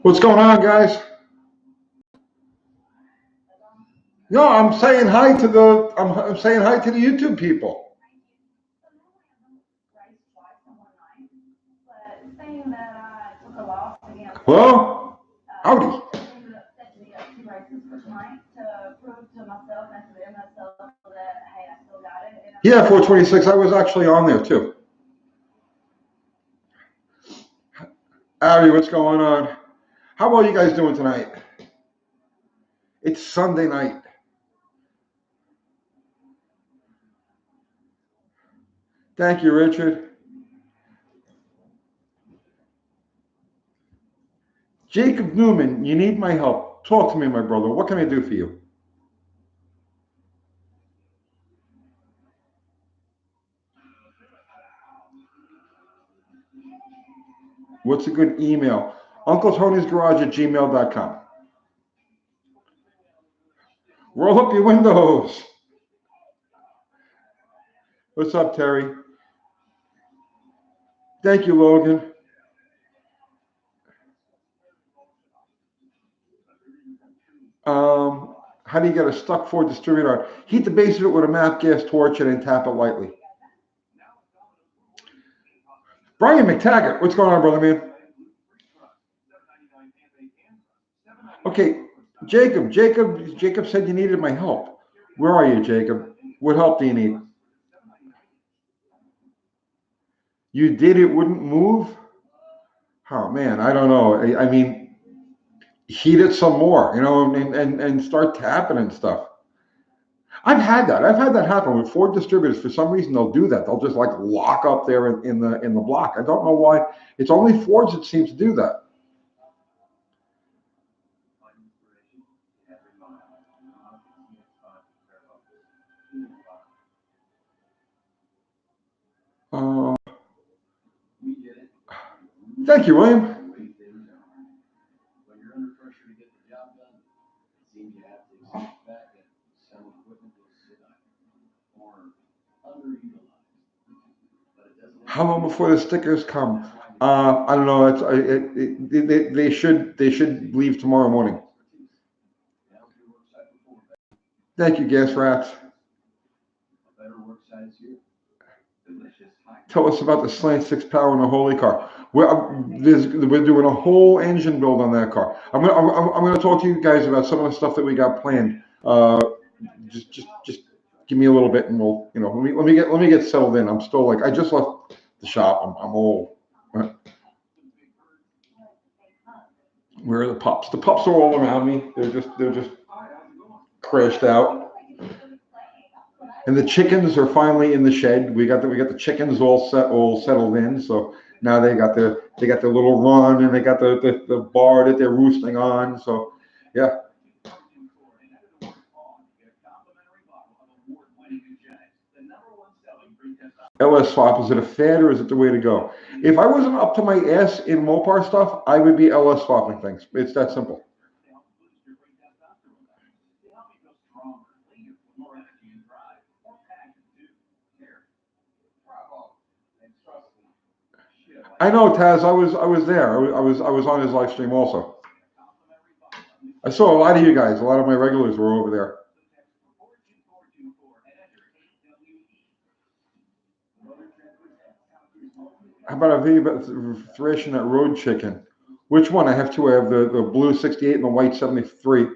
What's going on, guys? No, I'm saying hi to the I'm saying hi to the YouTube people. Hello? Howdy. Yeah, 426. I was actually on there too. Howdy, what's going on? How are you guys doing tonight? It's Sunday night. Thank you, Richard. Jacob Newman, you need my help. Talk to me, my brother. What can I do for you? What's a good email? UncleTony'sGarage@gmail.com. Roll up your windows. What's up, Terry? Thank you, Logan. How do you get a stuck Ford distributor? Heat the base of it with a MAP gas torch and then tap it lightly. Brian McTaggart, what's going on, brother man? Okay, Jacob said you needed my help. Where are you, Jacob? What help do you need? You did, it wouldn't move? Oh man, I don't know. I mean, heat it some more, and start tapping and stuff. I've had that. I've had that happen with Ford distributors. For some reason, they'll do that. They'll just like lock up there in the block. I don't know why. It's only Fords that seem to do that. Thank you, William. How long before the stickers come? I don't know. They should leave tomorrow morning. Thank you, gas rats. Tell us about the Slant 6 power and the Holy car. We're doing a whole engine build on that car. I'm gonna talk to you guys about some of the stuff that we got planned. Just give me a little bit, and we'll let me get settled in. I'm still like I just left the shop. I'm old. Where are the pups? The pups are all around me. They're just crashed out. And the chickens are finally in the shed. We got the chickens all settled in. So now they got their little run, and they got the bar that they're roosting on. So yeah. LS swap, is it a fad or is it the way to go? If I wasn't up to my ass in Mopar stuff, I would be LS swapping things. It's that simple. I know, Taz. I was there. I was on his live stream also. I saw a lot of you guys. A lot of my regulars were over there. How about a video about thrashing that road chicken? Which one? I have two. I have the blue 68 and the white 73.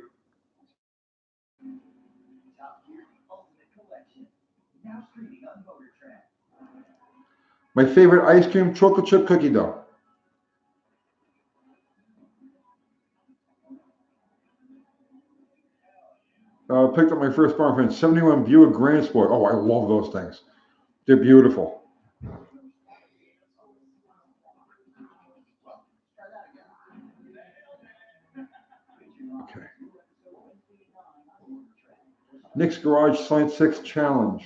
My favorite ice cream, chocolate chip cookie dough. Picked up my first bar friend, 71 Buick Grand Sport. Oh, I love those things. They're beautiful. Okay. Nick's Garage Slant 6 Challenge.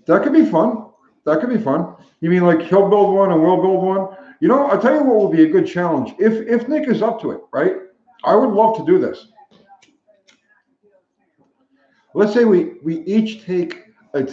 That could be fun. That could be fun. You mean like he'll build one and we'll build one? I'll tell you what will be a good challenge. If Nick is up to it, right? I would love to do this. Let's say we each take a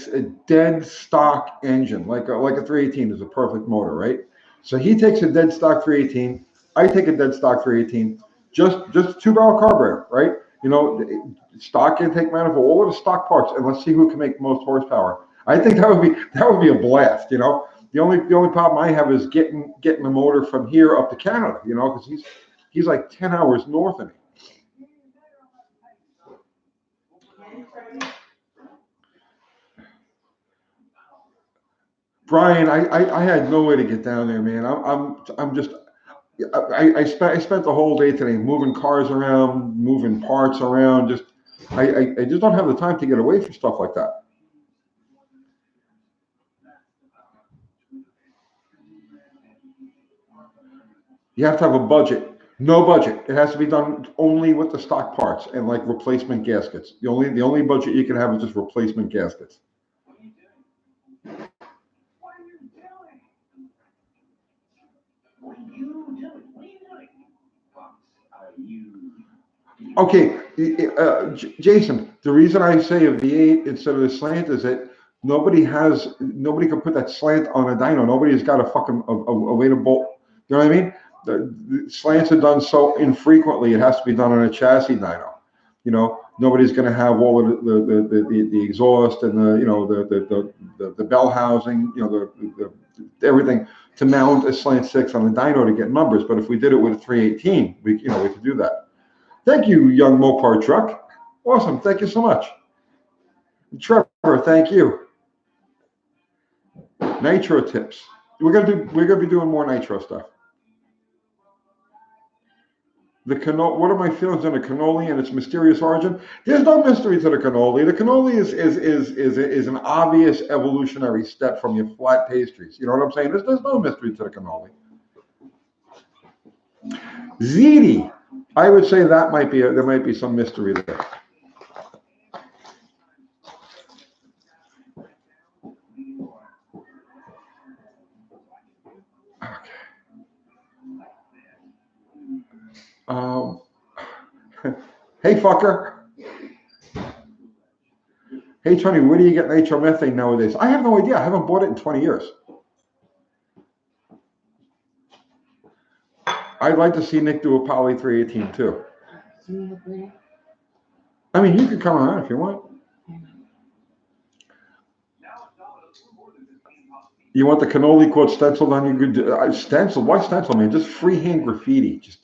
dead stock engine, like a 318 is a perfect motor, right? So he takes a dead stock 318. I take a dead stock 318. just two-barrel carburetor, right? You know, stock intake manifold, all of the stock parts, and let's see who can make the most horsepower. I think that would be a blast. You know, the only problem I have is getting the motor from here up to Canada. You know, because he's like 10 hours north of me. Brian, I had no way to get down there, man. I'm just I spent the whole day today moving cars around, moving parts around. Just I just don't have the time to get away from stuff like that. You have to have a budget. No budget. It has to be done only with the stock parts and like replacement gaskets. The only budget you can have is just replacement gaskets. Okay, Jason, the reason I say a V8 instead of the slant is that nobody can put that slant on a dyno. Nobody's got a fucking a way to bolt. You know what I mean? The slants are done so infrequently. It has to be done on a chassis dyno. You know, nobody's going to have all of the exhaust and the bell housing. You know, everything to mount a slant six on a dyno to get numbers. But if we did it with a 318, we could do that. Thank you, young Mopar truck. Awesome. Thank you so much. Trevor, thank you. Nitro tips. We're gonna be doing more nitro stuff. What are my feelings on the cannoli and its mysterious origin? There's no mystery to the cannoli. The cannoli is an obvious evolutionary step from your flat pastries. You know what I'm saying? There's no mystery to the cannoli. Ziti, I would say that there might be some mystery there. Hey, fucker. Hey, Tony, where do you get nitromethane nowadays? I have no idea. I haven't bought it in 20 years. I'd like to see Nick do a Poly 318 too. I mean, you can come around if you want. You want the cannoli quote stenciled on your good stencil? Why stencil, man? Just freehand graffiti. Just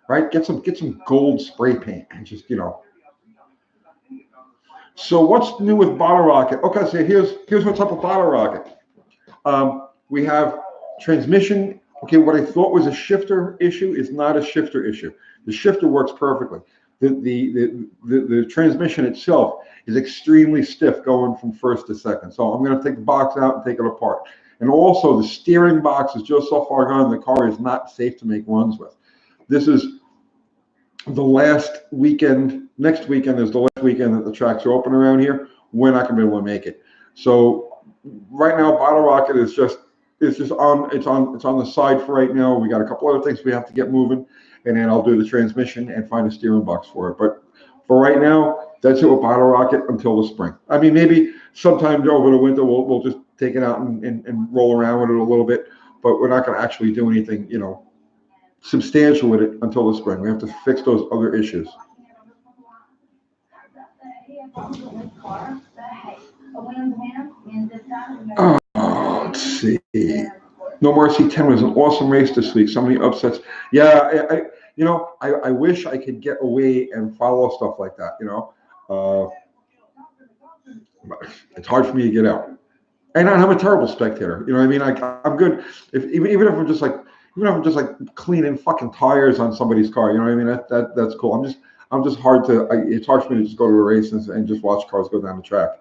right? Get some gold spray paint and just So what's new with Bottle Rocket? Okay, so here's what's up with Bottle Rocket. We have transmission. Okay, what I thought was a shifter issue is not a shifter issue. The shifter works perfectly. The transmission itself is extremely stiff going from first to second. So I'm going to take the box out and take it apart. And also the steering box is just so far gone, the car is not safe to make runs with. This is the last weekend. Next weekend is the last weekend that the tracks are open around here. We're not going to be able to make it. So right now, Bottle Rocket is just on the side for right now. We got a couple other things we have to get moving, and then I'll do the transmission and find a steering box for it. But for right now, that's it with Bottle Rocket until the spring. I mean, maybe sometime over the winter we'll just take it out and roll around with it a little bit, but we're not going to actually do anything, substantial with it until the spring. We have to fix those other issues. Let's see. No Mercy 10 was an awesome race this week. So many upsets. Yeah, I wish I could get away and follow stuff like that. It's hard for me to get out, and I'm a terrible spectator. You know what I mean? I'm good even if I'm just like cleaning fucking tires on somebody's car. You know what I mean? That's cool. I'm just hard to. It's hard for me to just go to a race and just watch cars go down the track.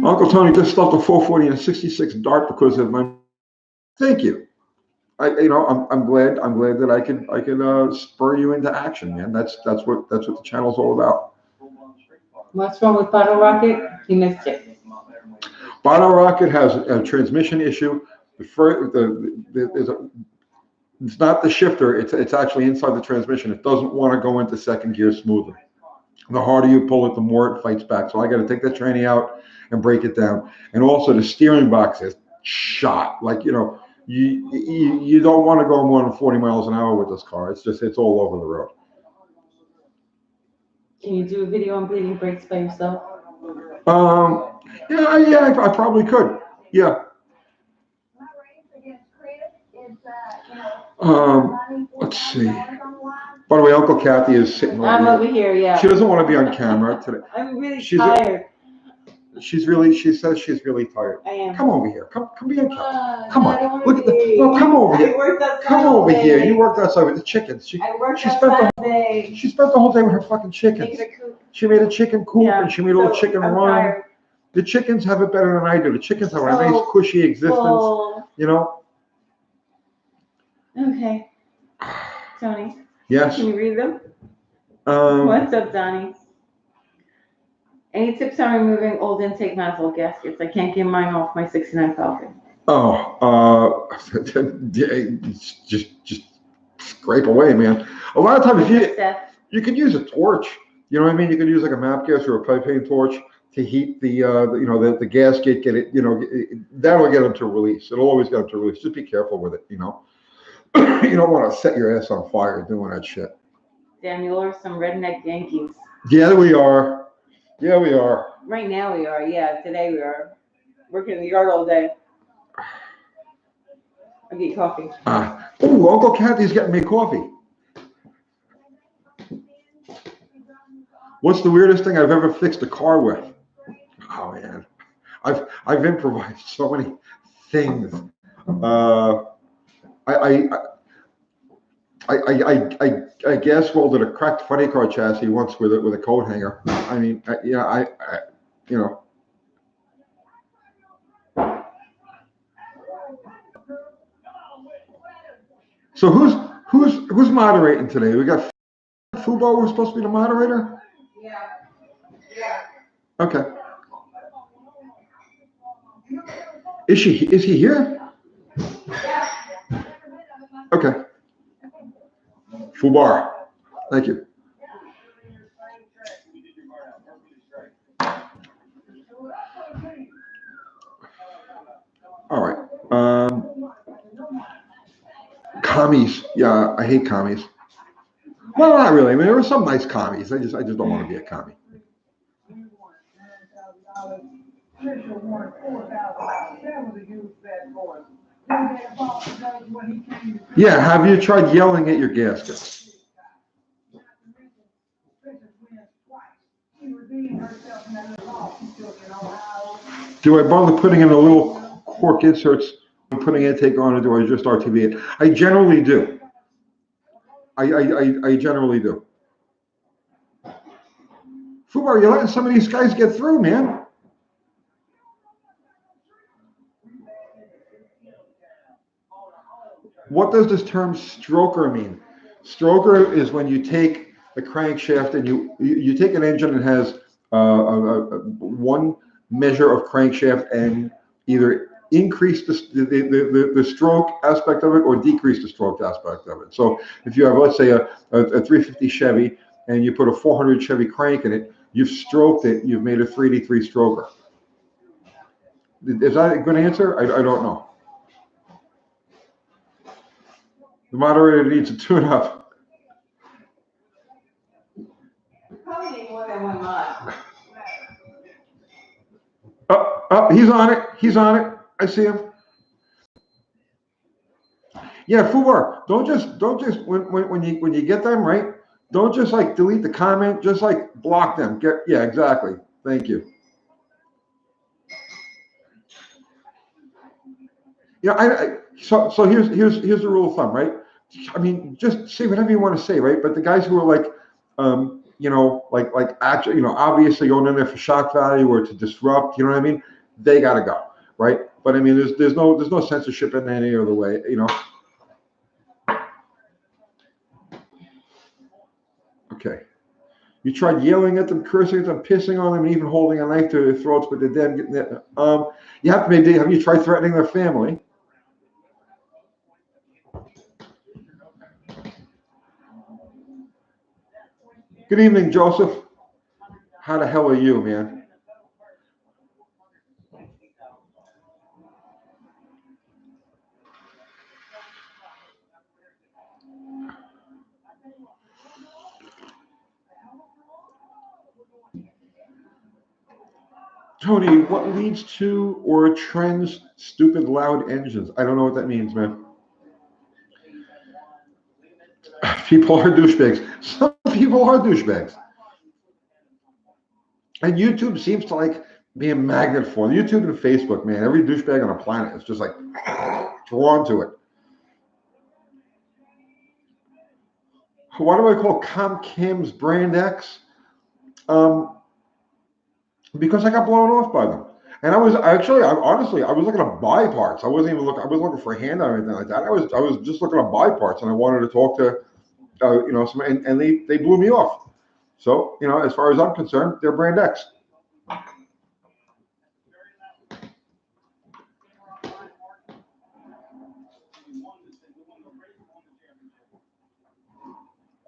Uncle Tony just stuffed a 440 and a 66 Dart because of my. Thank you. I'm glad that I could spur you into action, man. That's what the channel's all about. What's wrong with Bottle Rocket? You missed it. Bottle Rocket has a transmission issue. It's not the shifter. It's actually inside the transmission. It doesn't want to go into second gear smoothly. The harder you pull it, the more it fights back. So I got to take that tranny out and break it down. And also the steering box is shot. You don't want to go more than 40 miles an hour with this car. It's all over the road. Can you do a video on bleeding brakes by yourself? I probably could. Yeah. Let's see. By the way, Uncle Kathy is sitting over I'm here. over here, yeah. She doesn't want to be on camera today. I'm really She's tired. She says she's really tired. I am. Come over here. Come be on camera. Come I don't on. wanna Look at be. the. Well, come over I here. worked outside Come all over day. here. You worked outside with the chickens. I worked she spent outside the all day. She spent the whole day with her fucking chickens. Making a coop. She made a chicken coop Yeah, and she made a little chicken I'm run. tired. The chickens have it better than I do. The chickens have a nice Oh, cushy existence. well, You know. okay. Tony, Yes. can you read them? What's up, Donnie? Any tips on removing old intake manifold gaskets? I can't get mine off my 69 Falcon. Oh, just scrape away, man. A lot of times you could use a torch. You know what I mean? You could use like a map gas or a propane torch to heat the gasket. Get it, that'll get them to release. It'll always get them to release. Just be careful with it. You don't want to set your ass on fire doing that shit. Daniel, or some redneck Yankees. Yeah, we are. Yeah, we are. Right now we are. Yeah, today we are. Working in the yard all day. I'll get coffee. Uncle Kathy's getting me coffee. What's the weirdest thing I've ever fixed a car with? Oh man, I've improvised so many things. I gas welded a cracked funny car chassis once with a coat hanger. I mean, you know. So who's moderating today? We got Fubo. Who's supposed to be the moderator? Yeah. Okay. Is he here? Okay. Fubar. Thank you. All right. Commies. Yeah, I hate commies. Well, not really. I mean, there were some nice commies. I just don't want to be a commie. Yeah, have you tried yelling at your gaskets? Do I bother putting in a little cork inserts when putting intake on, or do I just RTV it? I generally do. I generally do. Fubar, you're letting some of these guys get through, man. What does this term stroker mean? Stroker is when you take the crankshaft and you take an engine that has one measure of crankshaft and either increase the stroke aspect of it or decrease the stroke aspect of it. So if you have, let's say, a 350 Chevy and you put a 400 Chevy crank in it, you've stroked it, you've made a 3D3 stroker. Is that a good answer? I don't know. The moderator needs a tune-up. Probably need more than 1 month. He's on it. He's on it. I see him. Yeah, Fubar, don't just when you get them right, don't just like delete the comment, just like block them. Yeah, exactly. Thank you. Yeah, so here's the rule of thumb, right? I mean, just say whatever you want to say, right? But the guys who are like, like actually, obviously going in there for shock value or to disrupt, you know what I mean? They got to go, right? But I mean, there's no censorship in any other way, Okay. You tried yelling at them, cursing at them, pissing on them, and even holding a knife to their throats, but they're dead. You have you tried threatening their family? Good evening, Joseph. How the hell are you, man? Tony, what leads to or trends stupid loud engines? I don't know what that means, man. People are douchebags. Some people are douchebags. And YouTube seems to like be a magnet for them. YouTube and Facebook, man. Every douchebag on the planet is just like drawn to it. Why do I call Comcam's Brand X? Because I got blown off by them. And I was actually, I was looking to buy parts. I wasn't even looking. I wasn't looking for a handout or anything like that. I was just looking to buy parts, and I wanted to talk to, some, and they blew me off. So, as far as I'm concerned, they're Brand X.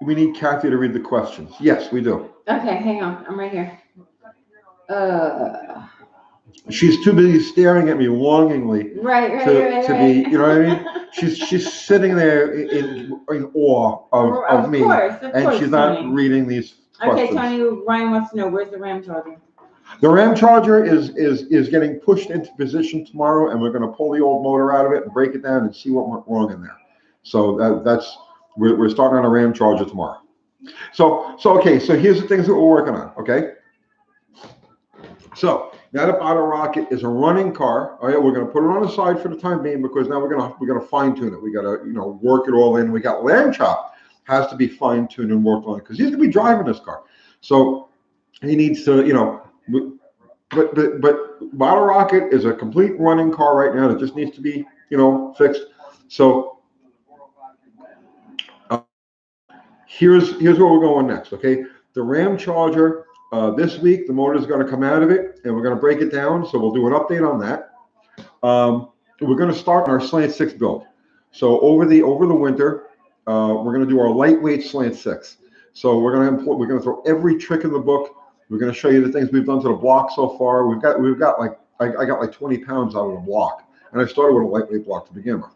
We need Kathy to read the questions. Yes, we do. Okay, hang on. I'm right here. She's too busy staring at me longingly Right. to be, you know what I mean? She's sitting there in awe of me, and she's not Tony. reading these questions. Okay, Tony, Ryan wants to know, where's the Ram charger? The Ram charger is getting pushed into position tomorrow, and we're going to pull the old motor out of it and break it down and see what went wrong in there. So we're starting on a Ram charger tomorrow. So okay, so here's the things that we're working on, okay? So now the Bottle Rocket is a running car. All right, we're going to put it on the side for the time being because now we're going to fine tune it. We got to work it all in. We got Lamb Chop has to be fine tuned and worked on because he's going to be driving this car. So he needs to but Bottle Rocket is a complete running car right now that just needs to be fixed. So here's where we're going next. Okay, the Ram Charger. This week, the motor is going to come out of it, and we're going to break it down. So we'll do an update on that. We're going to start our Slant 6 build. So over the winter, we're going to do our lightweight Slant 6. So we're going to throw every trick in the book. We're going to show you the things we've done to the block so far. We've got like I got like 20 pounds out of the block, and I started with a lightweight block to begin with.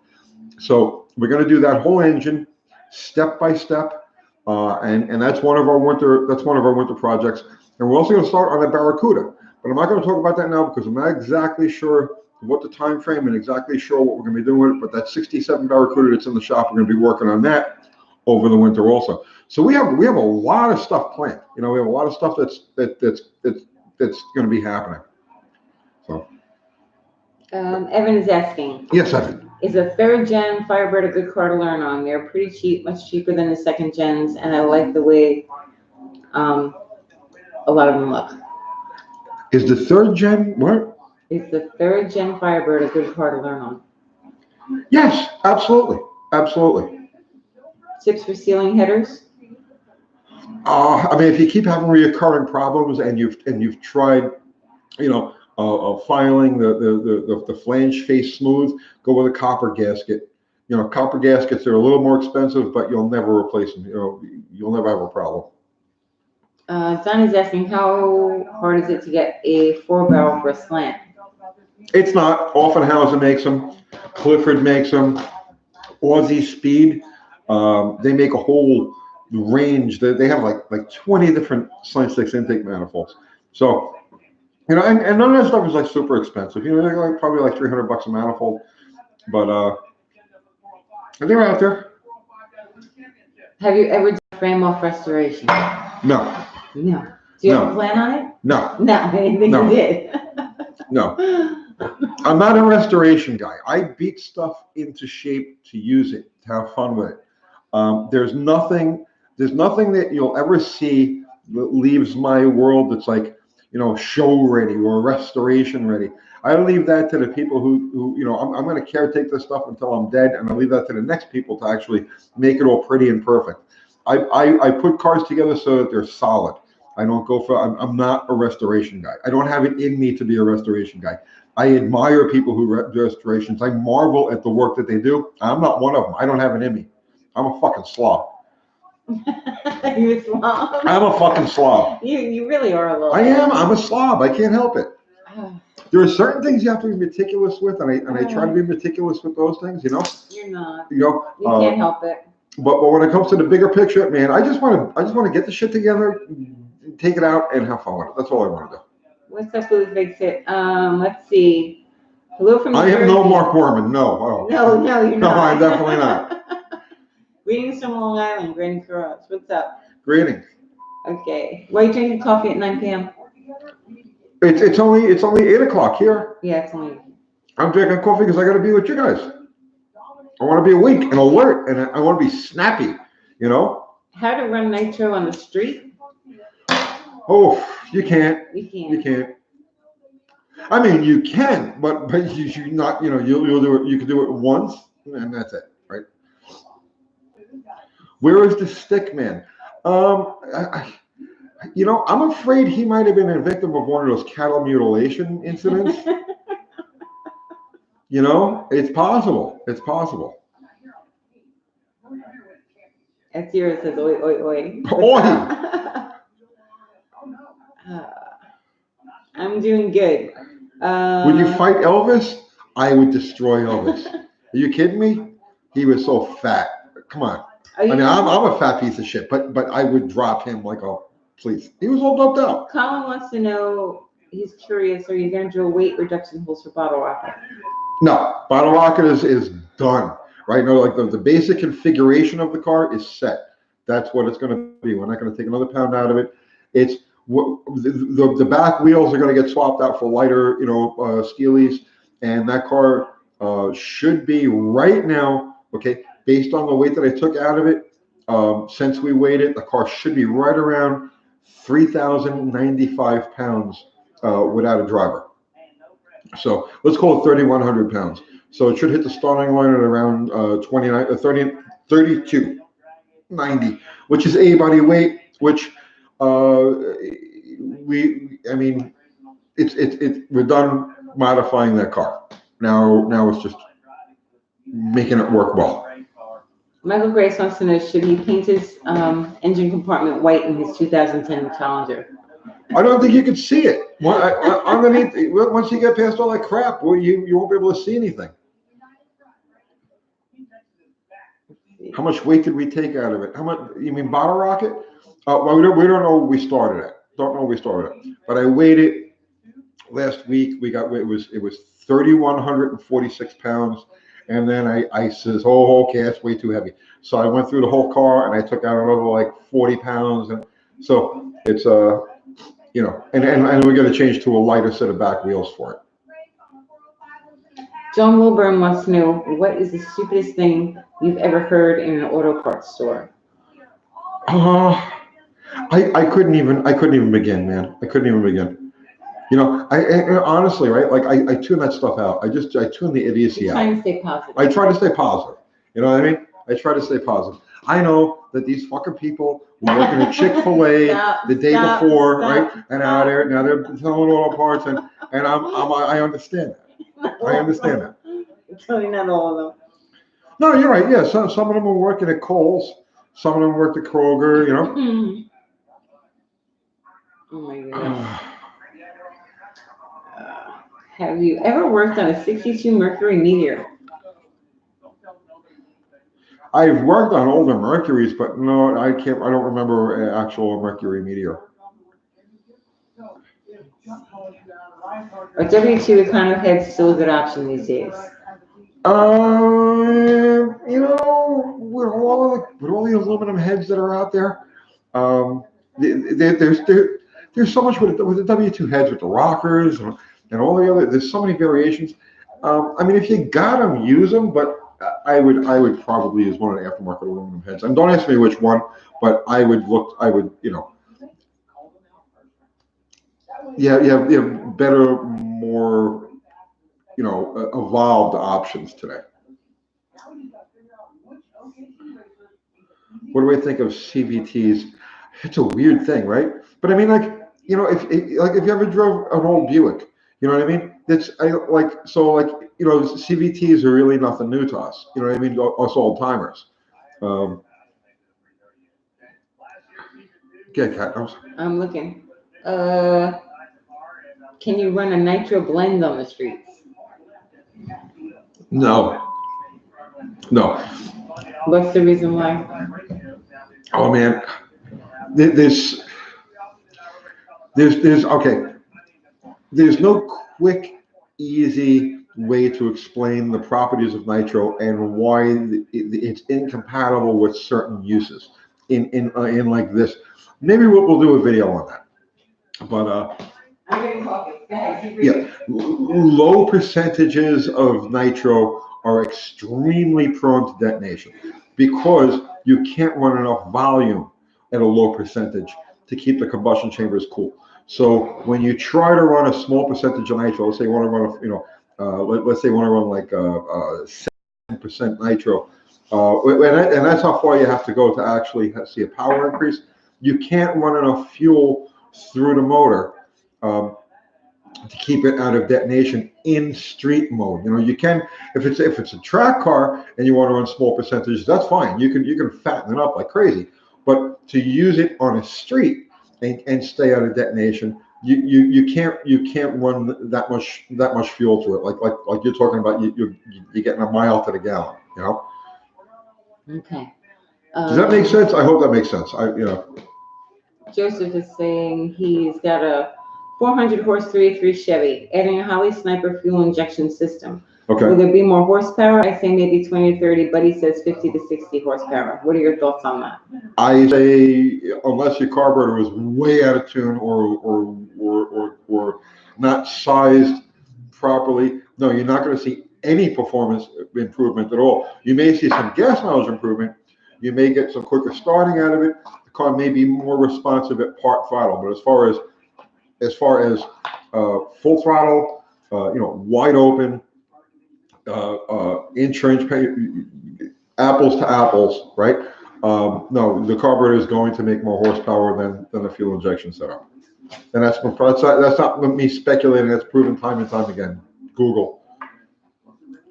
So we're going to do that whole engine step by step, and that's one of our winter projects. And we're also going to start on the Barracuda, but I'm not going to talk about that now because I'm not exactly sure what the time frame and exactly sure what we're going to be doing with it. But that 67 Barracuda that's in the shop, we're going to be working on that over the winter also. So we have a lot of stuff planned. We have a lot of stuff that's going to be happening. So. Evan is asking. Yes, Evan. Is a third gen Firebird a good car to learn on? They're pretty cheap, much cheaper than the second gens, and I like the way a lot of them look. Is the third gen what? Is the third gen Firebird a good car to learn on? Yes, absolutely. Tips for sealing headers? I mean, if you keep having recurring problems and you've tried, filing the flange face smooth, go with a copper gasket. Copper gaskets are a little more expensive, but you'll never replace them. You'll never have a problem. Donnie's asking, how hard is it to get a 4-barrel for a slant? It's not. Offenhausen makes them. Clifford makes them. Aussie Speed. They make a whole range. They have like 20 different Slant 6 intake manifolds. So, and none of that stuff is like super expensive. They're probably like $300 a manifold. But they're out there. Have you ever done frame off restoration? No. Do you have a plan on it? No. I didn't think you did. No. I'm not a restoration guy. I beat stuff into shape to use it, to have fun with it. There's nothing that you'll ever see that leaves my world that's like, show ready or restoration ready. I leave that to the people who I'm going to caretake this stuff until I'm dead, and I leave that to the next people to actually make it all pretty and perfect. I put cars together so that they're solid. I don't go for, I'm not a restoration guy. I don't have it in me to be a restoration guy. I admire people who do restorations. I marvel at the work that they do. I'm not one of them. I don't have it in me. I'm a fucking slob. You're a slob? I'm a fucking slob. You really are a little. I am. I'm a slob. I can't help it. There are certain things you have to be meticulous with, and I try to be meticulous with those things, You're not. You can't help it. But when it comes to the bigger picture, man, I just want to get the shit together, take it out, and have fun with it. That's all I want to do. What's up, Blues Big Sit? Let's see. Hello from New I am Jersey. no Mark Borman. No. Oh. No, you're No, not. I'm definitely not. Greetings from Long Island, Greetings for us. What's up? Greetings. Okay. Why are you drinking coffee at 9 p.m.? It's only 8 o'clock here. Yeah, it's only. I'm drinking coffee because I got to be with you guys. I want to be awake and alert, and I want to be snappy. You know. How to run nitro on the street? Oh, you can't. You can't. You can't. I mean, you can, but you should not. You know, you'll do it. You can do it once, and that's it, right? Where is the stick man? You know, I'm afraid he might have been a victim of one of those cattle mutilation incidents. You know, it's possible. It's possible. That's yours. Says oi oi oi. Oi! I'm doing good. Would you fight Elvis? I would destroy Elvis. Are you kidding me? He was so fat. Come on. I mean, I'm a fat piece of shit, but I would drop him like a please. He was all doped out. Colin wants to know. He's curious. Are you going to drill weight reduction holes for bottle rocket? No, bottle rocket is done. Right now, like the basic configuration of the car is set. That's what it's going to be. We're not going to take another pound out of it. It's the back wheels are going to get swapped out for lighter, steelies, and that car should be right now. Okay, based on the weight that I took out of it, since we weighed it, the car should be right around 3,095 pounds without a driver. So let's call it 3,100 pounds. So it should hit the starting line at around 3290, which is a body weight, which we're done modifying that car. Now it's just making it work well. Michael Grace wants to know, should he paint his engine compartment white in his 2010 Challenger? I don't think you could see it. Underneath, once you get past all that crap, you won't be able to see anything. How much weight did we take out of it? How much? You mean bottle rocket? Well, we don't know what we started at. Don't know what we started at. But I weighed it last week. It was 3,146 pounds. And then I says, oh, okay, that's way too heavy. So I went through the whole car and I took out another like 40 pounds. And so it's and we're going to change to a lighter set of back wheels for it. John Wilburn wants to know, what is the stupidest thing you've ever heard in an auto parts store? I couldn't even begin, man. I couldn't even begin. You know, I honestly, right? Like I tune that stuff out. I tune the idiocy out. Trying to stay positive. I try to stay positive. You know what I mean? I try to stay positive. I know that these fucking people were working at Chick-fil-A the day before, right? And now they're selling auto parts, and I understand that. I understand that. Totally not all of them. No, you're right. Yeah, some of them are working at Kohl's. Some of them worked at Kroger. You know. Oh my goodness. Have you ever worked on a '62 Mercury Meteor? I've worked on older Mercuries, but no, I can't. I don't remember an actual Mercury Meteor. Are W2 econo heads still a good option these days? You know, with all the aluminum heads that are out there, there's so much with the W2 heads, with the rockers and all the other. There's so many variations. I mean, if you got them, use them, but I would probably use one of the aftermarket aluminum heads. And don't ask me which one, but I would, you have better, more, evolved options today. What do I think of CVTs? It's a weird thing, right? But I mean, if you ever drove an old Buick, you know what I mean? CVTs are really nothing new to us. You know what I mean? Us old timers. Kat. I'm looking. Can you run a nitro blend on the streets? No. What's the reason why? Oh man, there's okay. there's no quick, easy way to explain the properties of nitro and why it's incompatible with certain uses in like this. Maybe we'll do a video on that. But I'm getting coffee. Go ahead, keep yeah, reading. low percentages of nitro are extremely prone to detonation because you can't run enough volume at a low percentage to keep the combustion chambers cool. So when you try to run a small percentage of nitro, let's say you want to run, let's say you want to run like 7% nitro, and that's how far you have to go to actually see a power increase. You can't run enough fuel through the motor um, to keep it out of detonation in street mode. You can if it's a track car and you want to run small percentages, that's fine. You can fatten it up like crazy. But to use it on a street and stay out of detonation, you can't run that much fuel through it. Like you're talking about, you're getting a mile to the gallon. Okay. Does that make sense? I hope that makes sense. Joseph is saying he's got a 400 horse 383 Chevy, adding a Holly Sniper fuel injection system. Okay. Will there be more horsepower? I say maybe 20 to 30, but he says 50 to 60 horsepower. What are your thoughts on that? I say unless your carburetor was way out of tune or not sized properly, no, you're not going to see any performance improvement at all. You may see some gas mileage improvement. You may get some quicker starting out of it. The car may be more responsive at part throttle, but as far as full throttle, wide open, inch-to-inch, apples to apples, right? No, the carburetor is going to make more horsepower than the fuel injection setup, and that's not me speculating. That's proven time and time again. Google.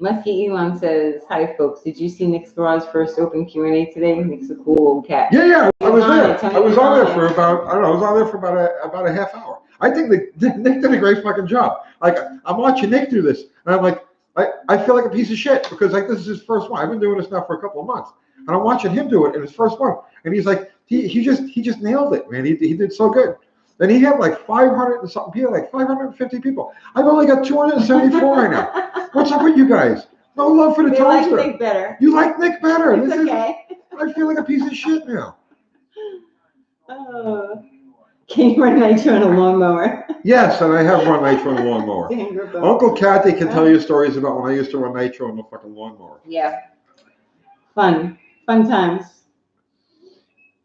Muskie Elon says, "Hi folks, did you see Nick's Garage first open Q&A today? Nick's a cool old cat." Yeah, I was there. I was on there for about a half hour. I think Nick did a great fucking job. Like, I'm watching Nick do this, and I'm like, I feel like a piece of shit because like this is his first one. I've been doing this now for a couple of months, and I'm watching him do it in his first one, and he's like, he just nailed it, man. He did so good. And he had like 500 and something people, like 550 people. I've only got 274 right now. What's up with you guys? No love for the toaster. Like Nick better. You like Nick better. It's okay. I feel like a piece of shit now. Oh. Can you run nitro on a lawnmower? Yes, and I have run nitro on a lawnmower. Uncle Kathy can tell you stories about when I used to run nitro on a fucking lawnmower. Yeah. Fun times.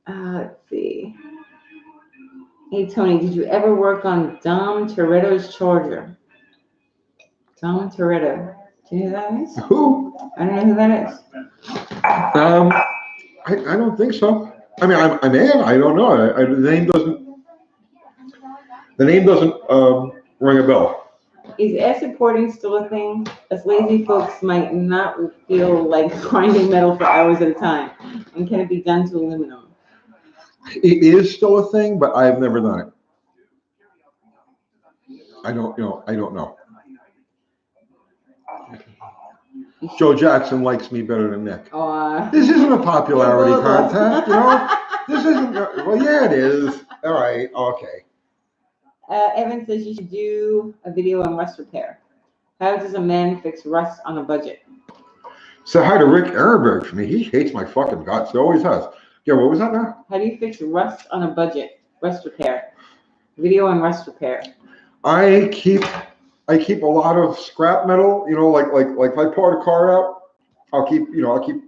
Let's see. Hey, Tony, did you ever work on Dom Toretto's Charger? Dom Toretto. Do you know who that is? Who? I don't know who that is. I don't think so. I mean, I don't know. The name doesn't ring a bell. Is acid porting still a thing? As lazy folks might not feel like grinding metal for hours at a time. And can it be done to aluminum? It is still a thing, but I've never done it. I don't know. Joe Jackson likes me better than Nick. This isn't a popularity contest, This isn't. Well, yeah, it is. All right, okay. Evan says you should do a video on rust repair. How does a man fix rust on a budget? Say hi to Rick Ehrenberg for me. He hates my fucking guts. He always has. Yeah, what was that now? How do you fix rust on a budget? Rust repair. Video on rust repair. I keep a lot of scrap metal. Like if I part a car out, I'll keep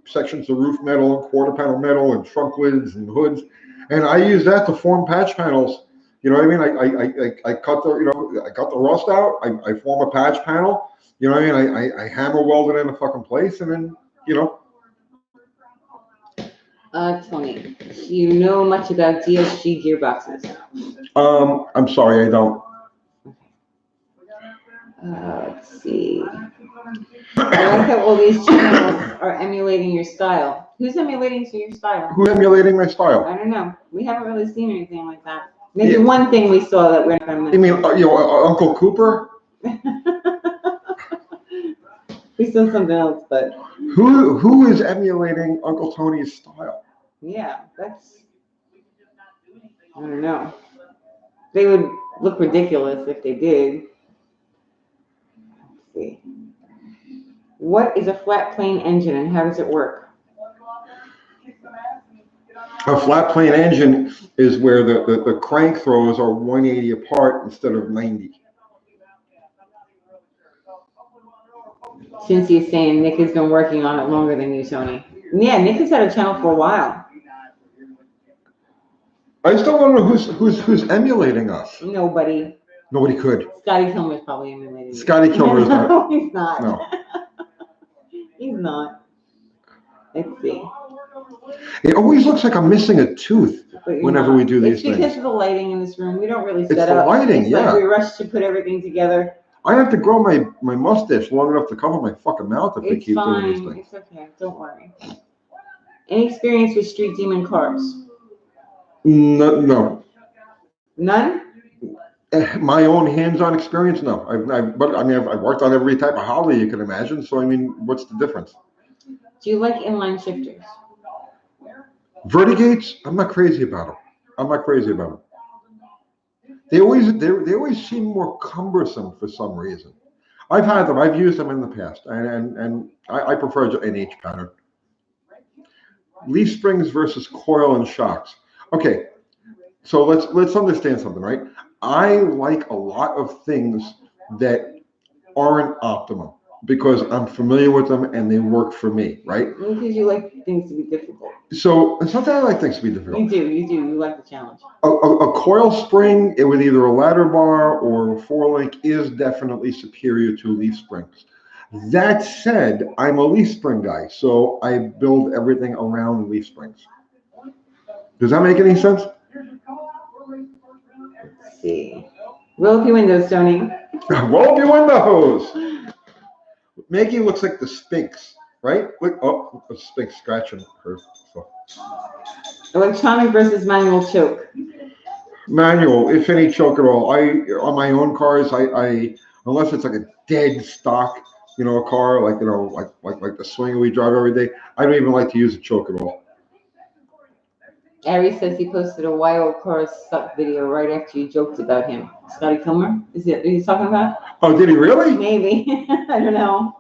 sections of roof metal and quarter panel metal and trunk lids and hoods, and I use that to form patch panels. You know what I mean? I cut the rust out. I form a patch panel. You know what I mean? I hammer weld it into fucking place, and then Tony, do you know much about DSG gearboxes? I'm sorry, I don't. Let's see. I like how all these channels are emulating your style. Who's emulating your style? Who's emulating my style? I don't know. We haven't really seen anything like that. Maybe one thing we saw that we're not going to. You mean Uncle Cooper? We saw something else, but who is emulating Uncle Tony's style? Yeah, I don't know. They would look ridiculous if they did. see. What is a flat plane engine and how does it work? A flat plane engine is where the crank throws are 180 apart instead of 90. Since he's saying Nick has been working on it longer than you, Tony. Yeah, Nick has had a channel for a while. I still want to know who's emulating us. Nobody. Nobody could. Scotty Kilmer's probably emulating. Scotty Kilmer's not. No, he's not. No. He's not. Let's see. It always looks like I'm missing a tooth whenever we do these things. It's because of the lighting in this room. We don't really set up. It's the lighting, it's yeah. Like we rush to put everything together. I have to grow my mustache long enough to cover my fucking mouth if we keep doing these things. It's okay. Don't worry. Any experience with Street Demon cars? No. None? My own hands-on experience, no. I've worked on every type of Harley you can imagine. So I mean, what's the difference? Do you like inline shifters? Vertigates? I'm not crazy about them. They always seem more cumbersome for some reason. I've had them. I've used them in the past, and I prefer an H pattern. Leaf springs versus coil and shocks. Okay, so let's understand something, right? I like a lot of things that aren't optimum because I'm familiar with them and they work for me, right? Because you like things to be difficult. So it's not that I like things to be difficult. You do. You like the challenge. A coil spring with either a ladder bar or a 4-link is definitely superior to leaf springs. That said, I'm a leaf spring guy, so I build everything around leaf springs. Does that make any sense? Let's see. Roll up your windows, Tony. Roll up your windows. Maggie looks like the Sphinx, right? Look, the Sphinx scratching her. So. Electronic versus manual choke. Manual, if any choke at all. On my own cars, I unless it's like a dead stock, a car like like the Swinger we drive every day, I don't even like to use a choke at all. Ari says he posted a wild car suck video right after you joked about him. Scotty Kilmer? Is it? Are you talking about? Oh, did he really? Maybe. I don't know.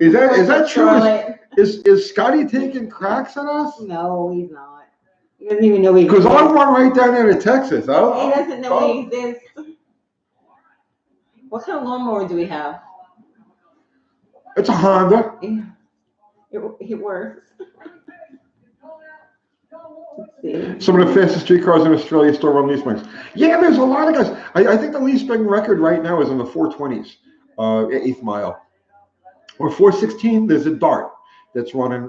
Is that true? Is Scotty taking cracks on us? No, he's not. He doesn't even know we exist. Because I'm one right down there to Texas. He doesn't know we exist. What kind of lawnmower do we have? It's a Honda. Yeah. It works. Some of the fastest street cars in Australia still run leaf springs. Yeah, there's a lot of guys. I think the leaf spring record right now is in the 420s, 8th mile. Or 416, there's a Dart that's running,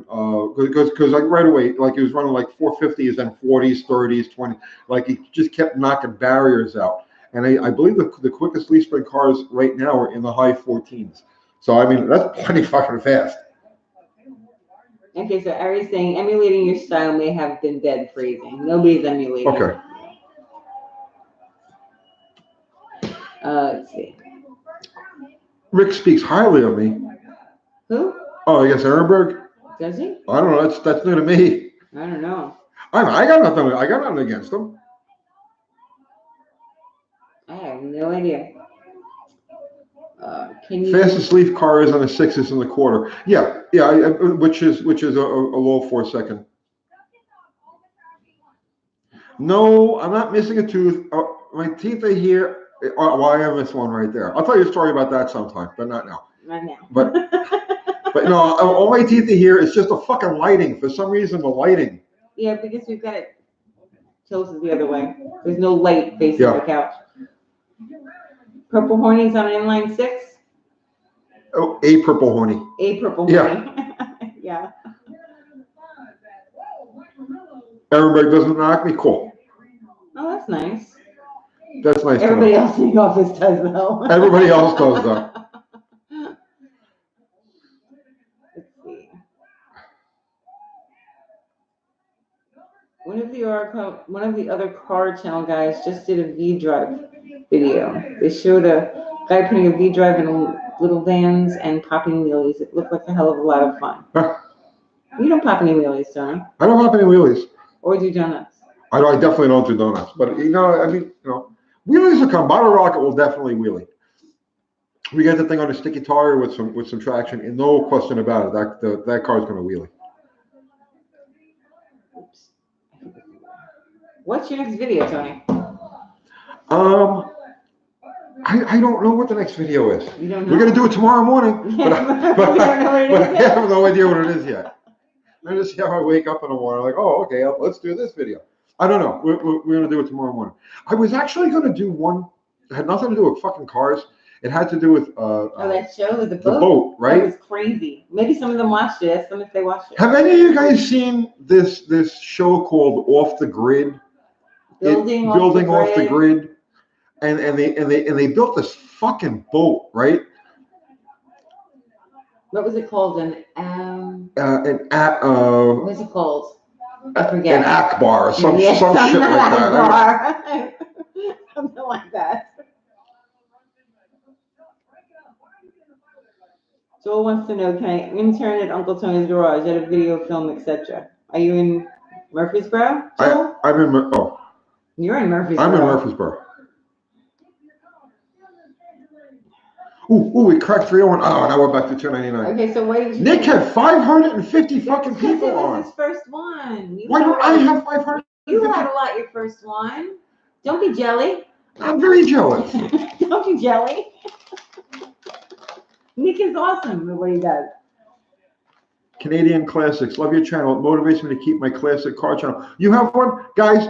because like right away, like he was running like 450s, then 40s, 30s, 20s. Like he just kept knocking barriers out. And I believe the quickest leaf spring cars right now are in the high 14s. So, I mean, that's pretty fucking fast. Okay, so Ari's saying emulating your style may have been dead phrasing. Nobody's emulating. Okay. Let's see. Rick speaks highly of me. Who? Oh, I guess Ehrenberg. Does he? I don't know. That's new to me. I don't know. I got nothing against him. I have no idea. Fastest leaf car is on the 6s in the quarter. Yeah, which is a low 4-second. No, I'm not missing a tooth. My teeth are here. Well, I have this one right there. I'll tell you a story about that sometime, but not now. Not now. But no, all my teeth are here. It's just a fucking lighting. For some reason, the lighting. Yeah, because we've got it tilted the other way. There's no light facing the couch. Purple Horny's on an inline 6. Oh, a purple horny. A purple horny. Yeah. Everybody doesn't knock me. Cool. Oh, that's nice. That's nice. Everybody else in the office does though. Everybody else does though. Let's see. One of the other car channel guys just did a V-Drive video. They showed a guy putting a V-Drive in little vans and popping wheelies. It looked like a hell of a lot of fun. You don't pop any wheelies, Tony. I don't pop any wheelies. Or do donuts. I definitely don't do donuts. But, wheelies will come. Bottle Rocket will definitely wheelie. We got the thing on a sticky tire with some traction, and no question about it. That car's going to wheelie. Oops. What's your next video, Tony? Um, I don't know what the next video is. You don't know? We're going to do it tomorrow morning, but You don't know what it is I yet? have no idea what it is yet. I just see how I wake up in the morning, like, oh, okay, let's do this video. I don't know. We're going to do it tomorrow morning. I was actually going to do one. It had nothing to do with fucking cars. It had to do with Oh, that show with the the boat? boat, That right? was crazy. Maybe some of them watched it. Ask them if they watched it. Have any of you guys seen this show called Off the Grid? Building Off the Grid, and they built this fucking boat, right? What was it called? What is it called? I forget. An Akbar or some shit like something that. Akbar. Something like that. Joel wants to know, can I intern at Uncle Tony's garage, at a video, film, etc.? Are you in Murfreesboro, Joel? I'm in. Oh, You're in Murfreesboro. I'm in Murfreesboro. Ooh, we cracked 301. Oh, now we're back to 299. Okay, so wait. Nick had 550 fucking people It was on. his first one. Why don't I have 500? You had a lot your first one. Don't be jelly. I'm very jealous. Don't be jelly. Nick is awesome at what he does. Canadian Classics. Love your channel. It motivates me to keep my classic car channel. You have one? Guys,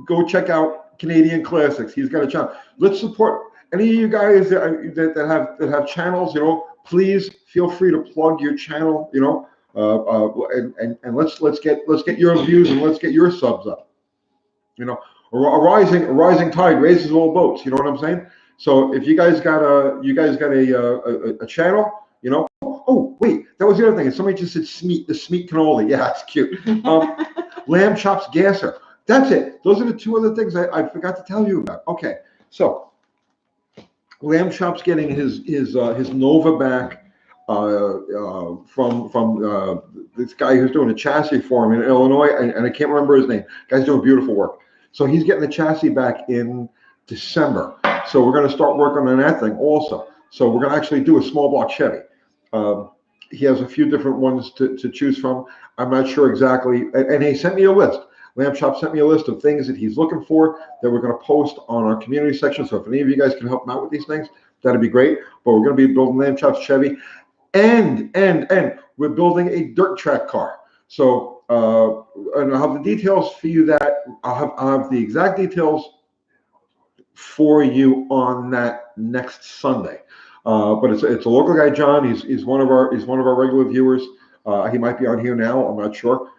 go check out Canadian Classics. He's got a channel. Let's support any of you guys that have channels, you know, please feel free to plug your channel, you know, and let's get your views and let's get your subs up. You know, a rising tide raises all boats. You know what I'm saying? So if you guys got a channel, you know. Oh wait, that was the other thing. Somebody just said Smeat, the Smeat cannoli. Yeah, it's cute. Lamb chops gasser. That's it. Those are the two other things I forgot to tell you about. Okay, so Lamb Chop's getting his Nova back from this guy who's doing a chassis for him in Illinois, and I can't remember his name. Guy's doing beautiful work. So he's getting the chassis back in December. So we're going to start working on that thing also. So we're going to actually do a small block Chevy. He has a few different ones to choose from. I'm not sure exactly, and he sent me a list. Lamb Chop sent me a list of things that he's looking for that we're going to post on our community section. So if any of you guys can help him out with these things, that'd be great. But we're going to be building Lamb Chop's Chevy, and we're building a dirt track car. So and I'll have the details for you. That I'll have the exact details for you on that next Sunday. But it's a local guy, John. He's one of our regular viewers. He might be on here now. I'm not sure.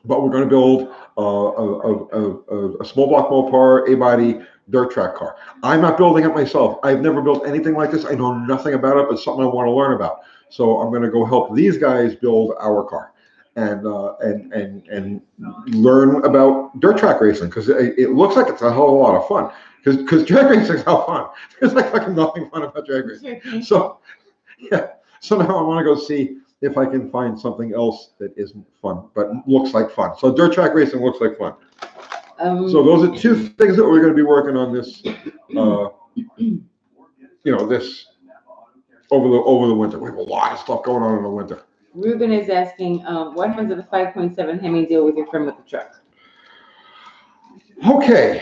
But we're going to build a small block Mopar A-body dirt track car. I'm not building it myself. I've never built anything like this. I know nothing about it, but it's something I want to learn about. So I'm going to go help these guys build our car and learn about dirt track racing, because it looks like it's a hell of a lot of fun. Because drag racing is how fun. There's like nothing fun about drag racing. So yeah. So now I want to go see if I can find something else that isn't fun, but looks like fun. So dirt track racing looks like fun. So those are two things that we're going to be working on this, this over the winter. We have a lot of stuff going on in the winter. Ruben is asking, what happens to the 5.7 Hemi deal with your friend with the truck? Okay.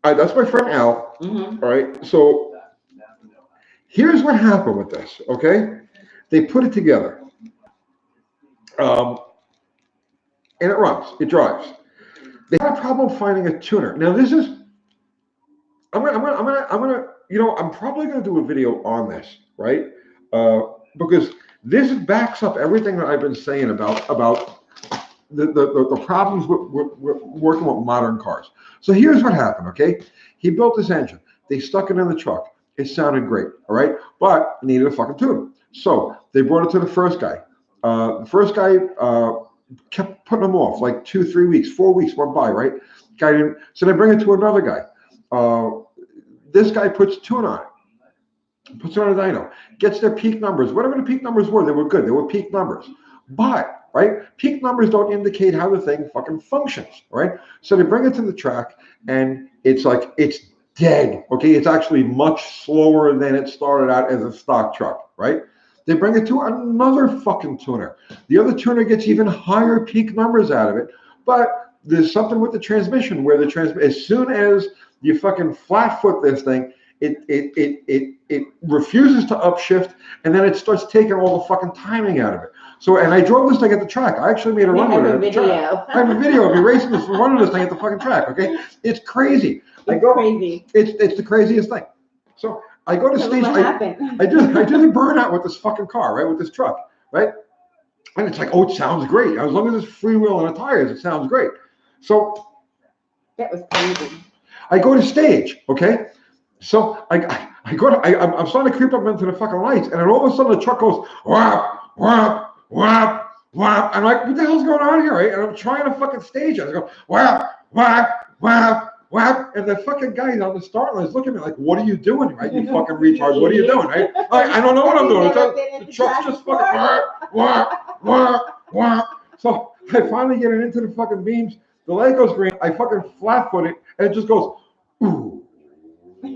That's my friend Al. Mm-hmm. All right. So here's what happened with this. Okay. They put it together. And it runs. It drives. They had a problem finding a tuner. Now this is. I'm probably gonna do a video on this, right? Because this backs up everything that I've been saying about the problems with working with modern cars. So here's what happened, okay? He built this engine. They stuck it in the truck. It sounded great, all right? But it needed a fucking tune. So they brought it to the first guy. The first guy kept putting them off, like 2, 3 weeks, 4 weeks went by, right? Guy didn't. So they bring it to another guy. This guy puts tune on it. Puts it on a dyno. Gets their peak numbers. Whatever the peak numbers were, they were good. They were peak numbers. But right? Peak numbers don't indicate how the thing fucking functions, right? So they bring it to the track and it's like, it's dead, okay? It's actually much slower than it started out as a stock truck, right? They bring it to another fucking tuner. The other tuner gets even higher peak numbers out of it, but there's something with the transmission where as soon as you fucking flat foot this thing, it refuses to upshift, and then it starts taking all the fucking timing out of it. So, and I drove this thing at the track. I actually made a run with it at the track. I have a video of me racing this, running this thing at the fucking track. Okay, it's crazy. Crazy. It's the craziest thing. So I go to stage. I do the burnout with this fucking car, right? With this truck, right? And it's like, oh, it sounds great. As long as it's freewheel and the tires, it sounds great. So that was crazy. I go to stage, okay? So I'm starting to creep up into the fucking lights, and then all of a sudden the truck goes whap, whap, whap, whap. I'm like, what the hell's going on here, right? And I'm trying to fucking stage it. I go whap, whap, whap, whap, and the fucking guy on the start line is looking at me like, what are you doing, right? You fucking retard, what are you doing, right? I don't know what I'm doing. The truck's just fucking whap, whap, whap, whap. So I finally get it into the fucking beams. The light goes green. I fucking flat foot it, and it just goes, ooh. And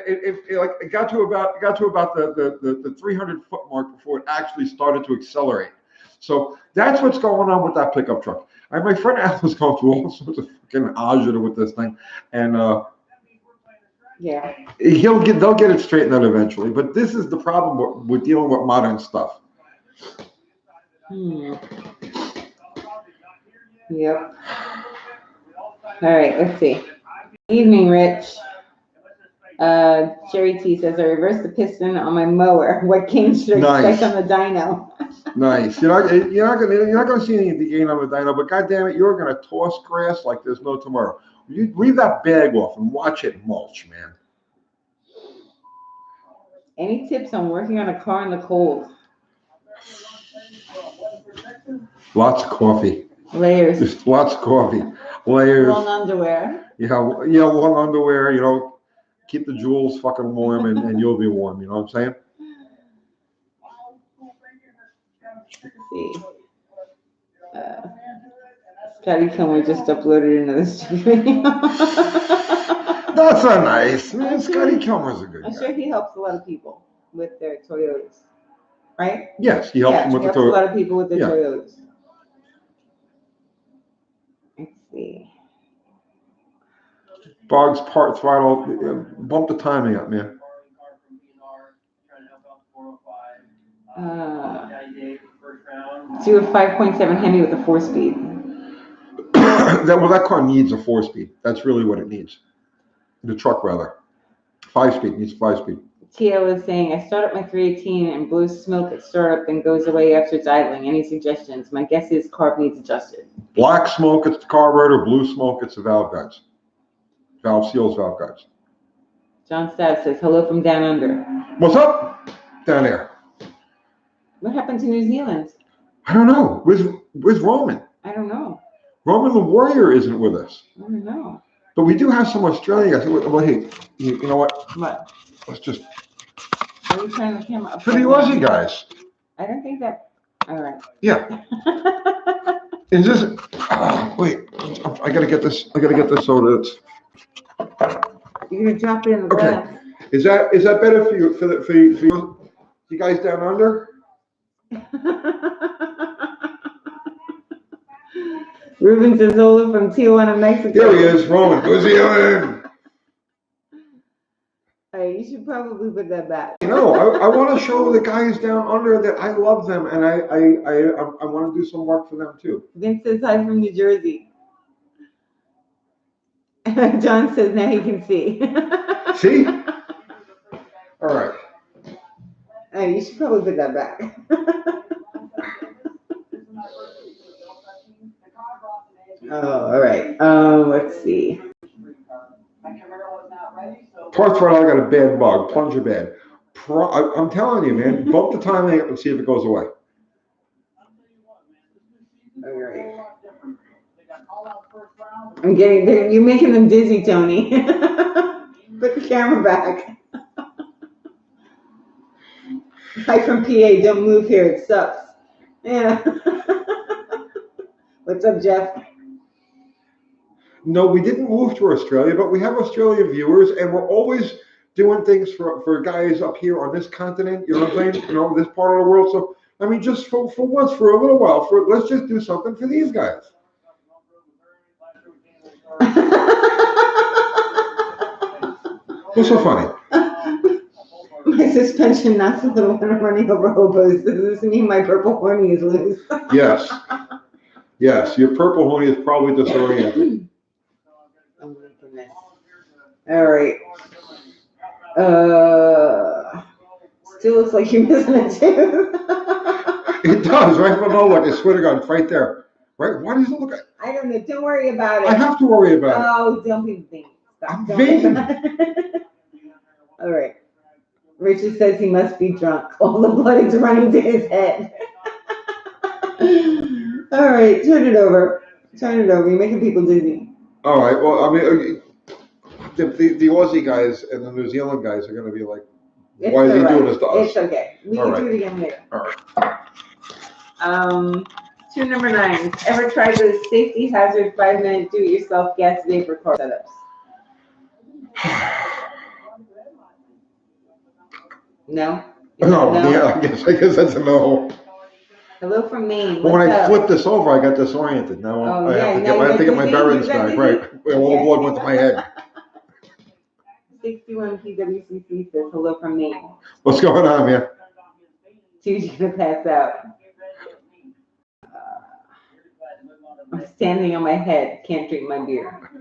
it got to about the 300-foot mark before it actually started to accelerate. So that's what's going on with that pickup truck. My friend Alan's going through all sorts of fucking agita with this thing, and yeah, they'll get it straightened out eventually. But this is the problem with dealing with modern stuff. Yep. All right, let's see. Evening, Rich. Jerry T says, I reversed the piston on my mower. What gain should I expect on the dyno? Nice. You're not gonna see any gain on the dyno, but goddamn it, you're gonna toss grass like there's no tomorrow. You leave that bag off and watch it mulch, man. Any tips on working on a car in the cold? Lots of coffee. Layers. Just lots of coffee. Layers. Long underwear. Yeah, long underwear, keep the jewels fucking warm and you'll be warm, you know what I'm saying? Let's see. Scotty Kilmer just uploaded another stupid video. That's so nice. Man, Scotty Kilmer's a good guy. I'm sure he helps a lot of people with their Toyotas, right? Yes, he helps them with the Toyota. A lot of people with their Toyotas. Let's see. Boggs part throttle, bump the timing up, man. Do a 5.7 Hemi with a 4-speed. That car needs a 4-speed. That's really what it needs. The truck, rather. 5-speed needs 5-speed. TL is saying, I start up my 318 and blows smoke at startup, then goes away after it's idling. Any suggestions? My guess is carb needs adjusted. Black smoke, it's the carburetor. Blue smoke, it's the valve guides. Valve seals, valve guides. John Stav says, hello from down under. What's up? Down there. What happened to New Zealand? I don't know. Where's Roman? I don't know. Roman the Warrior isn't with us. I don't know. But we do have some Australian guys. Well, hey, you know what? What? Let's just. Are you turning the camera up? For the Aussie guys. I don't think that. All right. Yeah. Is this? Wait. I gotta get this. So that it's. You're gonna drop it in the glass. Okay. Is that better for you? For you guys down under? Ruben Zazola from Tijuana, Mexico. There he is, Roman. New Zealand. Hey, you should probably put that back. No, I want to show the guys down under that I love them, and I want to do some work for them too. Vince says hi from New Jersey. John says now he can see. See? All right. Hey, you should probably put that back. Oh, all right. Let's see. Part throttle, I got a bad bug. Plunger bad. I'm telling you, man. Bump the timing up and see if it goes away. All right. You're making them dizzy, Tony. Put the camera back. Hi from PA, don't move here, it sucks. Yeah. What's up, Jeff? No, we didn't move to Australia, but we have Australian viewers, and we're always doing things for guys up here on this continent. You know what I'm saying? You know, this part of the world. So I mean, just for once, for a little while, let's just do something for these guys. What's so funny? My suspension knocks a little when I'm running over hobos. Does this mean my purple horny is loose? Yes. Yes, your purple horny is probably disoriented. Oh my goodness. All right. Still looks like you're missing a tooth. It does, right below. Like I swear to God, it's right there. Right? Why does it look like? I don't know. Don't worry about it. I have to worry about it. Oh, don't be vain. Stop. I'm Don't worry vain. about it. All right. Richard says he must be drunk. All the blood is running to his head. All right, turn it over. Turn it over. You're making people dizzy. All right. Well, I mean, the Aussie guys and the New Zealand guys are going to be like, why is he doing this to us? It's okay. We can do it again later. All right. 2 number 9. Ever tried the safety hazard 5-minute do-it-yourself gas vapor car setups? No. No. Yeah. I guess that's a no. Hello from Maine. But when What's I up? flipped this over, I got disoriented. Now I have to get my bearings back. Right. All the blood went to my head. 61 PWCC says hello from Maine. What's going on, man? Tuesday gonna pass out. I'm standing on my head. Can't drink my beer.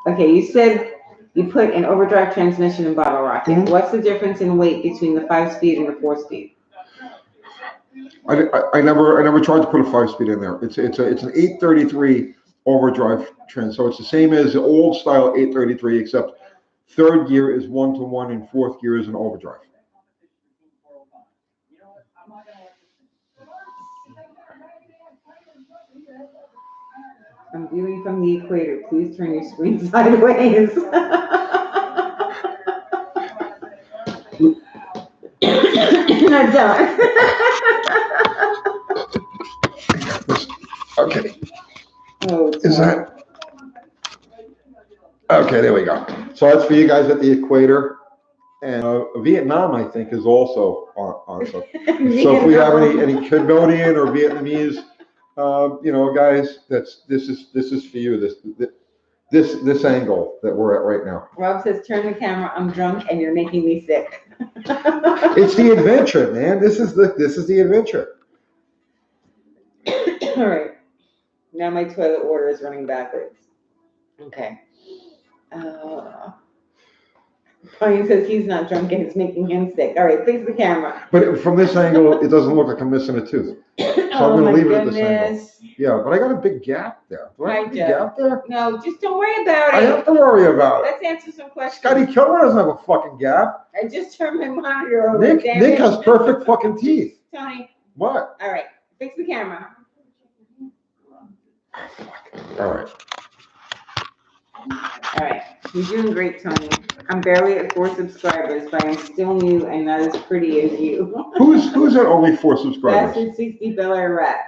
Okay, you said you put an overdrive transmission in Bottle Rocket. Mm-hmm. What's the difference in weight between the 5-speed and the 4-speed? I never tried to put a 5-speed in there. It's an 833 overdrive trans. So it's the same as the old style 833, except third gear is 1-to-1 and fourth gear is an overdrive. I'm viewing from the equator. Please turn your screen sideways. Not done. Okay. Oh, is that? Okay, there we go. So that's for you guys at the equator. And Vietnam, I think, is also on. So if we have any Cambodian or Vietnamese, guys, this is for you. This angle that we're at right now. Rob says, "Turn the camera. I'm drunk, and you're making me sick." It's the adventure, man. This is the adventure. All right. Now my toilet water is running backwards. Okay. Brian says he's not drunk and it's making him sick. All right, fix the camera. But from this angle, it doesn't look like I'm missing a tooth. So I'm going to leave it at this angle. Yeah, but I got a big gap there. Do I have a big gap there? No, just don't worry about it. I have to worry about it. Let's answer some questions. Scotty Killer doesn't have a fucking gap. I just turned my monitor over. Nick has perfect fucking teeth. Tony. What? All right, fix the camera. All right. All right, you're doing great, Tony. I'm barely at 4 subscribers, but I'm still new and not as pretty as you. Who's at only 4 subscribers? Bastard 60 Bel Air Rat.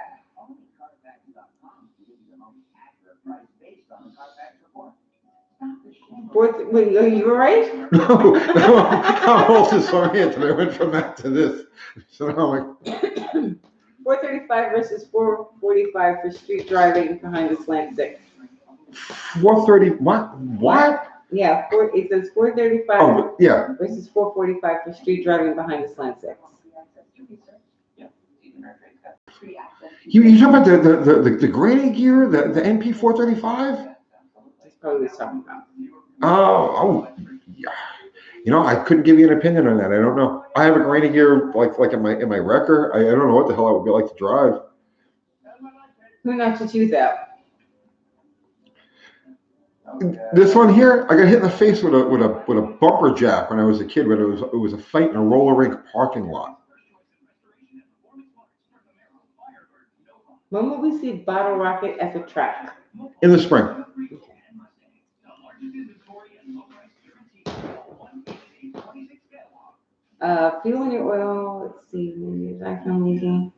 Wait, you were right? No, I'm all disoriented. I went from that to this. So now I'm like 435 versus 445 for street driving behind the slant 6. 430. What? Yeah, it says 435 versus 445 for street driving behind the slant 6. You talking about the grading gear, the NP 435? That's probably what he's talking about. Oh, yeah. I couldn't give you an opinion on that. I don't know. I have a grading gear like in my wrecker. I don't know what the hell I would be like to drive. Who knocked your tooth out? This one here, I got hit in the face with a bumper jack when I was a kid. But it was a fight in a roller rink parking lot. When will we see Bottle Rocket at the track? In the spring. Okay. Fuel in your oil. Let's see. Vacuum leaking.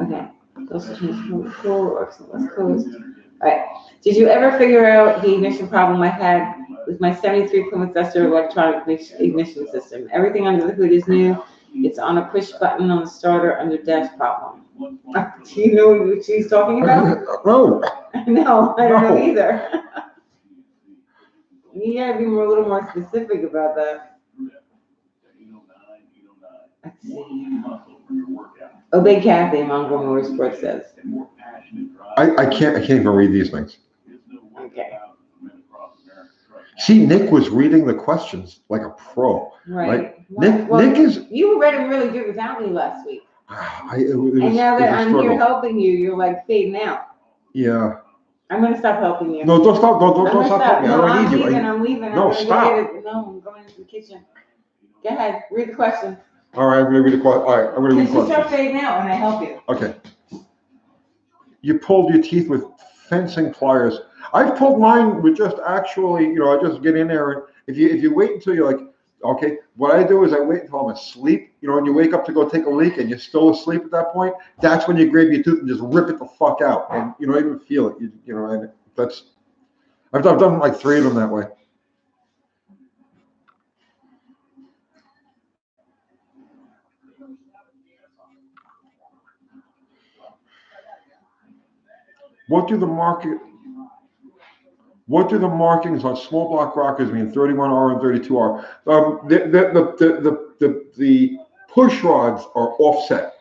Okay. Those change from fuel works on the West Coast. All right. Did you ever figure out the ignition problem I had with my 73 Plymouth Duster electronic ignition system? Everything under the hood is new. It's on a push button on the starter under dash problem. Do you know what she's talking about? No. No, I don't know No. either. You gotta be a little more specific about that. Let's see. Obey Kathy, Mongrel Motorsports says. I can't even read these things. Okay. See, Nick was reading the questions like a pro. Right. Nick is. You read them really good without me last week. And now that I'm here helping you, you're like fading out. Yeah. I'm gonna stop helping you. No, don't stop. Don't stop helping me. No, I don't need you. I'm leaving. No, stop. No, I'm going into the kitchen. Go ahead. Read the question. All right, I'm going to read the question. All right, I'm going to read the question. You start fading out when I help you. Okay. You pulled your teeth with fencing pliers. I've pulled mine with just actually, I just get in there, and if you wait until you're like, okay, what I do is I wait until I'm asleep, and you wake up to go take a leak and you're still asleep at that point, that's when you grab your tooth and just rip it the fuck out, and you don't even feel it, and that's, I've done like 3 of them that way. What do the markings on small block rockers mean? 31R and 32R. The push rods are offset.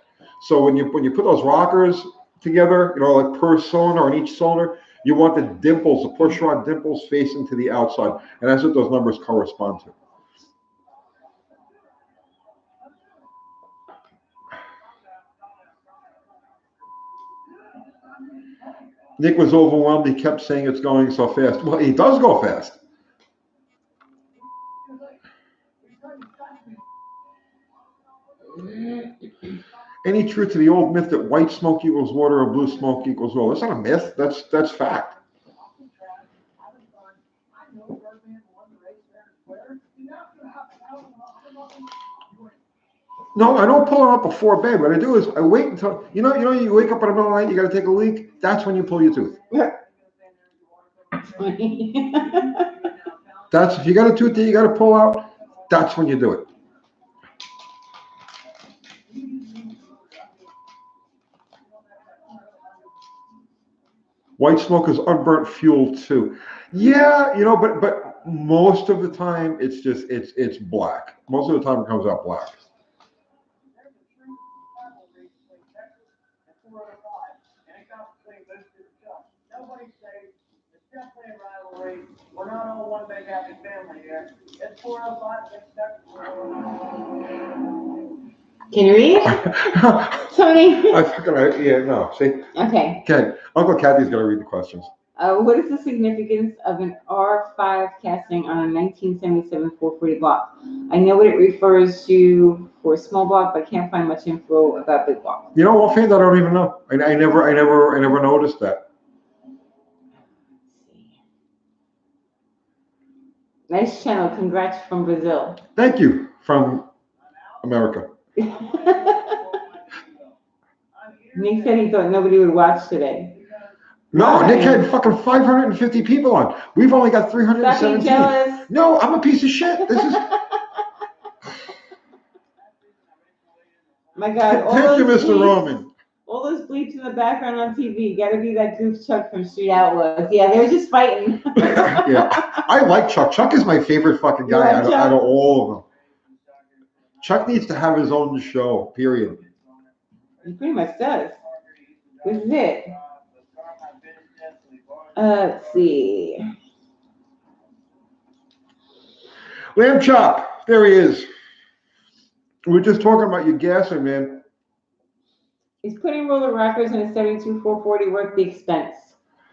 So when you put those rockers together, like per cylinder on each cylinder, you want the dimples, the push rod dimples facing to the outside, and that's what those numbers correspond to. Nick was overwhelmed. He kept saying it's going so fast. Well, he does go fast. Any truth to the old myth that white smoke equals water or blue smoke equals oil? That's not a myth. That's fact. No, I don't pull it up before bed. What I do is I wait until you wake up in the middle of the night. You got to take a leak. That's when you pull your tooth. That's if you got a tooth that you got to pull out. That's when you do it. White smoke is unburnt fuel too. Yeah, but most of the time it's just it's black. Most of the time it comes out black. We're not all one big happy family here. It's 405. Can you read? Tony? No. See? Okay. Okay. Uncle Kathy's going to read the questions. What is the significance of an R5 casting on a 1977 440 block? I know what it refers to for small block, but I can't find much info about big block. Offhand, I don't even know. I never noticed that. Nice channel. Congrats from Brazil. Thank you from America. Nick said he thought nobody would watch today. No, Nick had fucking 550 people on. We've only got 317. Stop being jealous. No, I'm a piece of shit. This is. My God. Thank you, Mr. Roman. All those bleeps in the background on TV. Got to be that goof Chuck from Street Outlaws. Yeah, they're just fighting. Yeah, I like Chuck. Chuck is my favorite fucking guy out of all of them. Chuck needs to have his own show, period. He pretty much does. This is it. Let's see. Lamb Chop, there he is. We were just talking about your gassing, man. Is putting roller rockers in a 72 440 worth the expense?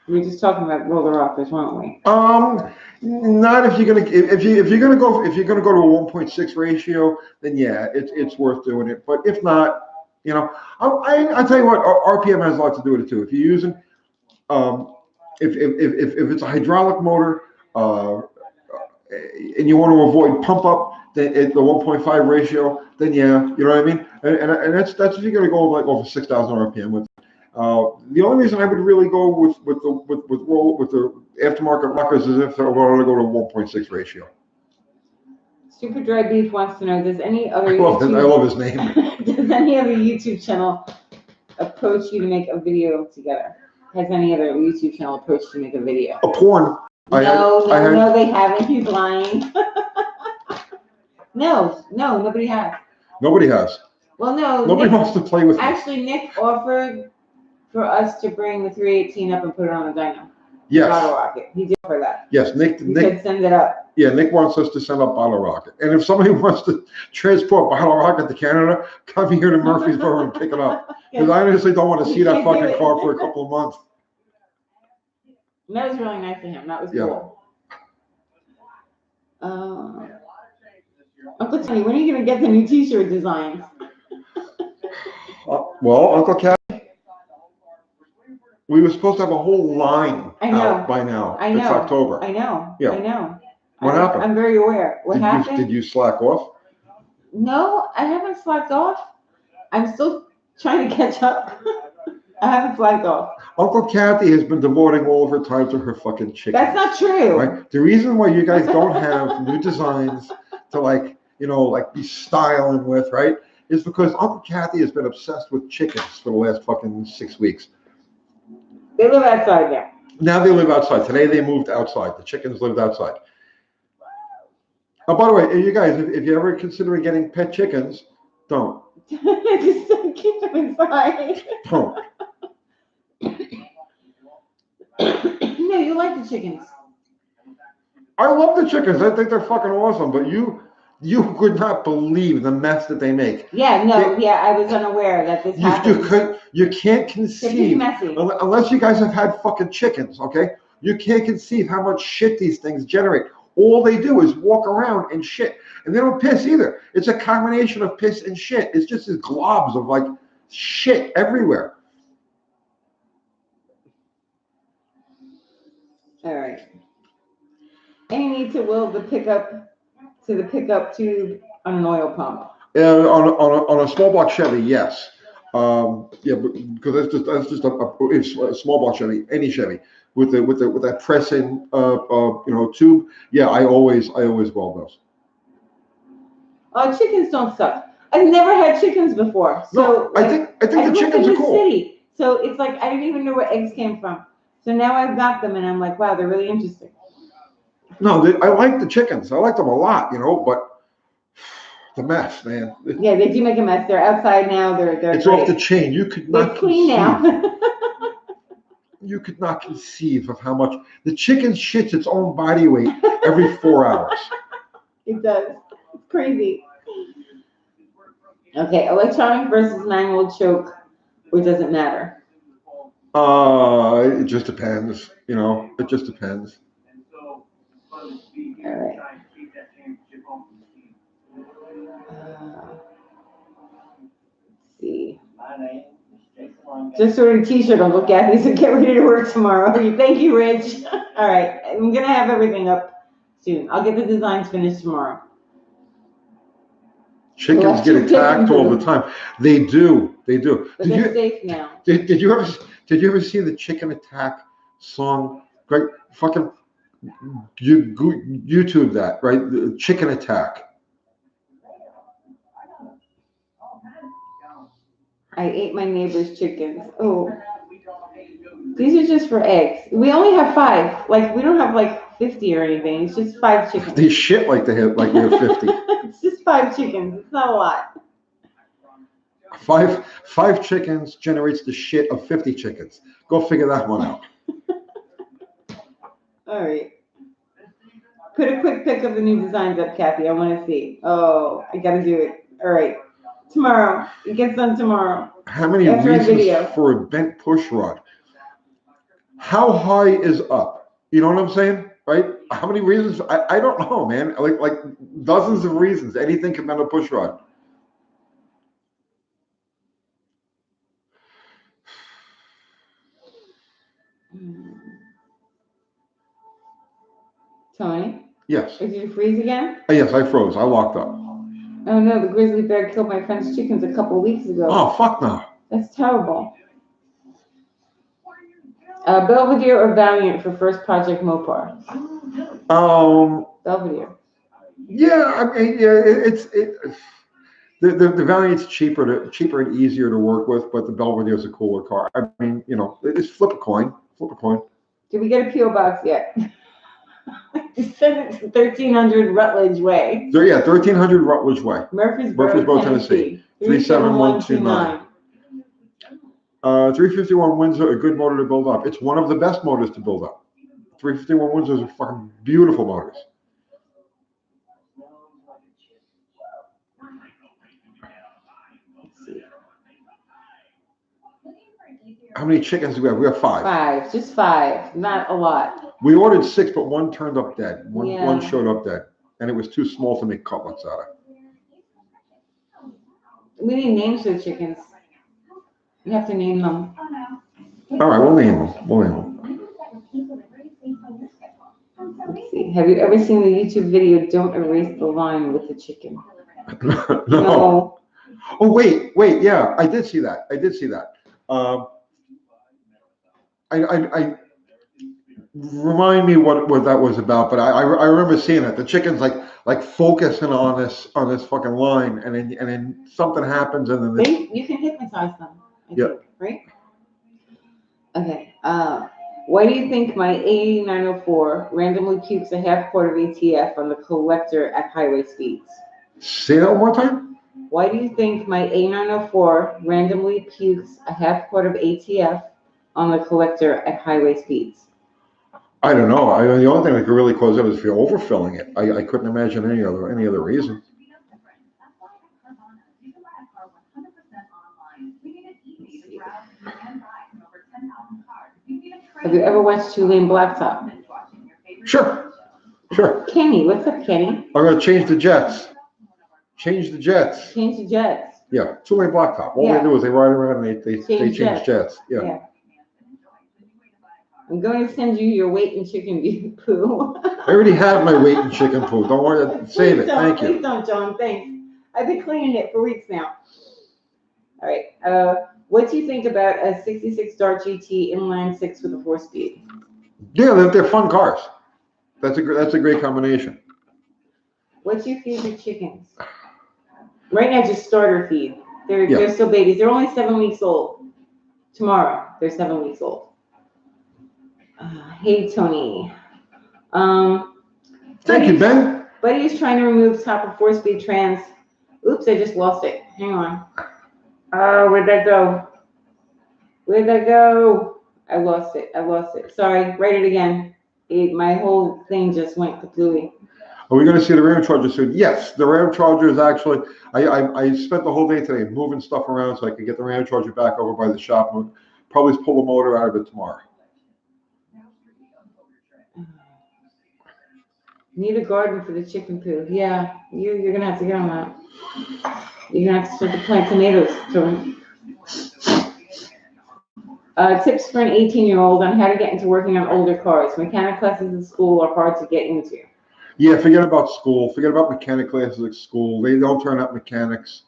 We were just talking about roller rockers, weren't we? Not if you're gonna go to a 1.6 ratio, then yeah, it's worth doing it. But if not, I tell you what, RPM has a lot to do with it too. If you're using, if it's a hydraulic motor, and you want to avoid pump up, the 1.5 ratio, then yeah, you know what I mean. And that's if you're gonna go like over 6,000 RPM with. The only reason I would really go with the aftermarket rockers is if I wanted to go to 1.6 ratio. Super Dry Beef wants to know: does any other I love his name. does any other YouTube channel approach you to make a video together? Has any other YouTube channel approached you to make a video? A porn. No, they haven't. He's lying. No, nobody has. Nobody has. Well, no. Nobody wants to play with me. Actually, Nick offered for us to bring the 318 up and put it on a dyno. Yes. Bottle rocket. He did for that. Yes, Nick said send it up. Yeah, Nick wants us to send up Bottle Rocket. And if somebody wants to transport Bottle Rocket to Canada, come here to Murfreesboro and pick it up. Because I honestly don't want to see that fucking car for a couple of months. That was really nice of him. That was cool. Uncle Tony, when are you going to get the new t-shirt designs? Well, Uncle Cat, we were supposed to have a whole line out by now. I know. It's October. I know. Yeah. I know. What happened? I'm very aware. What happened? Did you slack off? No, I haven't slacked off. I'm still trying to catch up. I haven't slacked off. Uncle Kathy has been devoting all of her time to her fucking chickens. That's not true. Right? The reason why you guys don't have new designs to be styling with, right, is because Uncle Kathy has been obsessed with chickens for the last fucking 6 weeks. They live outside now. Now they live outside. Today they moved outside. The chickens lived outside. Oh, by the way, you guys, if you're ever considering getting pet chickens, don't. Just keep them inside. Don't. No, you like the chickens. I love the chickens. I think they're fucking awesome. But you could not believe the mess that they make. Yeah, no, I was unaware that this happened. You can't conceive, messy. Unless you guys have had fucking chickens, okay? You can't conceive how much shit these things generate. All they do is walk around and shit. And they don't piss either. It's a combination of piss and shit. It's just these globs of like shit everywhere. All right. Any need to weld the pickup to the pickup tube on an oil pump? On a small block Chevy, yes. Because that's just a small block Chevy, any Chevy with that press-in tube. Yeah, I always weld those. Chickens don't suck. I've never had chickens before, so no, I think the chickens are cool. City, so it's like I didn't even know where eggs came from. So now I've got them, and I'm like, wow, they're really interesting. No, I like the chickens. I like them a lot, but the mess, man. Yeah, they do make a mess. They're outside now. They're it's great. Off the chain. You could not. They're clean now. You could not conceive of how much the chicken shits its own body weight every 4 hours. It does. It's crazy. Okay, electronic versus manual choke, or does it matter? It just depends. It just depends. All right. Let's see. Just ordered a t-shirt, Uncle Kathy, so get ready to work tomorrow. Thank you, Rich. All right, I'm going to have everything up soon. I'll get the designs finished tomorrow. Chickens get attacked all the time. They do. But they're safe now. Did you ever see the chicken attack song? Right, fucking YouTube that, right? The chicken attack. I ate my neighbor's chickens. Oh, these are just for eggs. We only have 5. Like, we don't have like 50 or anything. It's just 5 chickens. They shit like we have 50. It's just 5 chickens. It's not a lot. 5 chickens generates the shit of 50 chickens. Go figure that one out. All right. Put a quick pic of the new designs up, Kathy. I want to see. Oh, I got to do it. All right. Tomorrow. It gets done tomorrow. How many reasons for a bent push rod? How high is up? You know what I'm saying? Right? How many reasons? I don't know, man. Like dozens of reasons. Anything can bend a push rod. Tony? Yes. Did you freeze again? Yes, I froze. I locked up. Oh no, the grizzly bear killed my friend's chickens a couple of weeks ago. Oh, fuck no. That's terrible. Belvedere or Valiant for first project Mopar? Belvedere. Yeah, I mean, yeah, the Valiant's cheaper and easier to work with, but the Belvedere is a cooler car. I mean, you know, it's flip a coin. Did we get a PO box yet? Send it to 1300 Rutledge Way. So yeah, 1300 Rutledge Way, Murfreesboro, Tennessee. 37129. 351 Windsor, a good motor to build up. It's one of the best motors to build up. 351 Windsors are fucking beautiful motors. How many chickens do we have? We have 5. 5, just 5, not a lot. We ordered 6, but one turned up dead. One Yeah. showed up dead, and it was too small to make cutlets out of. We need names for the chickens. You have to name them. All right, we'll name them. Let's see. Have you ever seen the YouTube video, Don't Erase the Line with the Chicken? No. Oh, wait. Yeah, I did see that. I remind me what that was about, but I remember seeing it. The chicken's like focusing on this fucking line, and then something happens, and then you can hypnotize them. I Yep. think, right? Okay. Why do you think my A904 randomly pukes a half quart of ATF on the collector at highway speeds? Say that one more time. Why do you think my A904 randomly pukes a half quart of ATF on the collector at highway speeds? I don't know. The only thing that could really cause it is if you're overfilling it. I couldn't imagine any other reason. Have you ever watched Two Lane Blacktop? Sure. Kenny, what's up, Kenny? I'm gonna change the jets. Change the jets. Yeah, 2-lane blacktop. All they do is they ride around and they change jets. Yeah. I'm going to send you your weight in chicken poo. I already have my weight in chicken poo. Don't worry, save it. Thank you. Please don't, John. Thanks. I've been cleaning it for weeks now. All right. What do you think about a 66 Dart GT inline 6 with a 4-speed? Yeah, they're fun cars. That's a great combination. What's your favorite chickens? Right now, just starter feed. They're still babies. They're only 7 weeks old. Tomorrow, they're 7 weeks old. Hey, Tony. Thank you, Ben. Buddy is trying to remove top of 4-speed trans. Oops, I just lost it. Hang on. Where'd that go? I lost it. Sorry, write it again. My whole thing just went completely. Are we going to see the Ram Charger soon? Yes, the Ram Charger is actually. I spent the whole day today moving stuff around so I could get the Ram Charger back over by the shop and probably pull the motor out of it tomorrow. Need a garden for the chicken poo. Yeah, you're gonna have to get on that. You're gonna have to start to plant tomatoes. Tips for an 18-year-old on how to get into working on older cars. Mechanic classes at school are hard to get into. Yeah, forget about school. Forget about mechanic classes at school. They don't turn out mechanics.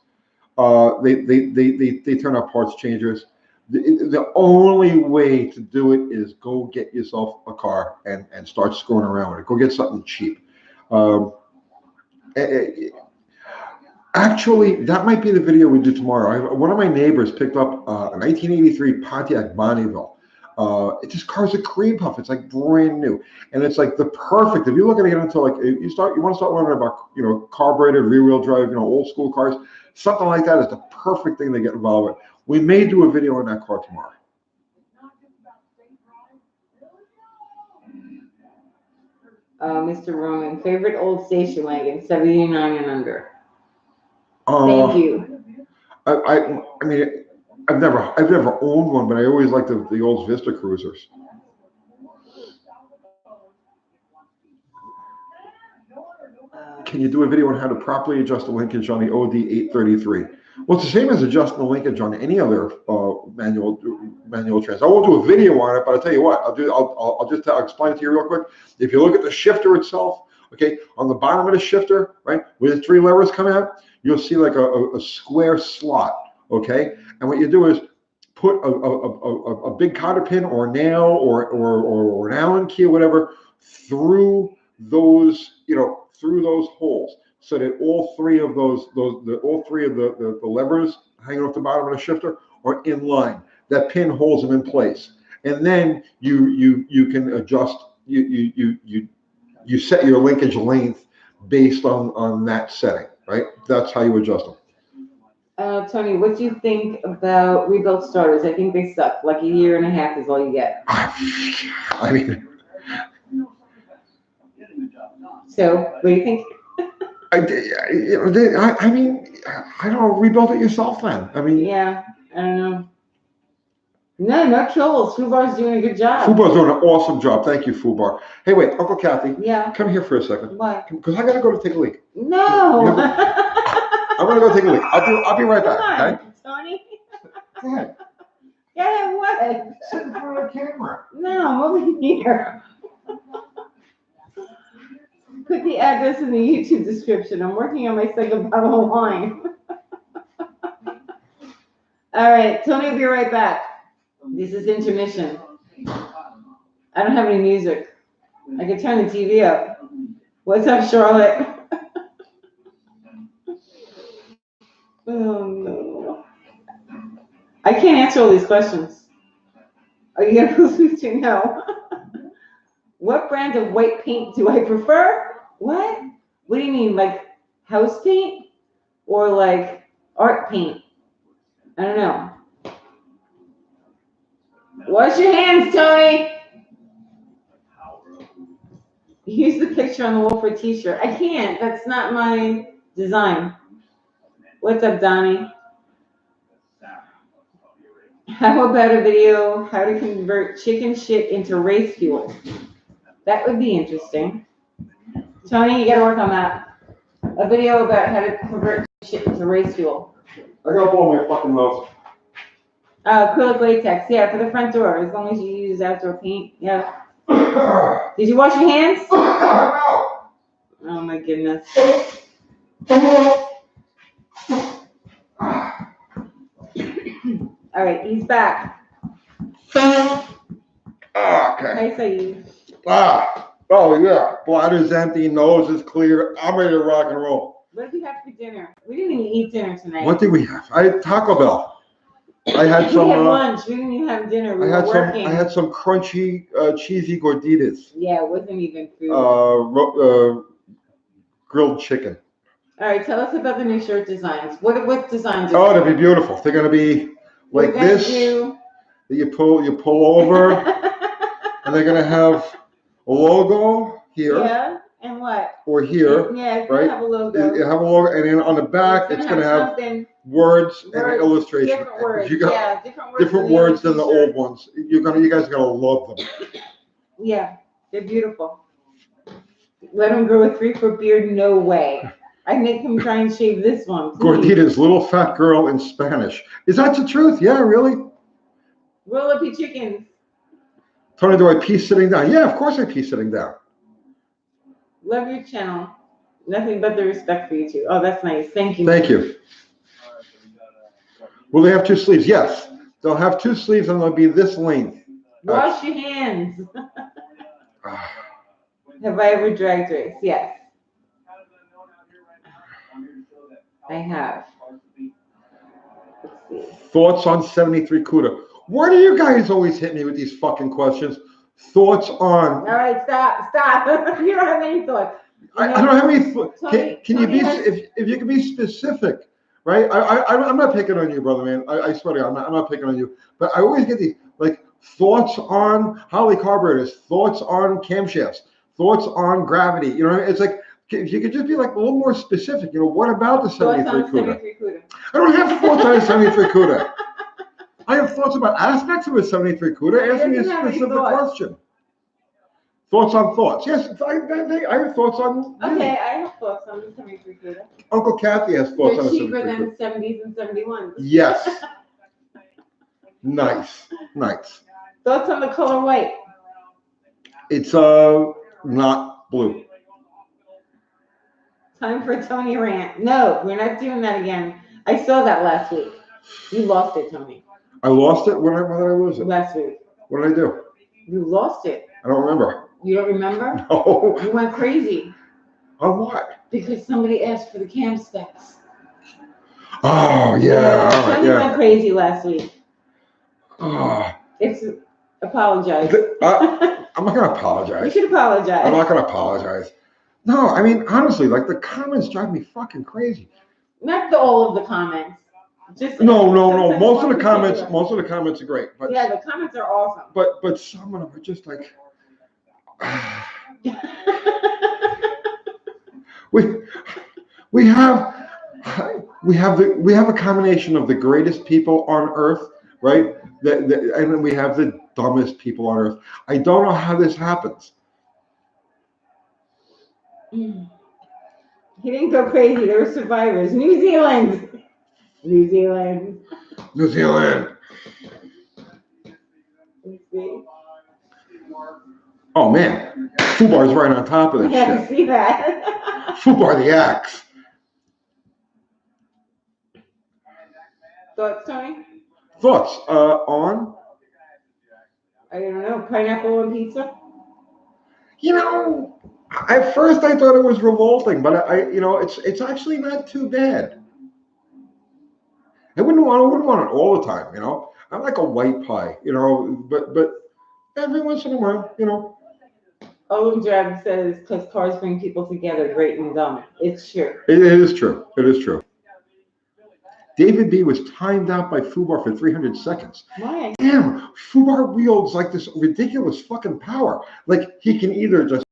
They turn out parts changers. The only way to do it is go get yourself a car and start screwing around with it. Go get something cheap. Actually, that might be the video we do tomorrow. One of my neighbors picked up a 1983 Pontiac Bonneville. This car's a cream puff. It's like brand new, and it's like the perfect. If you're looking to get into like you want to start learning about carbureted rear wheel drive, old school cars, something like that is the perfect thing to get involved with. We may do a video on that car tomorrow. Mr. Roman, favorite old station wagon, 79 and under. Thank you. I mean, I've never owned one, but I always liked the old Vista Cruisers. Can you do a video on how to properly adjust the linkage on the OD 833? Well, it's the same as adjusting the linkage on any other manual trans. I won't do a video on it, but I'll tell you what. I'll just explain it to you real quick. If you look at the shifter itself, Okay, on the bottom of the shifter, right, where the 3 levers come out, you'll see like a square slot. Okay, and what you do is put a big cotter pin or nail or an Allen key or whatever through those, through those holes, so that all three of the levers hanging off the bottom of the shifter are in line. That pin holds them in place, and then you can adjust. You set your linkage length based on that setting, right? That's how you adjust them. Tony, what do you think about rebuilt starters? I think they suck. Like a year and a half is all you get. I mean, So, what do you think? I mean, I don't know, rebuild it yourself then. I mean, Yeah, I don't know. No trolls. Fubar's doing a good job. Fubar's doing an awesome job. Thank you, Fubar. Hey, wait, Uncle Kathy. Yeah. Come here for a second. What? Because I gotta go to take a leak. No. I'm gonna go take a leak. I'll be right back. Come on, Okay. Tony. Go ahead. Yeah, what? Sit in front of the camera. No, I'm over here. Put the address in the YouTube description. I'm working on my second bottle of wine. All right, Tony will be right back. This is intermission. I don't have any music. I can turn the TV up. What's up, Charlotte? Oh, no. I can't answer all these questions. Are you going to post me to know? What brand of white paint do I prefer? What? What do you mean, like house paint or like art paint? I don't know. Wash your hands, Tony. Use the picture on the wall for a t-shirt. I can't. That's not my design. What's up, Donnie? How about a video how to convert chicken shit into race fuel? That would be interesting. Tony, you gotta work on that. A video about how to convert shit into race fuel. I gotta blow my fucking nose. Acrylic latex, yeah, for the front door, as long as you use outdoor paint, yeah. Did you wash your hands? No. Oh my goodness. All right, he's back. Okay. Hi, Saeed. Oh yeah. Bladder's empty, nose is clear. I'm ready to rock and roll. What did you have for dinner? We didn't even eat dinner tonight. What did we have? I had Taco Bell. I had some. We had lunch. We didn't even have dinner. We were working. I had some crunchy, cheesy gorditas. Yeah, it wasn't even food. Grilled chicken. All right, tell us about the new shirt designs. What designs? Oh, they'll be beautiful. They're gonna be like this. That you pull over, and they're gonna have a logo here. Yeah, and what? Or here. Yeah, it's right? gonna have a logo. You have a logo, and then on the back, it's gonna have words and an illustration. Different words. Different words than the old ones. You guys are gonna love them. Yeah, they're beautiful. Let him grow a 3-foot beard? No way. I make him try and shave this one. Please. Gorditas, little fat girl in Spanish. Is that the truth? Yeah, really? Roll up your chickens. Tony, do I pee sitting down? Yeah, of course I pee sitting down. Love your channel. Nothing but the respect for you two. Oh, that's nice. Thank you. Thank you. Will they have 2 sleeves? Yes. They'll have 2 sleeves and they'll be this length. Wash your hands. Have I ever dragged race? Yes. I have. Let's see. Thoughts on 73 CUDA? Why do you guys always hit me with these fucking questions? Thoughts on... All right, stop. You don't have any thoughts. I don't have any thoughts. Can you be, if you can be specific, right? I'm not picking on you, brother, man. I swear to God, I'm not picking on you. But I always get these, like, thoughts on Holley carburetors, thoughts on camshafts, thoughts on gravity. You know, it's like, if you could just be like a little more specific, what about the 73 CUDA? I don't have thoughts on a 73 CUDA. I have thoughts about aspects of a 73 CUDA. Ask me a specific question. Thoughts on thoughts. Yes, I have thoughts on. Okay, I have thoughts on the 73 CUDA. Uncle Kathy has thoughts on the 73 CUDA. They're cheaper than 70s and 71s. Yes. Nice. Thoughts on the color white? It's not blue. Time for Tony rant. No, we're not doing that again. I saw that last week. You lost it, Tony. I lost it. When did I lose it? Last week. What did I do? You lost it. I don't remember. You don't remember? No. You went crazy. On what? Because somebody asked for the cam specs. Oh yeah. All right, Tony yeah. went crazy last week. Oh. It's apologize. I'm not gonna apologize. You should apologize. I'm not gonna apologize. No, I mean honestly, like the comments drive me fucking crazy. Not all of the comments. Just No. sometimes Most of one the comments, particular. most of the comments are great, but Yeah, the comments are awesome. but some of them are just like we have a combination of the greatest people on earth, right? And then we have the dumbest people on earth. I don't know how this happens. He didn't go crazy. There were survivors. New Zealand. New Zealand. Let's see. Oh man, Fubar's right on top of this Yeah, I shit. see that. Fubar the axe. Thoughts, Tony? Thoughts on? I don't know. Pineapple on pizza? You know, at first I thought it was revolting, but it's actually not too bad. I wouldn't want it all the time, you know. I like a white pie, you know, but every once in a while, you know. Owen Drab says, because cars bring people together, great and dumb. It's true. It is true. It is true. David B was timed out by Fubar for 300 seconds. Why? Damn, Fubar wields like this ridiculous fucking power. Like he can either just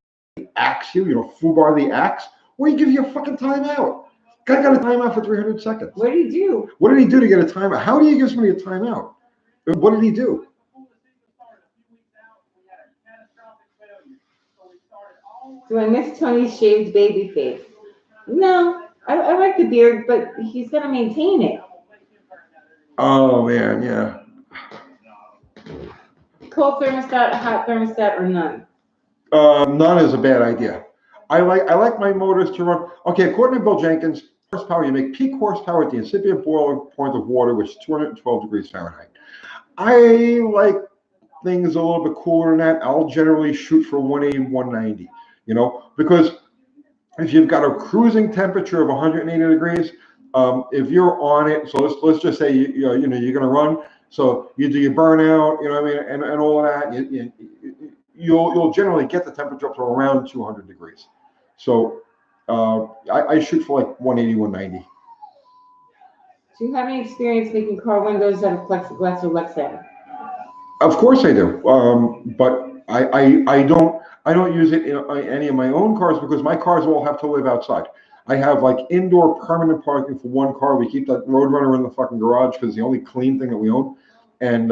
axe you, you know, Fubar the axe, or he gives you a fucking timeout. Guy got a timeout for 300 seconds. What did he do? What did he do to get a timeout? How do you give somebody a timeout? What did he do? Do I miss Tony's shaved baby face? No, I like the beard, but he's got to maintain it. Oh man, yeah. Cold thermostat, hot thermostat, or none? None is a bad idea. I like my motors to run. Okay, according to Bill Jenkins, horsepower, you make peak horsepower at the incipient boiling point of water, which is 212 degrees Fahrenheit. I like things a little bit cooler than that. I'll generally shoot for 180, 190, you know, because if you've got a cruising temperature of 180 degrees, if you're on it, so let's just say you're going to run, so you do your burnout, you know what I mean, and all of that, you'll generally get the temperature up to around 200 degrees. So I shoot for like 180, 190. Do you have any experience making car windows out of plexiglass or Lexan? Of course I do, but I don't use it in any of my own cars because my cars all have to live outside. I have like indoor permanent parking for one car. We keep that Roadrunner in the fucking garage because it's the only clean thing that we own, and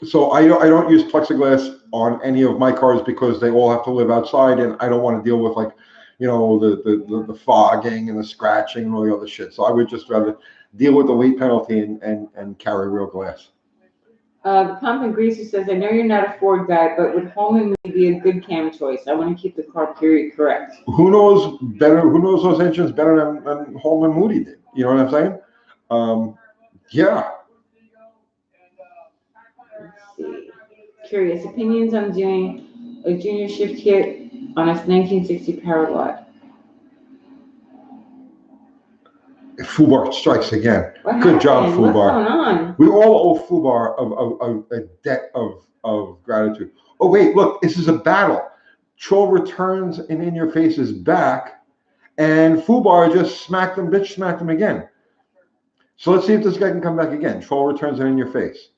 so I don't use plexiglass on any of my cars because they all have to live outside, and I don't want to deal with like, you know, the fogging and the scratching and all the other shit. So I would just rather deal with the weight penalty and carry real glass. The Pump and Greaser says, I know you're not a Ford guy, but would Holman be a good cam choice? I want to keep the car period correct. Who knows better? Who knows those engines better than Holman Moody did? You know what I'm saying? Yeah. Let's see. Curious opinions on doing a junior shift kit on a 1960 power lot. Fubar strikes again. What Good job, happened? What's Fubar. going on? We all owe Fubar a debt of gratitude. Oh wait, look, this is a battle. Troll returns and in your face is back, and Fubar just smacked him again. So let's see if this guy can come back again. Troll returns and in your face.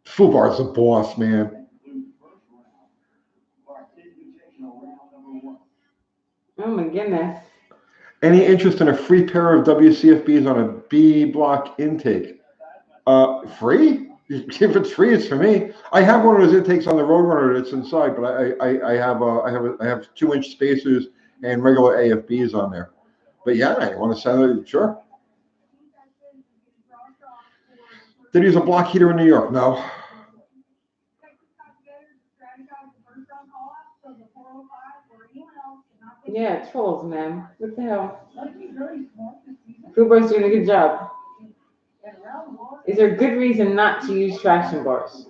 Fubar's the boss, man. Oh my goodness. Any interest in a free pair of WCFBs on a B block intake? Free? If it's free, it's for me. I have one of those intakes on the Roadrunner that's inside, but I have 2-inch spacers and regular AFBs on there. But yeah, I want to send it. Sure. Did he use a block heater in New York? No. Yeah, trolls, man. What the hell? Fubar's doing a good job. Is there a good reason not to use traction bars?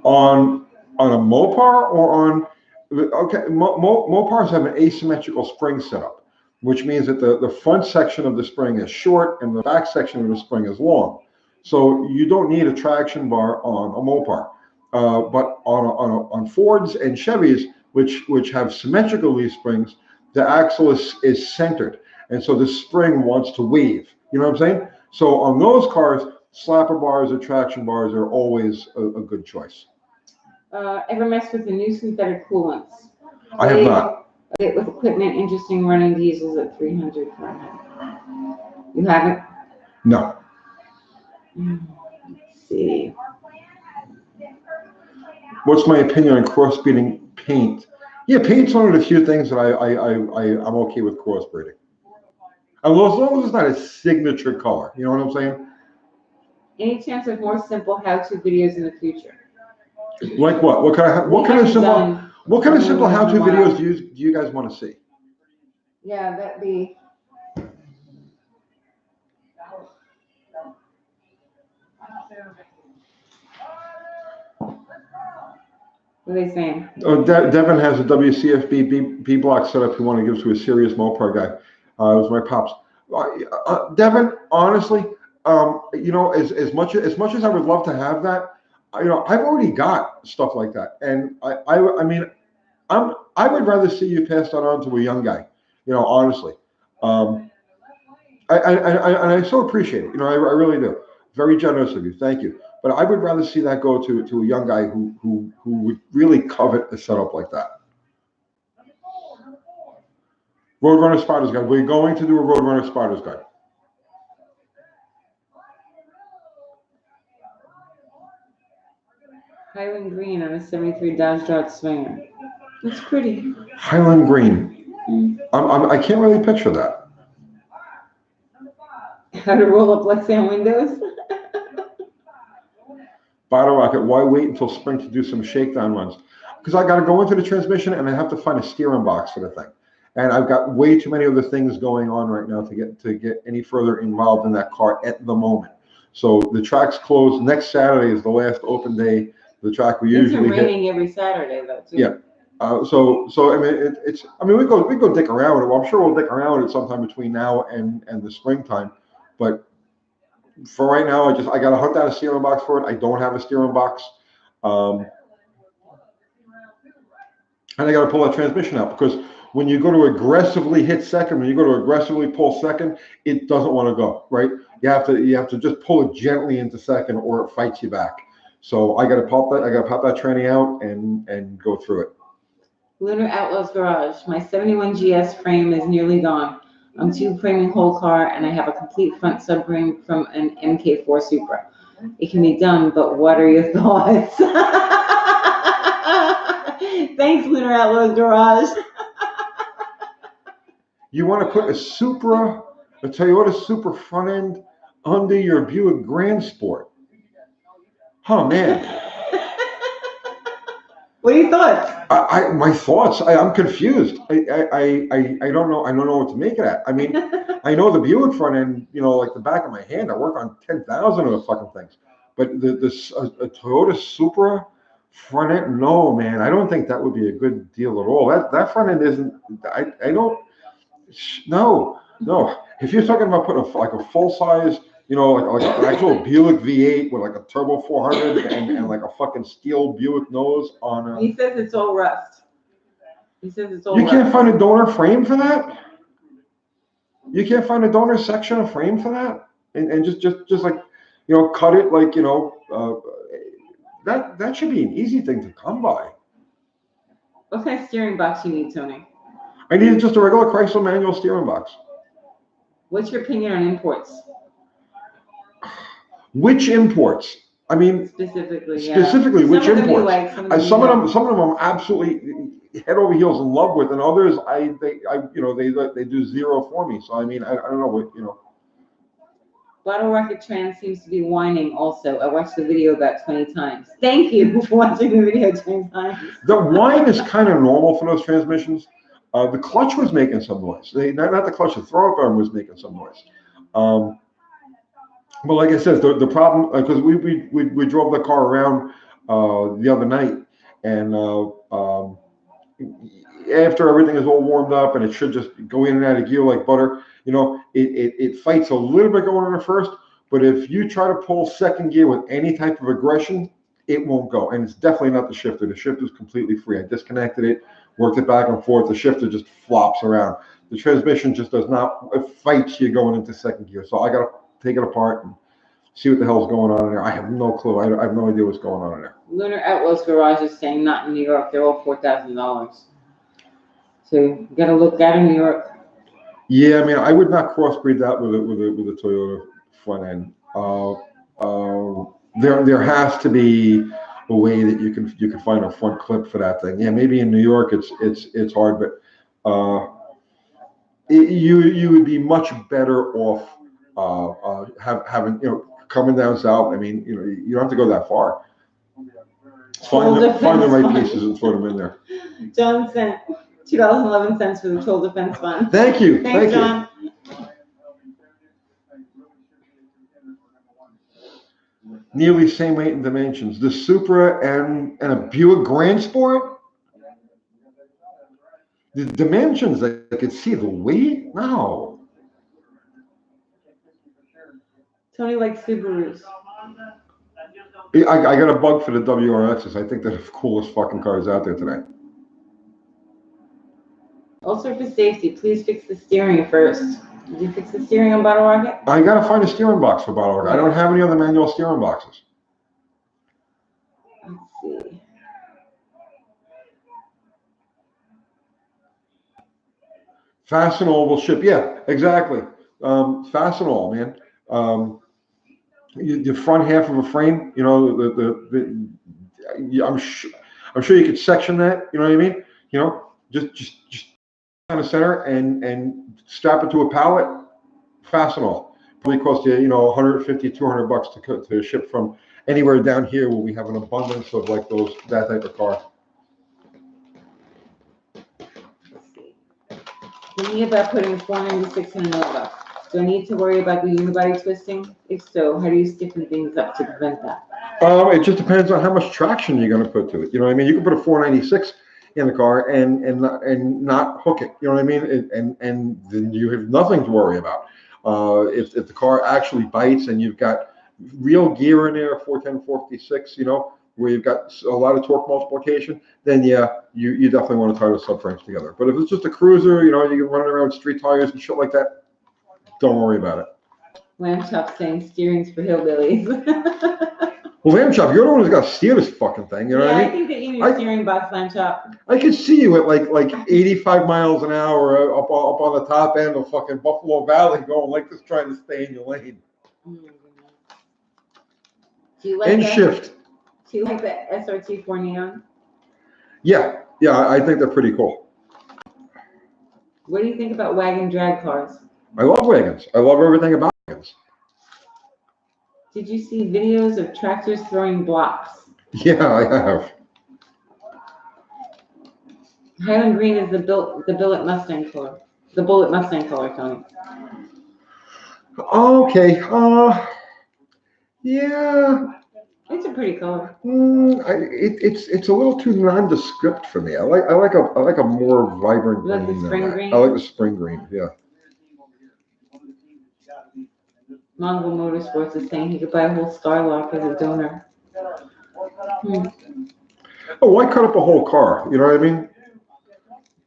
On a Mopar or on, okay, Mopars have an asymmetrical spring setup, which means that the front section of the spring is short and the back section of the spring is long. So you don't need a traction bar on a Mopar. But on Fords and Chevys, which have symmetrical leaf springs, the axle is centered. And so the spring wants to weave. You know what I'm saying? So on those cars, slapper bars or traction bars are always a good choice. Ever mess with the new synthetic coolants? I have not. With equipment, interesting running diesels at 300 Fahrenheit. You haven't? No. Let's see. What's my opinion on crossbreeding paint? Yeah, paint's one of the few things that I'm okay with crossbreeding. As long as it's not a signature color, you know what I'm saying? Any chance of more simple how-to videos in the future? Like what? What kind of simple how-to videos do you guys want to see? Yeah, that'd be. What are they saying? Oh, Devin has a WCFB B block setup he wanted to give to a serious Mopar guy. It was my pops. Devin, honestly, as much as I would love to have that, I've already got stuff like that, and I mean, I would rather see you pass that on to a young guy. Honestly, and I so appreciate it. I really do. Very generous of you. Thank you. But I would rather see that go to a young guy who would really covet a setup like that. Roadrunner Spiders Guide. We're going to do a Roadrunner Spiders Guide. Highland Green on a 73 Dodge Dart Swinger. That's pretty. Highland Green. I can't really picture that. How to roll up Lexan windows? Bottle Rocket, why wait until spring to do some shakedown runs? Because I got to go into the transmission and I have to find a steering box for the thing. And I've got way too many other things going on right now to get any further involved in that car at the moment. So the track's closed. Next Saturday is the last open day. The track we usually It's raining every Saturday though too. Yeah. So I mean we go dick around with it. Well, I'm sure we'll dick around with it sometime between now and the springtime. But for right now, I got to hunt down a steering box for it. I don't have a steering box, and I got to pull that transmission out because when you go to aggressively hit second, when you go to aggressively pull second, it doesn't want to go right. You have to just pull it gently into second, or it fights you back. So I got to pop that tranny out and go through it. Lunar Outlaws Garage. My 71 GS frame is nearly gone. I'm tube framing whole car, and I have a complete front subframe from an MK4 Supra. It can be done, but what are your thoughts? Thanks, Lunar Outlaws Garage. You want to put a Toyota Supra front end under your Buick Grand Sport? Oh man. What are your thoughts? My thoughts. I'm confused. I don't know. I don't know what to make of that. I mean, I know the Buick front end, like the back of my hand. I work on 10,000 of the fucking things. But a Toyota Supra front end, no, man. I don't think that would be a good deal at all. That front end isn't. I don't. No. If you're talking about putting a full size, like an actual Buick V8 with like a turbo 400 and like a fucking steel Buick nose on. He says it's all rust. You can't find a donor frame for that. You can't find a donor section of frame for that, and just like cut it like that should be an easy thing to come by. What kind of steering box you need, Tony? I needed just a regular Chrysler manual steering box. What's your opinion on imports? Which imports? I mean, specifically, which imports? Like, some of them I'm absolutely head over heels in love with, and others they do zero for me. So I mean, I don't know what. Bottle Rocket Trans seems to be whining also. I watched the video about 20 times. Thank you for watching the video 20 times. The whine is kind of normal for those transmissions. The clutch was making some noise. Not the clutch, the throw-up arm was making some noise. But like I said, the problem, because we drove the car around the other night, and after everything is all warmed up and it should just go in and out of gear like butter, it fights a little bit going into first, but if you try to pull second gear with any type of aggression, it won't go. And it's definitely not the shifter. The shifter is completely free. I disconnected it, worked it back and forth. The shifter just flops around. The transmission just does not, it fights you going into second gear. So I got to take it apart and see what the hell's going on in there. I have no clue. I have no idea what's going on in there. Lunar Outlaws Garage is saying not in New York. They're all $4,000. So you got to look out in New York. Yeah, I mean, I would not crossbreed that with a Toyota front end. There has to be a way that you can find a front clip for that thing. Yeah, maybe in New York it's hard, but you would be much better off having coming down south. I mean, you don't have to go that far. Find the right pieces and throw them in there. John sent $2.11 for the Troll Defense Fund. Thank you. Thanks, John. Nearly same weight and dimensions. The Supra and a Buick Grand Sport. The dimensions, I could see the weight. No. Tony likes Subarus. I got a bug for the WRXs. I think they're the coolest fucking cars out there today. Also for safety, please fix the steering first. Did you fix the steering on Bottle Rocket? I gotta find a steering box for Bottle Rocket. I don't have any other manual steering boxes. Let's see. Fastenal will ship. Yeah, exactly. Fastenal, man. The front half of a frame, I'm sure you could section that. You know what I mean? Just kind of center and strap it to a pallet. Fastenal probably cost you, $150, $200 to ship from anywhere down here where we have an abundance of like that type of car. Let's see. Thinking about putting 496 in a Nova. Do I need to worry about the unibody twisting? If so, how do you stiffen things up to prevent that? It just depends on how much traction you're going to put to it. You know what I mean? You can put a 496 in the car and not hook it. You know what I mean? And then you have nothing to worry about. If the car actually bites and you've got real gear in there, 410, 456, where you've got a lot of torque multiplication, then yeah, you definitely want to tie those subframes together. But if it's just a cruiser, you can run around street tires and shit like that, don't worry about it. Lamb Chop saying steering's for hillbillies. Well, Lamb Chop, you're the one who's got to steer this fucking thing. You know what I mean? I think that you need a steering box, Lamb Chop. I could see you at like 85 miles an hour up on the top end of fucking Buffalo Valley going like this, trying to stay in your lane. Do you like and that? Shift. Do you like the SRT4 Neon? Yeah, I think they're pretty cool. What do you think about wagon drag cars? I love wagons. I love everything about wagons. Did you see videos of tractors throwing blocks? Yeah, I have. Highland Green is the Bullet Mustang color. The Bullet Mustang color, Tony. Okay. Yeah. It's a pretty color. It's a little too nondescript for me. I like a more vibrant green. You like the spring green? I like the spring green. Yeah. Mongol Motorsports is saying he could buy a whole Starlock as a donor. Oh, why cut up a whole car? You know what I mean?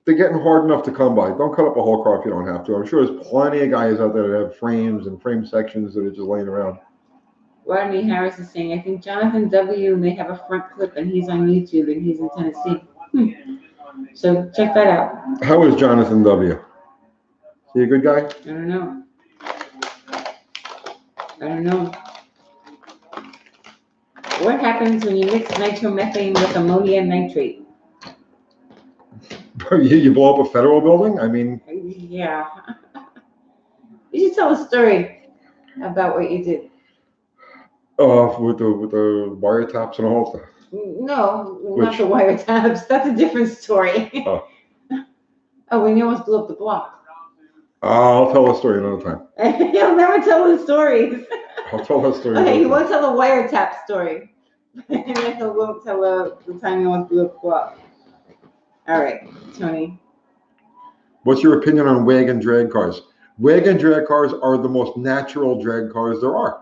They're getting hard enough to come by. Don't cut up a whole car if you don't have to. I'm sure there's plenty of guys out there that have frames and frame sections that are just laying around. Rodney Harris is saying, I think Jonathan W. may have a front clip and he's on YouTube and he's in Tennessee. So check that out. How is Jonathan W.? Is he a good guy? I don't know. What happens when you mix nitromethane with ammonium nitrate? You blow up a federal building? I mean... Yeah. You should tell a story. about what you did. With the wiretaps and all that. No, not Which? the wiretaps. That's a different story. Oh. Oh, when you almost blew up the block. I'll tell the story another time. He'll never tell the stories. I'll tell that story Okay, he another won't time. tell the wiretap story. And then he won't tell the time he almost blew up the block. All right, Tony. What's your opinion on wagon drag cars? Wagon drag cars are the most natural drag cars there are.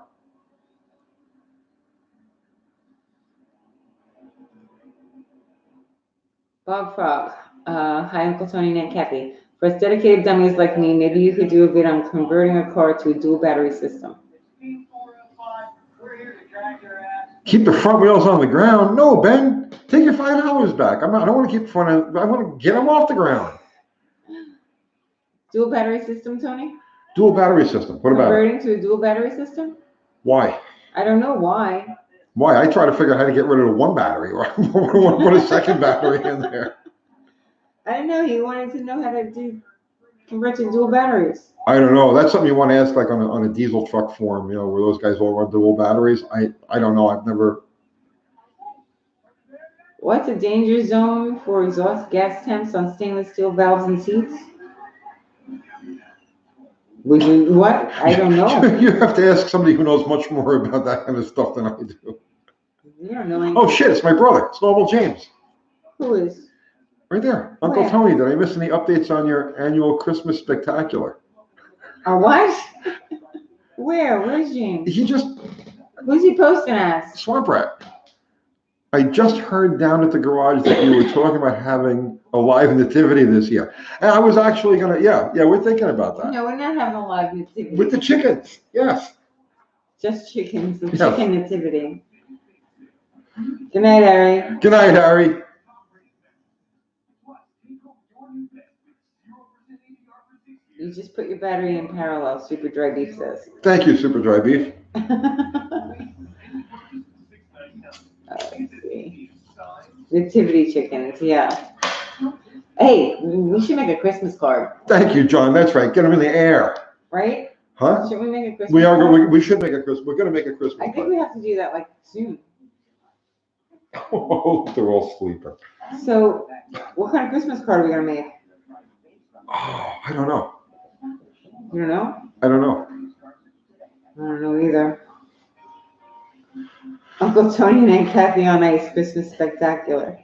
Bob Frog. Hi, Uncle Tony and Aunt Kathy. For us dedicated dummies like me, maybe you could do a vid on converting a car to a dual battery system. Keep the front wheels on the ground? No, Ben. Take your $5 back. I don't want to keep the front. I want to get them off the ground. Dual battery system, Tony? Dual battery system. What about it? Converting to a dual battery system? Why? I don't know why. Why? I try to figure out how to get rid of the one battery. I want to put a second battery in there. I don't know. He wanted to know how to convert to dual batteries. I don't know. That's something you want to ask, like on a diesel truck forum, where those guys all run dual batteries. I don't know. I've never. What's a danger zone for exhaust gas temps on stainless steel valves and seats? Would you what? I don't know. You have to ask somebody who knows much more about that kind of stuff than I do. You don't know anything. Oh shit! It's my brother, Snowball James. Who is? Right there, Uncle Where? Tony. Did I miss any updates on your annual Christmas spectacular? A what? Where? Where's James? He just Who's he posting as? Swamp Rat. I just heard down at the garage that you were talking about having a live nativity this year. And I was actually going to, yeah, we're thinking about that. No, we're not having a live nativity. With the chickens, yes. Just chickens, the Yes. chicken nativity. Good night, Harry. Good night, Harry. You just put your battery in parallel, Super Dry Beef says. Thank you, Super Dry Beef. Let's see. Nativity chickens, yeah. Hey, we should make a Christmas card, Thank you, John. That's right. Get them in the air. right? Huh? Should we make a Christmas We are. card? We should make a Christmas. We're going to make a Christmas I think card. we have to do that like soon. Oh, they're all sleeping. So, what kind of Christmas card are we gonna make? Oh, I don't know. You don't know? I don't know. I don't know either. Uncle Tony and Aunt Kathy on Ice Christmas Spectacular.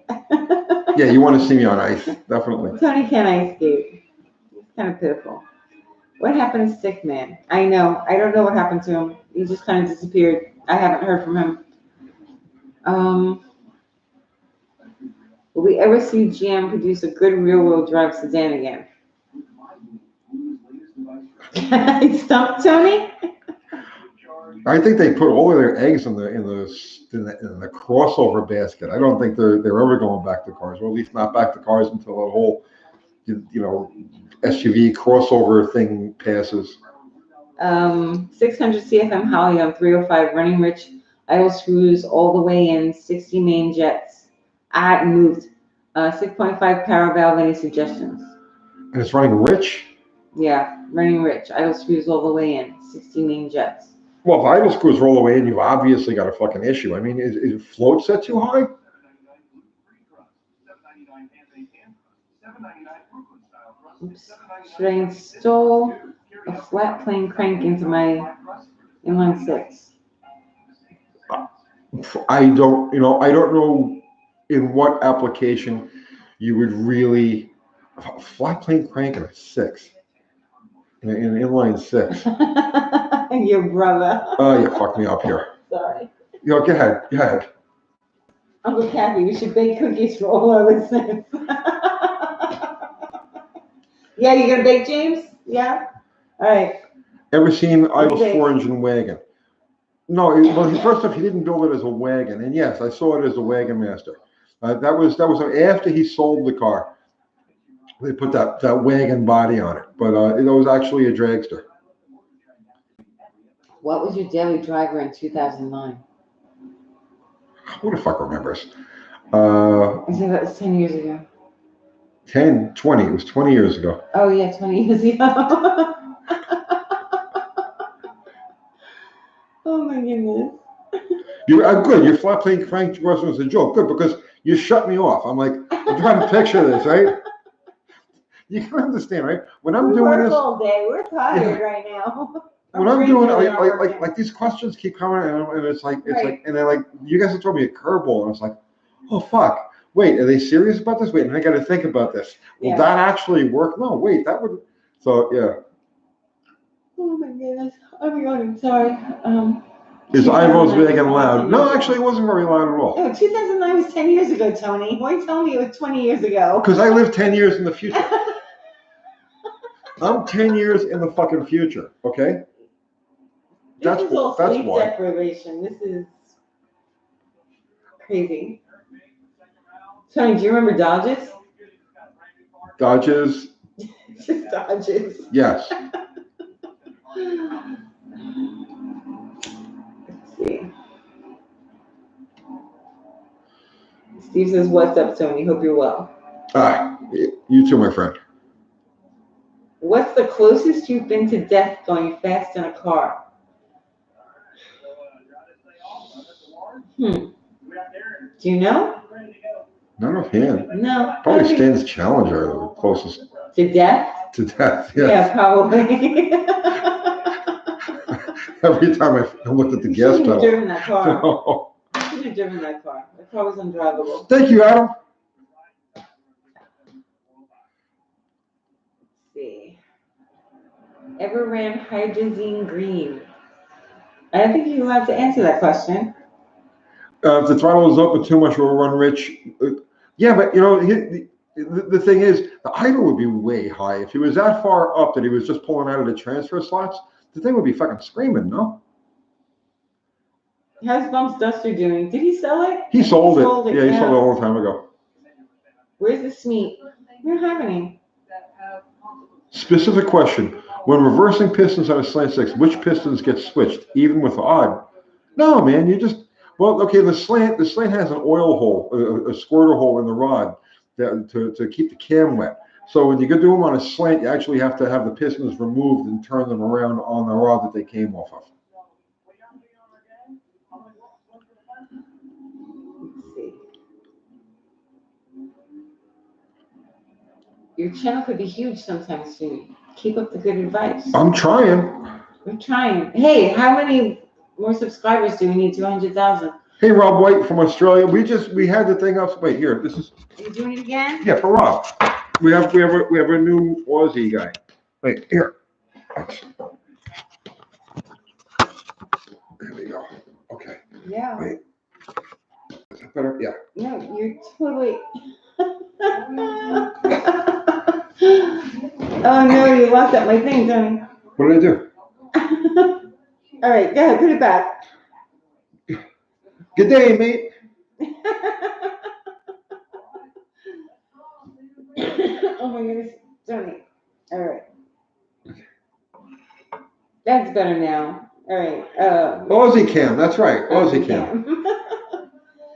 Yeah, you want to see me on ice, definitely. Tony can't ice skate. It's kind of pitiful. What happened to Stick Man? I know. I don't know what happened to him. He just kind of disappeared. I haven't heard from him. Will we ever see GM produce a good rear-wheel drive sedan again? Stop, Tony. I think they put all of their eggs in the crossover basket. I don't think they're ever going back to cars, or at least not back to cars until the whole SUV crossover thing passes. 600 CFM Holly on 305 running rich, idle screws all the way in, 60 main jets. Moved. 6.5 power valve. Any suggestions? And it's running rich? Yeah, running rich, idle screws all the way in, 60 main jets. Well, if idle screws roll away and you've obviously got a fucking issue. I mean, is float set too high? Oops. Should I install a flat plane crank into my inline six? I don't know in what application you would really a flat plane crank in a six. In an inline six. Your brother. Oh, you fucked me up here. Sorry. Go ahead. Uncle Kathy, we should bake cookies for all our listeners. Yeah, you're gonna bake, James? Yeah? All right. Ever seen Idle's Okay. 4-engine wagon? No, well, first off, he didn't build it as a wagon. And yes, I saw it as a wagon master. That was after he sold the car. They put that wagon body on it. But it was actually a dragster. What was your daily driver in 2009? Who the fuck remembers? I think that was 10 years ago. 10, 20. It was 20 years ago. Oh, yeah, 20 years ago. my goodness. Good. You're flat playing Frank Russell as a joke. Good, because you shut me off. I'm like, I'm trying to picture this, right? You can understand, right? When I'm We doing work this, all day. We're tired right now. when Our I'm brains doing really aren't working. like these questions keep coming, and it's like Right. and they're like, you guys have thrown me a curveball, and it's like, oh fuck, wait, are they serious about this? Wait, and I got to think about this. Will Yeah. that actually work? No, wait, that would. So yeah, Oh my goodness. I'm yawning. Sorry. his eyeballs 2009 big and was loud. 10 No, years ago. actually, it wasn't very loud at all. No, 2009 was 10 years ago, Tony. Why are you telling me it was 20 years ago? Because I live 10 years in the future. I'm 10 years in the fucking future. Okay. This is all sleep why. deprivation. This is crazy. Tony, do you remember Dodges? Dodges. Just Dodges. Yes. Let's see. Steve says, "What's up, Tony? Hope you're well." You too, my friend. What's the closest you've been to death going fast in a car? Do you know? Not offhand. No. Probably Stan's Challenger, the closest To death? to death. Yeah, Yes. probably. Every time I looked at the You gas shouldn't have pedal. driven that car. No. You shouldn't have driven that car. That car was undrivable. Thank you, Adam. Let's see. Ever ran hydrazine green? I don't think you're allowed to answer that question. If the throttle is open too much, we'll run rich. Yeah, but you know, the thing is, the idle would be way high. If he was that far up that he was just pulling out of the transfer slots, the thing would be fucking screaming, no? How's Bumps Duster doing? Did he sell it? He sold it. Yeah, he Yeah. sold it a long time ago. Where's the Smeat? We don't have any. Specific question. When reversing pistons on a slant six, which pistons get switched, even with odd? No, man, you just, well, okay, the slant has an oil hole, a squirter hole in the rod to keep the cam wet. So when you go do them on a slant, you actually have to have the pistons removed and turn them around on the rod that they came off of. Let's see. Your channel could be huge sometime soon. Keep up the good advice. I'm trying. We're trying. Hey, how many more subscribers do we need? 200,000. Hey, Rob White from Australia. We had the thing up. Wait, here. This is. Are you doing it again? Yeah, for Rob. We have a new Aussie guy. Wait, here. There we go. Okay. Yeah. Wait. Is that better? Yeah. No, you're totally. Oh no, you locked up my thing, Tony. What did I do? All right, go ahead, put it back. Good day, mate. Oh my goodness, Tony. All right. That's better now. All right. Aussie Cam. That's right. Aussie Cam.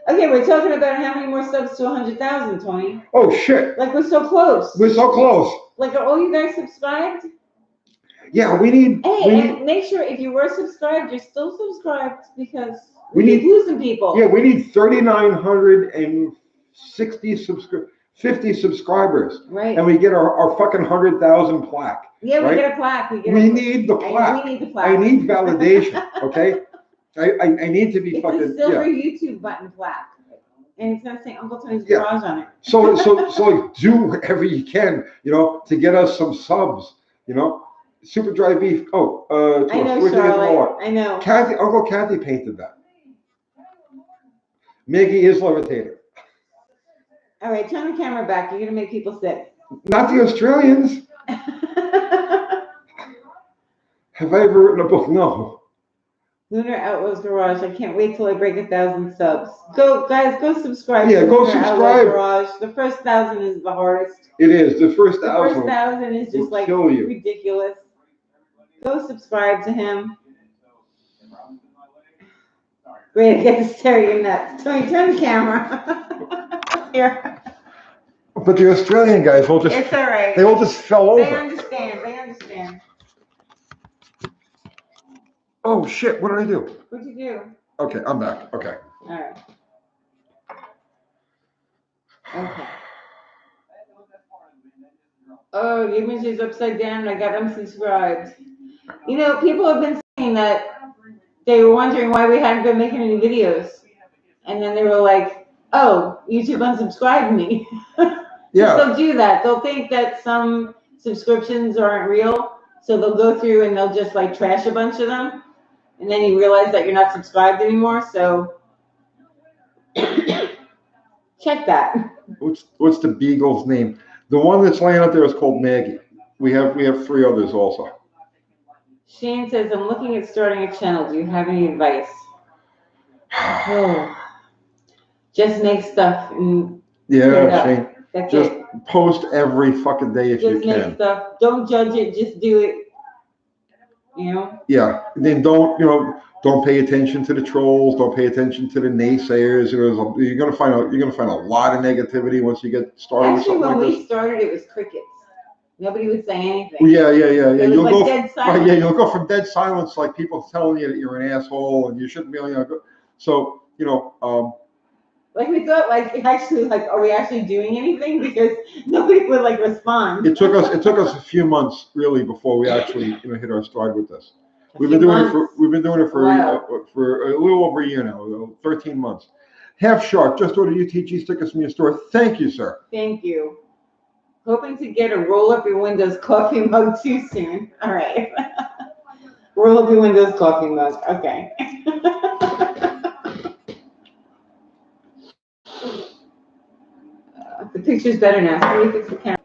Okay, we're talking about how many more subs to 100,000, Tony. Oh shit. Like we're so close. We're so close. Like are all you guys subscribed? Yeah, we need. Hey, and make sure if you were subscribed, you're still subscribed because We keep need- losing people. Yeah, we need 50 subscribers, Right. and we get our fucking 100,000 plaque. Yeah, we right? get a plaque. We need the plaque. We need the plaque. I need validation. Okay. I need to be It's fucking. a silver Yeah. YouTube button plaque, and it's gonna say Uncle Tony's Yeah. Garage on it. So do whatever you can, to get us some subs, Super dry beef. Oh, I know, where'd you get the Charlotte. roll? I know. Uncle Kathy painted that. Maggie is levitator. All right, turn the camera back. You're gonna make people sick. Not the Australians. Have I ever written a book? No. Lunar Outlaws Garage. I can't wait till I break 1,000 subs. Go, guys, go subscribe. Yeah, to go Lunar Outlaws subscribe. Garage. The first 1,000 is the hardest. It is. The first The first 1,000. 1,000 is will just like kill you. ridiculous. Go subscribe to him. Great, I get to stare at your nuts. Tony, turn the camera. Here. But the Australian guys will just. It's all right. They all just fell They over. understand. They understand. Oh shit! What did I do? What'd you do? Okay, I'm back. Okay. All right. Okay. Oh, the image is upside down. I got unsubscribed. You know, people have been saying that they were wondering why we hadn't been making any videos. And then they were like, oh, YouTube unsubscribed me. Yeah. They'll do that. They'll think that some subscriptions aren't real. So they'll go through and they'll just like trash a bunch of them. And then you realize that you're not subscribed anymore. So check that. What's the beagle's name? The one that's laying out there is called Maggie. We have 3 others also. Shane says, I'm looking at starting a channel. Do you have any advice? Oh, just make stuff and put it Yeah, up. Shane. That's Just it. post every fucking day if you Just make can. stuff. Don't judge it. Just do it. You know? Yeah. And then don't pay attention to the trolls. Don't pay attention to the naysayers. You're gonna find a lot of negativity once you get started with Actually, something when like we this. started, it was crickets. Nobody would say anything. Well, yeah. It was You'll like go dead silence. right. Yeah, you'll go from dead silence, like people telling you that you're an asshole and you shouldn't be. So Like we thought, are we actually doing anything? Because nobody would like respond. it took us a few months really before we actually hit our stride with this. We've been doing it for a little over a year now, 13 months. Half Shark just ordered UTG stickers from your store. Thank you, sir. Thank you. Hoping to get a roll up your windows coffee mug too soon. All right. Roll up your windows coffee mug. Okay. The picture's better now. Somebody fix the camera.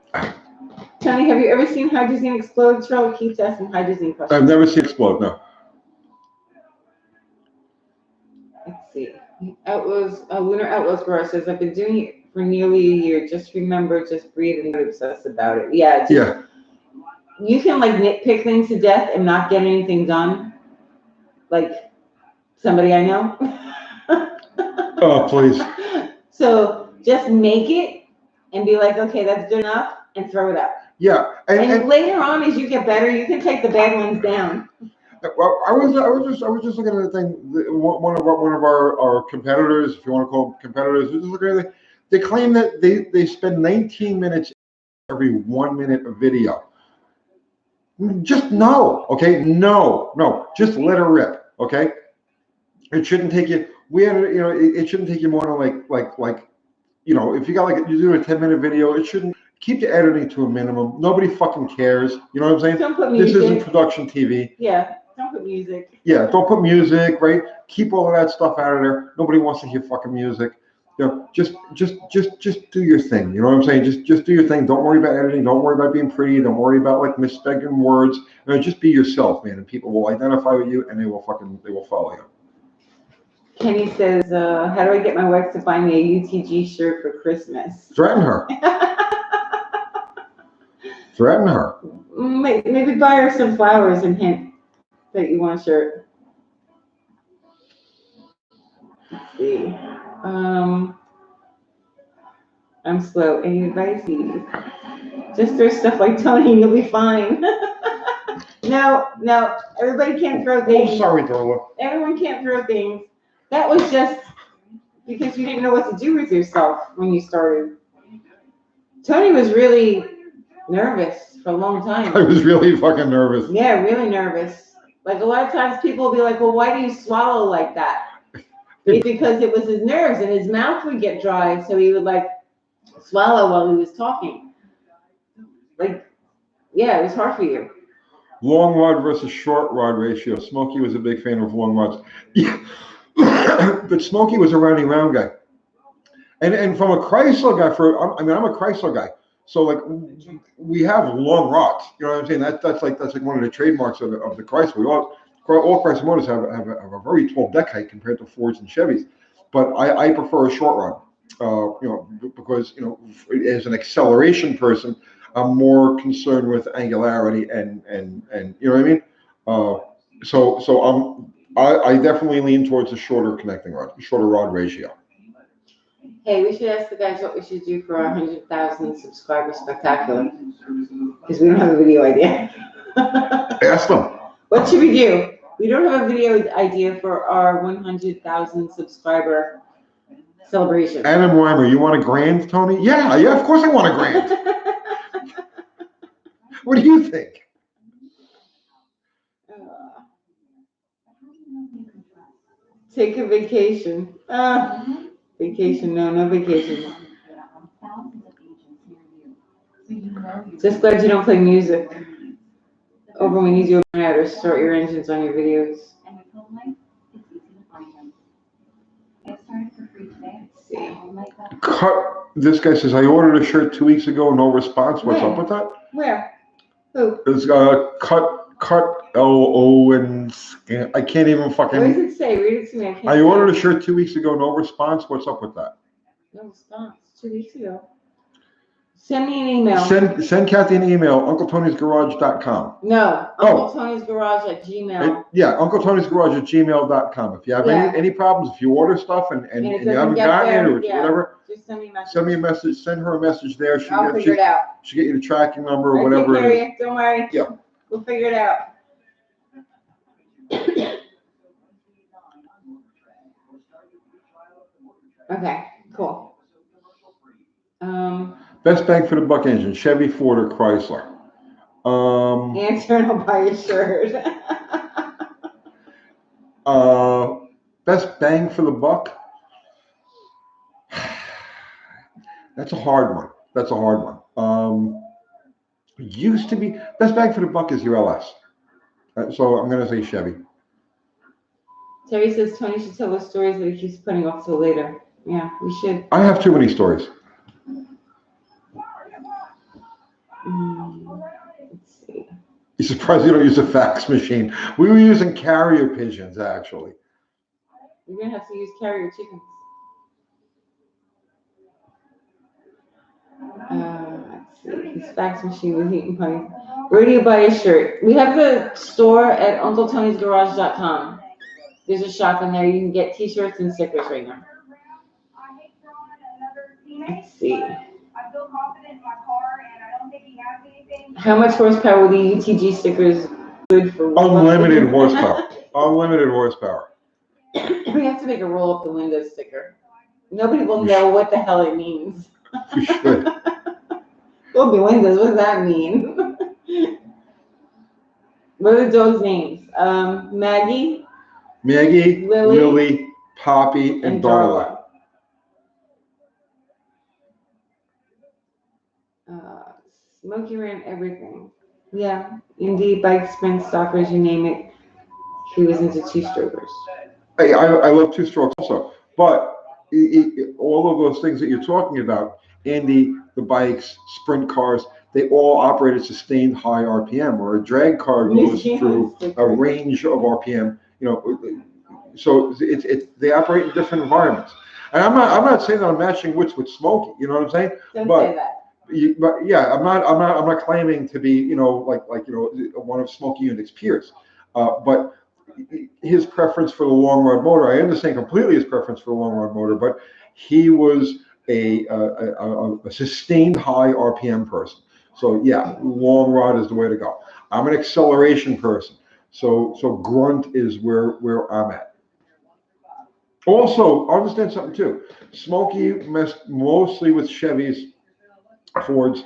Tony, have you ever seen hydrazine explode? Charlie keeps asking hydrazine questions. I've never seen it explode. No. Let's see. Lunar Outlaws Garage says, I've been doing it for nearly a year. Just remember, just breathe and get obsessed about it. Yeah. Yeah. You can like nitpick things to death and not get anything done. Like somebody I know. Oh, please. So just make it and be like, okay, that's good enough, and throw it up. Yeah. And later on, as you get better, you can take the bad ones down. Well, I was just looking at the thing. One of our competitors, if you want to call them competitors, just looking at it, they claim that they spend 19 minutes every 1 minute of video. Just no, okay, no, just let her rip, okay. It shouldn't take you. It shouldn't take you more than like if you got you do a 10-minute video, it shouldn't. Keep the editing to a minimum. Nobody fucking cares. You know what I'm saying? Don't put This music. isn't production TV. Yeah, don't put music. Yeah, don't put music, right? Keep all of that stuff out of there. Nobody wants to hear fucking music. Just do your thing. You know what I'm saying? Just do your thing. Don't worry about editing. Don't worry about being pretty. Don't worry about like misspelling words. Just be yourself, man, and people will identify with you and they will follow you. Kenny says, how do I get my wife to buy me a UTG shirt for Christmas? Threaten her. Threaten her. Maybe buy her some flowers and hint that you want a shirt. Let's see. I'm slow. Any advice? Just throw stuff like Tony and you'll be fine. No. Everybody can't throw things. Oh, sorry, Darla. Everyone can't throw things. That was just because you didn't know what to do with yourself when you started. Tony was really nervous for a long time. I was really fucking nervous. Yeah, really nervous. Like a lot of times people will be like, well, why do you swallow like that? It's because it was his nerves and his mouth would get dry, so he would like swallow while he was talking. Like, yeah, it was hard for you. Long rod versus short rod ratio. Smokey was a big fan of long rods. Yeah. But Smokey was a rounding round guy. And from a Chrysler guy, I'm a Chrysler guy. So like we have long rods. You know what I'm saying? That's like one of the trademarks of the Chrysler. All Chrysler motors have a very tall deck height compared to Fords and Chevys. But I prefer a short rod. Because as an acceleration person, I'm more concerned with angularity and you know what I mean. So I definitely lean towards a shorter rod ratio. Hey, we should ask the guys what we should do for our 100,000 subscriber spectacular, because we don't have a video idea. Ask them. What should we do? We don't have a video idea for our 100,000 subscriber celebration. Adam Weimer, you want a grand, Tony? Yeah, of course I want a grand. What do you think? Take a vacation. Vacation, no vacation. Just glad you don't play music over when you do a burnout or start your engines on your videos. Let's see. Cut. This guy says, I ordered a shirt 2 weeks ago, no response. What's up with that? Where? Who? It's cut LO and I can't even fucking. What does it say? Read it to me. I ordered a shirt 2 weeks ago, no response. What's up with that? No response. 2 weeks ago. Send me an email. Send Kathy an email, UncleTony'sGarage.com. No, UncleTony'sGarage@gmail. Yeah, UncleTony'sGarage@gmail.com. If you have any problems, if you order stuff and you haven't gotten it or whatever, just send me a message. Send me a message. Send her a message there. I'll figure it out. She'll get you the tracking number or I whatever take it care is. of you. Don't worry. Yeah. We'll figure it out. Okay, cool. Best bang for the buck engine, Chevy, Ford, or Chrysler? Answer and I'll buy a shirt. Best bang for the buck? That's a hard one. Used to be, best bang for the buck is your LS. So I'm going to say Chevy. Terry says Tony should tell us stories that he keeps putting off till later. Yeah, we should. I have too many stories. Let's see. You're surprised you don't use a fax machine. We were using carrier pigeons, actually. You're going to have to use carrier chickens. Let's see. His fax machine was eating pie. Where do you buy a shirt? We have the store at UncleTony'sGarage.com. There's a shop in there. You can get t-shirts and stickers right now. Let's see. How much horsepower will the UTG stickers good for? Unlimited horsepower. Unlimited horsepower. We have to make a roll up the window sticker. Nobody will know what the hell it means. We should. Roll the windows. What does that mean? What are the dogs' names? Maggie, Lily, Poppy, and Darla. Smokey ran everything. Yeah, indeed, bike sprints, stalkers, you name it. He was into two-strokers. I love two-strokes also, but all of those things that you're talking about, Andy, the bikes, sprint cars, they all operate at sustained high RPM, where a drag car goes through a range of RPM. So they operate in different environments. And I'm not saying that I'm matching wits with Smokey. You know what I'm saying? Don't say that. But yeah, I'm not claiming to be like one of Smokey Unick's peers. But his preference for the long rod motor, I understand completely his preference for the long rod motor, but he was a sustained high RPM person. So yeah, long rod is the way to go. I'm an acceleration person, so grunt is where I'm at. Also, understand something too. Smokey messed mostly with Chevys, Fords,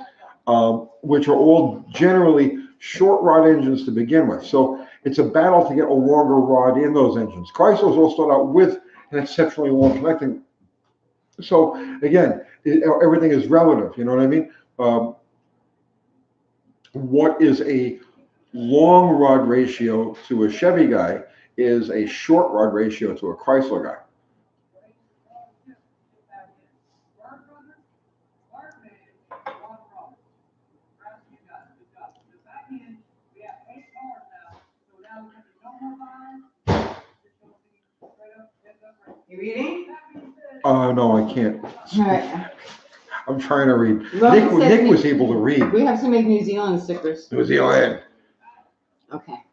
which are all generally short rod engines to begin with. So it's a battle to get a longer rod in those engines. Chrysler's all start out with an exceptionally long connecting. So again, everything is relative. You know what I mean? What is a long rod ratio to a Chevy guy is a short rod ratio to a Chrysler guy. You reading? No, I can't. All right. I'm trying to read. Roman Nick was able to read. We have to make New Zealand stickers. New Zealand. Okay.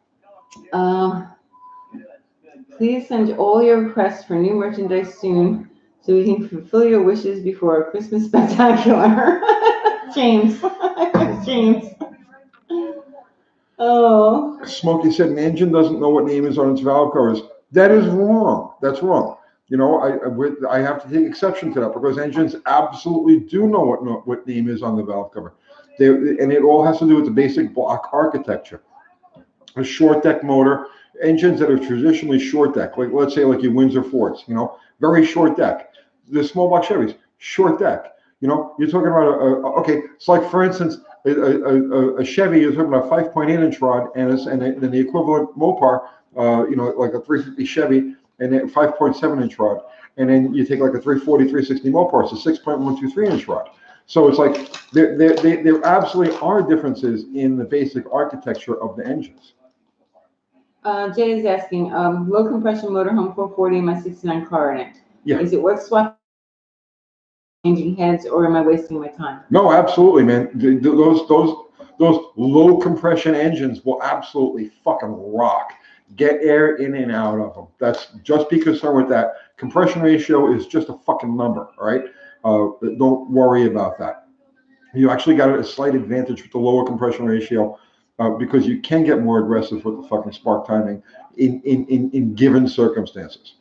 Please send all your requests for new merchandise soon so we can fulfill your wishes before our Christmas spectacular. James. James. Oh. Smokey said an engine doesn't know what name is on its valve covers. That is wrong. That's wrong. You know, I have to take exception to that because engines absolutely do know what name is on the valve cover. And it all has to do with the basic block architecture. A short deck motor, engines that are traditionally short deck, like let's say like your Windsor Fords, you know, very short deck. The small block Chevys, short deck. You know, you're talking about okay. It's like for instance, a Chevy is talking about a 5.8-inch rod, and then the equivalent Mopar, you know, like a 350 Chevy, and then 5.7-inch rod, and then you take like a 340, 360 Mopar, it's a 6.123-inch rod. So it's like there absolutely are differences in the basic architecture of the engines. Jay is asking, low compression motorhome 440 in my 69 car in it. Yeah. Is it worth swapping changing heads, or am I wasting my time? No, absolutely, man. Those low compression engines will absolutely fucking rock. Get air in and out of them. That's just be concerned with that. Compression ratio is just a fucking number, all right? Don't worry about that. You actually got a slight advantage with the lower compression ratio because you can get more aggressive with the fucking spark timing in given circumstances.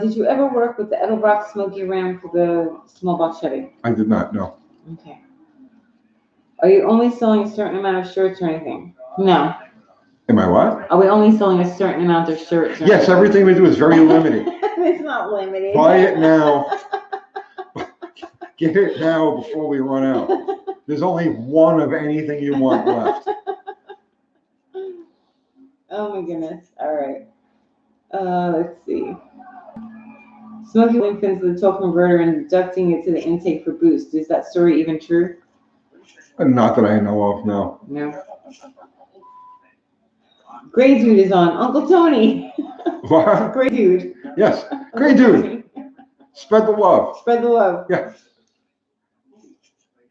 Did you ever work with the Edelbrock Smoky Ram for the small block Chevy? I did not, no. Okay. Are you only selling a certain amount of shirts or anything? No. Am I what? Are we only selling a certain amount of shirts? Yes, everything we do is very limited. It's not limited. Buy it now. Get it now before we run out. There's only one of anything you want left. Oh my goodness. All right. Let's see. Smoky infants with the torque converter and ducting it to the intake for boost. Is that story even true? Not that I know of, no. No. Gray Dude is on. Uncle Tony. What? Gray Dude. Yes. Great dude. Spread the love. Spread the love. Yeah.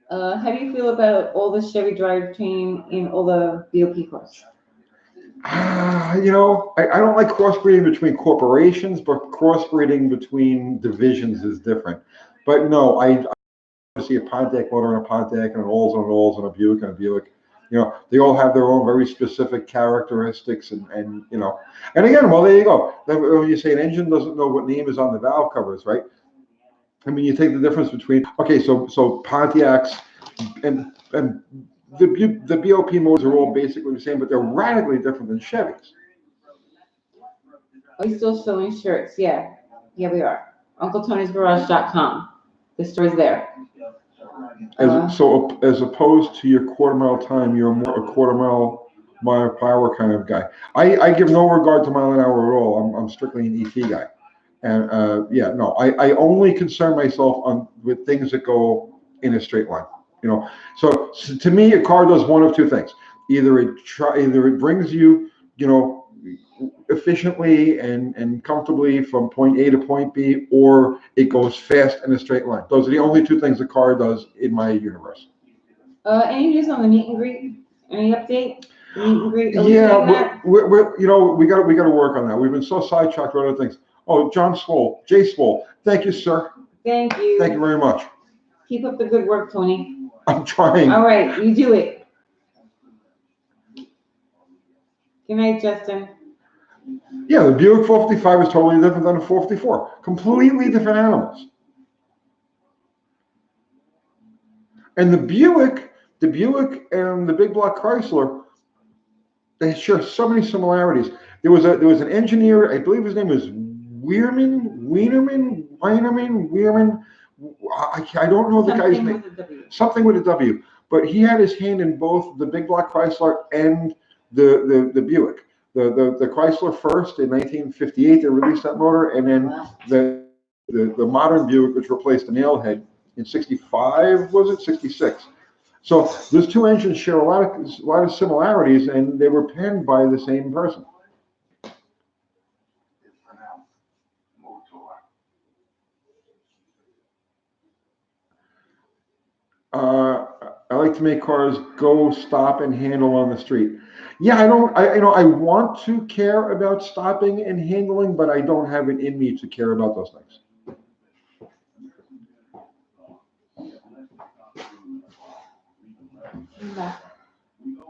How do you feel about all the Chevy drivetrain in all the BOP cars? You know, I don't like crossbreeding between corporations, but crossbreeding between divisions is different. But no, I see a Pontiac motor and a Pontiac and an Olds and a Buick and a Buick. You know, they all have their own very specific characteristics and you know, and again, well, there you go. When you say an engine doesn't know what name is on the valve covers, right? I mean, you take the difference between, okay, so Pontiacs and the BOP motors are all basically the same, but they're radically different than Chevys. Are you still selling shirts? Yeah. Yeah, we are. UncleTony'sGarage.com. The store's there. So as opposed to your quarter mile time, you're more a quarter mile per hour kind of guy. I give no regard to mile an hour at all. I'm strictly an ET guy. And yeah, no, I only concern myself with things that go in a straight line. You know, so to me, a car does one of two things: either it brings you, you know, efficiently and comfortably from point A to point B, or it goes fast in a straight line. Those are the only two things a car does in my universe. Any news on the meet and greet? Any update? The meet and greet? Yeah, we're you know, we got to work on that. We've been so sidetracked with other things. Oh, John Swoll, Jay Swoll. Thank you, sir. Thank you. Thank you very much. Keep up the good work, Tony. I'm trying. All right, you do it. Good night, Justin. Yeah, the Buick 455 is totally different than a 454. Completely different animals. And the Buick and the big block Chrysler, they share so many similarities. There was an engineer, I believe his name was Wienerman. I don't know the guy's name. Something with a W. But he had his hand in both the big block Chrysler and the Buick. The Chrysler first in 1958, they released that motor, and then the modern Buick, which replaced the nailhead in 65, was it 66? So those two engines share a lot of similarities, and they were penned by the same person. I like to make cars go, stop, and handle on the street. Yeah, I want to care about stopping and handling, but I don't have it in me to care about those things.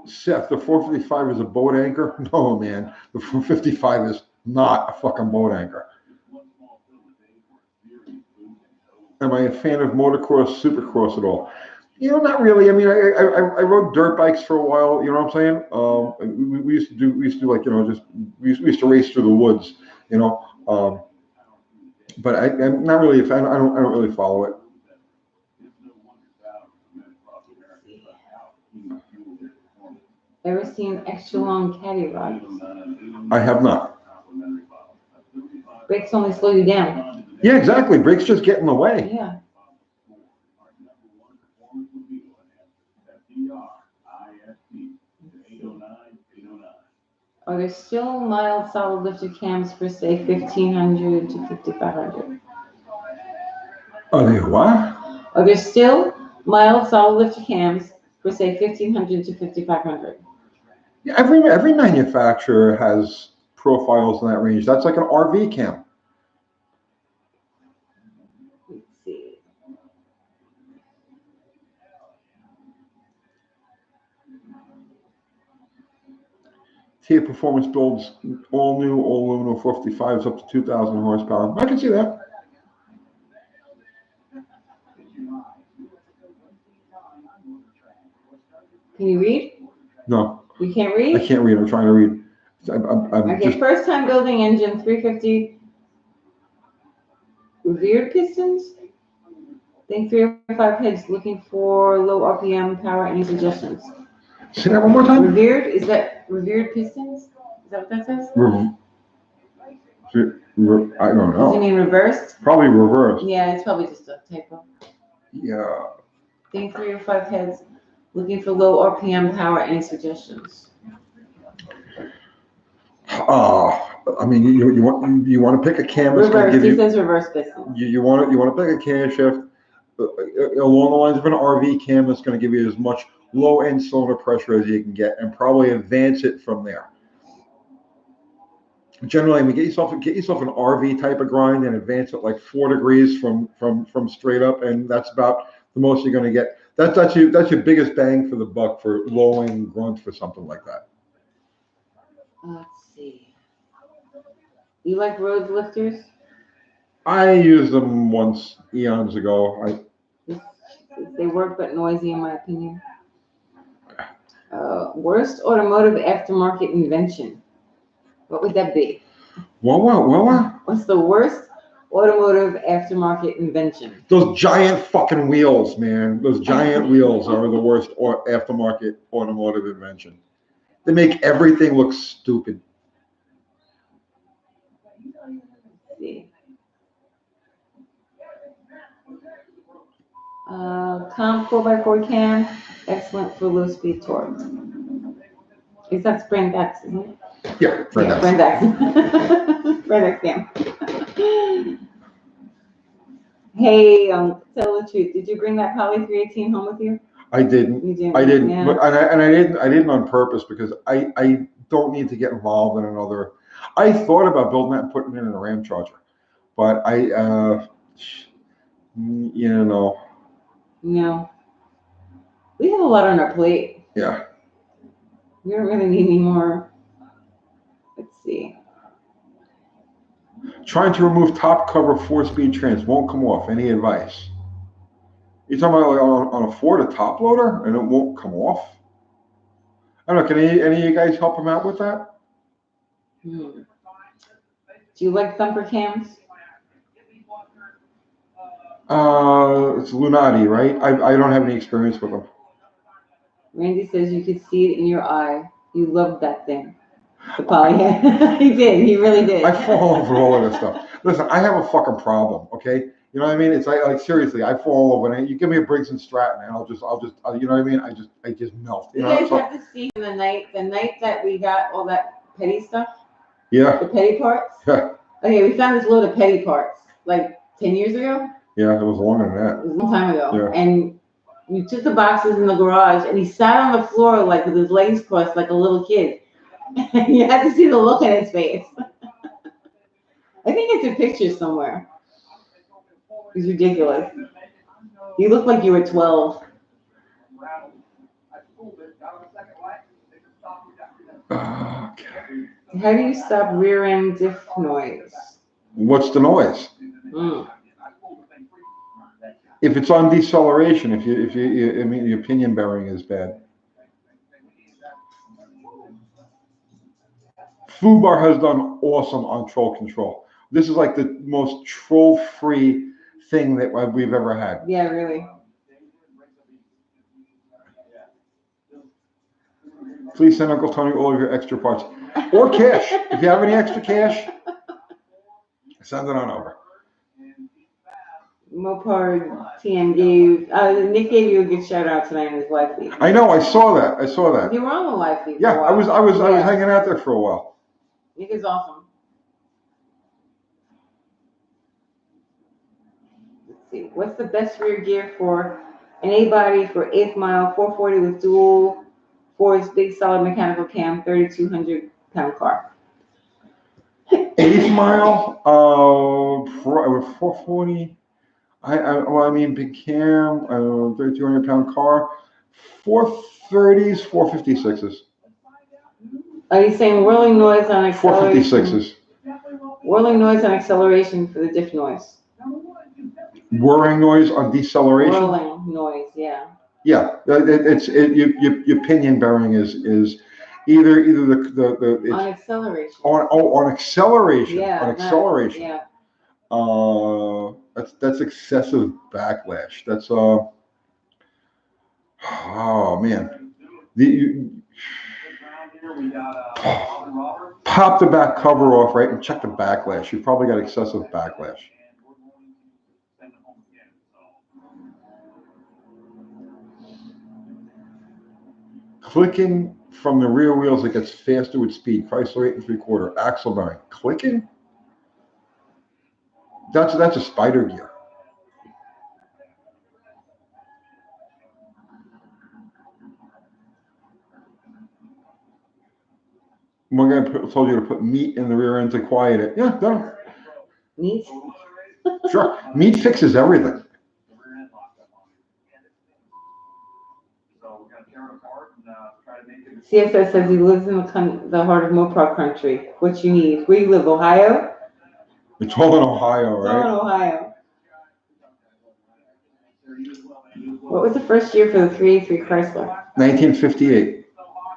Seth, the 455 is a boat anchor? No, man. The 455 is not a fucking boat anchor. Am I a fan of motocross, supercross at all? Not really. I mean, I rode dirt bikes for a while. You know what I'm saying? We used to do like just we used to race through the woods. You know, but I'm not really a fan. I don't really follow it. Ever seen extra long caddy rods? I have not. Brakes only slow you down. Yeah, exactly. Brakes just get in the way. Yeah. Are there still mild solid lifter cams for say 1500 to 5500? Are they what? Are there still mild solid lifter cams for say 1500 to 5500? Yeah, every manufacturer has profiles in that range. That's like an RV cam. Let's see. Tia Performance builds all new, all aluminum 455s up to 2,000 horsepower. I can see that. Can you read? No, You can't read? I can't read. I'm trying to read. I'm Okay, just. first time building engine 350 revered pistons. Think 3 or 5 heads looking for low RPM power. Any suggestions? Say that one more time. Revered? Is that revered pistons? Is that what that says? I don't Does it know. mean reversed? Probably reversed. Yeah, it's probably just a typo. Yeah. Think 3 or 5 heads looking for low RPM power. Any suggestions? I mean, you want to pick a cam that's going to Reverse. give He you. says reverse piston. You want to pick a camshaft along the lines of an RV cam that's going to give you as much low end cylinder pressure as you can get, and probably advance it from there. Generally, I mean, get yourself an RV type of grind and advance it like 4 degrees from straight up, and that's about the most you're going to get. That's your biggest bang for the buck for low end grunt for something like that. Let's see. You like road lifters? I used them once eons ago. They work but noisy, in my opinion. Worst automotive aftermarket invention. What would that be? What? What's the worst automotive aftermarket invention? Those giant fucking wheels, man. Those giant wheels are the worst aftermarket automotive invention. They make everything look stupid. Let's see. Comp 4x4 cam, excellent for low speed torque. Is that Sprint X, isn't it? Yeah, right now. Sprint X. Sprint X cam. Hey, tell the truth. Did you bring that Poly 318 home with you? I didn't. You didn't. I didn't. Yeah. But I didn't on purpose because I don't need to get involved in another. I thought about building that and putting it in a Ram Charger, but No. We have a lot on our plate. Yeah. We don't really need any more. Let's see. Trying to remove top cover 4-speed trans won't come off. Any advice? You're talking about like on a Ford, a top loader, and it won't come off? I don't know. Can any of you guys help him out with that? Do you like thumper cams? It's Lunati, right? I don't have any experience with them. Randy says you could see it in your eye. You loved that thing. The Poly. He did. He really did. I fall over all of this stuff. Listen, I have a fucking problem. Okay, you know what I mean? It's like seriously, I fall over. And you give me a Briggs and Stratton, and I'll just, you know what I mean? I just melt. You guys have to see the night that we got all that petty stuff. Yeah. The petty parts. Yeah. Okay, we found this load of petty parts like 10 years ago. Yeah, it was longer than that. It was a long time ago. Yeah. And we took the boxes in the garage, and he sat on the floor like with his legs crossed, like a little kid. You had to see the look on his face. I think it's a picture somewhere. It's ridiculous. You look like you were 12. Okay. How do you stop rear end diff noise? What's the noise? Mm. If it's on deceleration, I mean, your pinion bearing is bad. Fubar has done awesome on troll control. This is like the most troll-free thing that we've ever had. Yeah, really. Please send Uncle Tony all of your extra parts or cash. If you have any extra cash, send it on over. Mopar TN gave Nick gave you a good shout out tonight in his live feed. I know. I saw that. You were on the live feed. Yeah, for a I was while. hanging out there for a while. Nick is awesome. Let's see. What's the best rear gear for an A-body for 8th mile, 440 with dual force, big solid mechanical cam, 3,200 pound car? 8th mile, 440. I mean, big cam, 3,200 pound car, 430s, 456s. Are you saying whirling noise on acceleration? 456s. Whirling noise on acceleration for the diff noise. Whirring noise on deceleration. Whirling noise, yeah. Yeah, your pinion bearing is either the it's On acceleration. on acceleration. Yeah. On acceleration. Yeah. That's excessive backlash. That's oh man, pop the back cover off, right, and check the backlash. You probably got excessive backlash. Clicking from the rear wheels, it gets faster with speed. Chrysler 8 3/4 axle bearing. Clicking? That's a spider gear. One guy told you to put meat in the rear end to quiet it. Yeah, done. Meat? Sure. Meat fixes everything. CSS says he lives in the heart of Mopar country. What you need? Where you live? Ohio? It's all in Ohio, It's all in right? Ohio. What was the first year for the 383 Chrysler? 1958,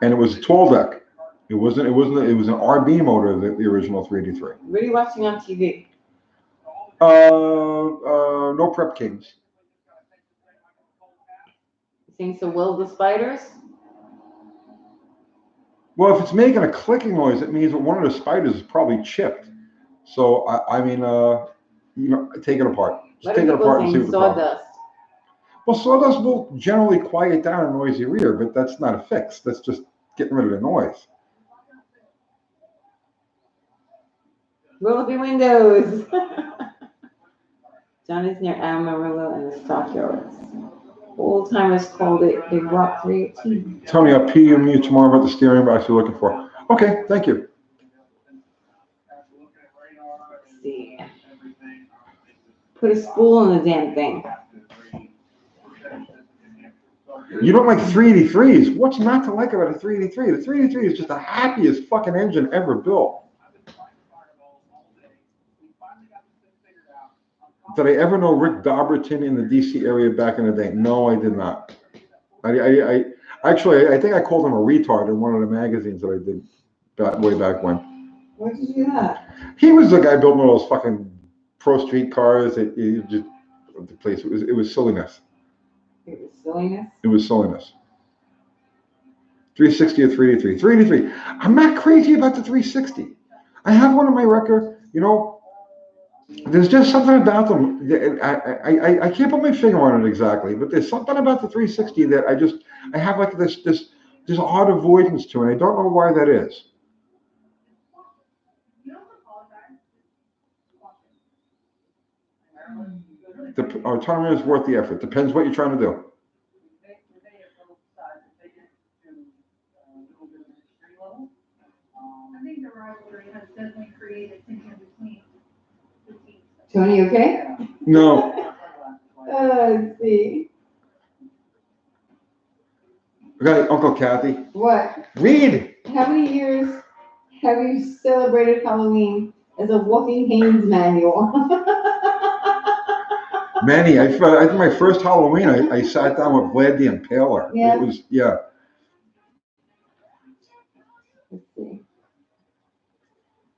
and it was a 12 deck. It was an RB motor, the original 383. What are you watching on TV? No Prep Kings. You think so? Will the spiders? Well, if it's making a clicking noise, it means that one of the spiders is probably chipped. So I mean, take it apart. Just take it apart and see what the problem is. Sawdust. Well, sawdust will generally quiet down a noisy rear, but that's not a fix. That's just getting rid of the noise. Roll up your windows. John is near Amarillo and the stockyards. Old timers called it Big Rock 318. Tony, I'll PM you tomorrow about the steering box you're looking for. Okay, thank you. Let's see. Put a spool in the damn thing. You don't like 383s. What's not to like about a 383? The 383 is just the happiest fucking engine ever built. Did I ever know Rick Dobberton in the DC area back in the day? No, I did not. I actually, I think I called him a retard in one of the magazines that I did way back when. Where did you do that? He was the guy building all those fucking pro street cars. It just the place. It was silliness. It was silliness. It was silliness. 360 or 383. 383. I'm not crazy about the 360. I have one on my record. You know, there's just something about them. I can't put my finger on it exactly, but there's something about the 360 that I have like this odd avoidance to, and I don't know why that is. The autonomy is worth the effort. Depends what you're trying to do. I think the rivalry has definitely created tension between the teams. Tony, okay? No. Let's see. Okay, Uncle Kathy. What? Read. how many years have you celebrated Halloween as a walking Haynes manual? Many. I think my first Halloween, I sat down with Vlad the Impaler. Yeah. It was, yeah. Let's see.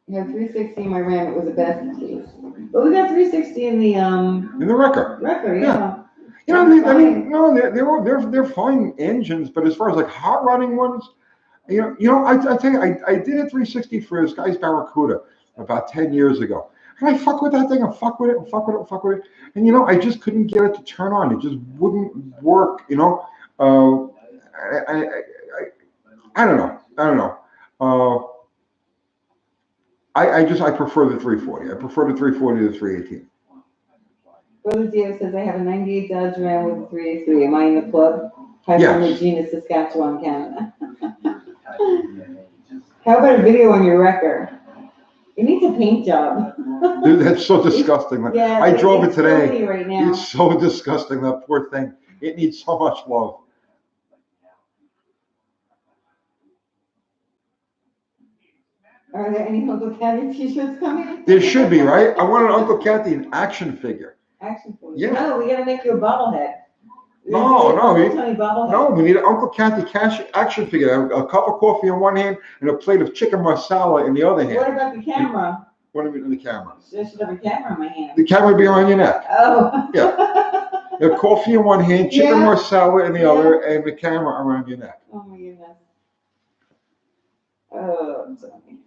You have 360 in my RAM. It was the best case. But we got 360 in the In the record. record, Yeah. yeah. You know, I mean, no, they're fine engines, but as far as like hot running ones, I tell you, I did a 360 for this guy's Barracuda about 10 years ago. And I fuck with that thing and fuck with it and fuck with it and fuck with it. And I just couldn't get it to turn on. It just wouldn't work, I don't know. I don't know. I prefer the 340. I prefer the 340 to the 318. Brother Dio says I have a 98 Dodge Ram with a 383. Am I in the club? Hi from Yes. Regina, Saskatchewan, Canada. How about a video on your wrecker? It needs a paint job. Dude, that's so disgusting. Yeah, I drove it it's today. filthy right now. It's so disgusting, that poor thing. It needs so much love. Are there any Uncle Caddy t-shirts coming? There should be, right? I want an Uncle Kathy an action figure. Action figure. Yeah. No, we gotta make you a bobblehead. No, Tony bobblehead. no, we need an Uncle Kathy action figure. A cup of coffee in one hand and a plate of chicken marsala in the other hand. What about the camera? What do you mean the camera? I should have a camera in my hand. The camera would be on your neck. Oh. Yeah. The coffee in one hand, chicken marsala in the other, and the camera around your neck. Oh my goodness. Oh, Tony.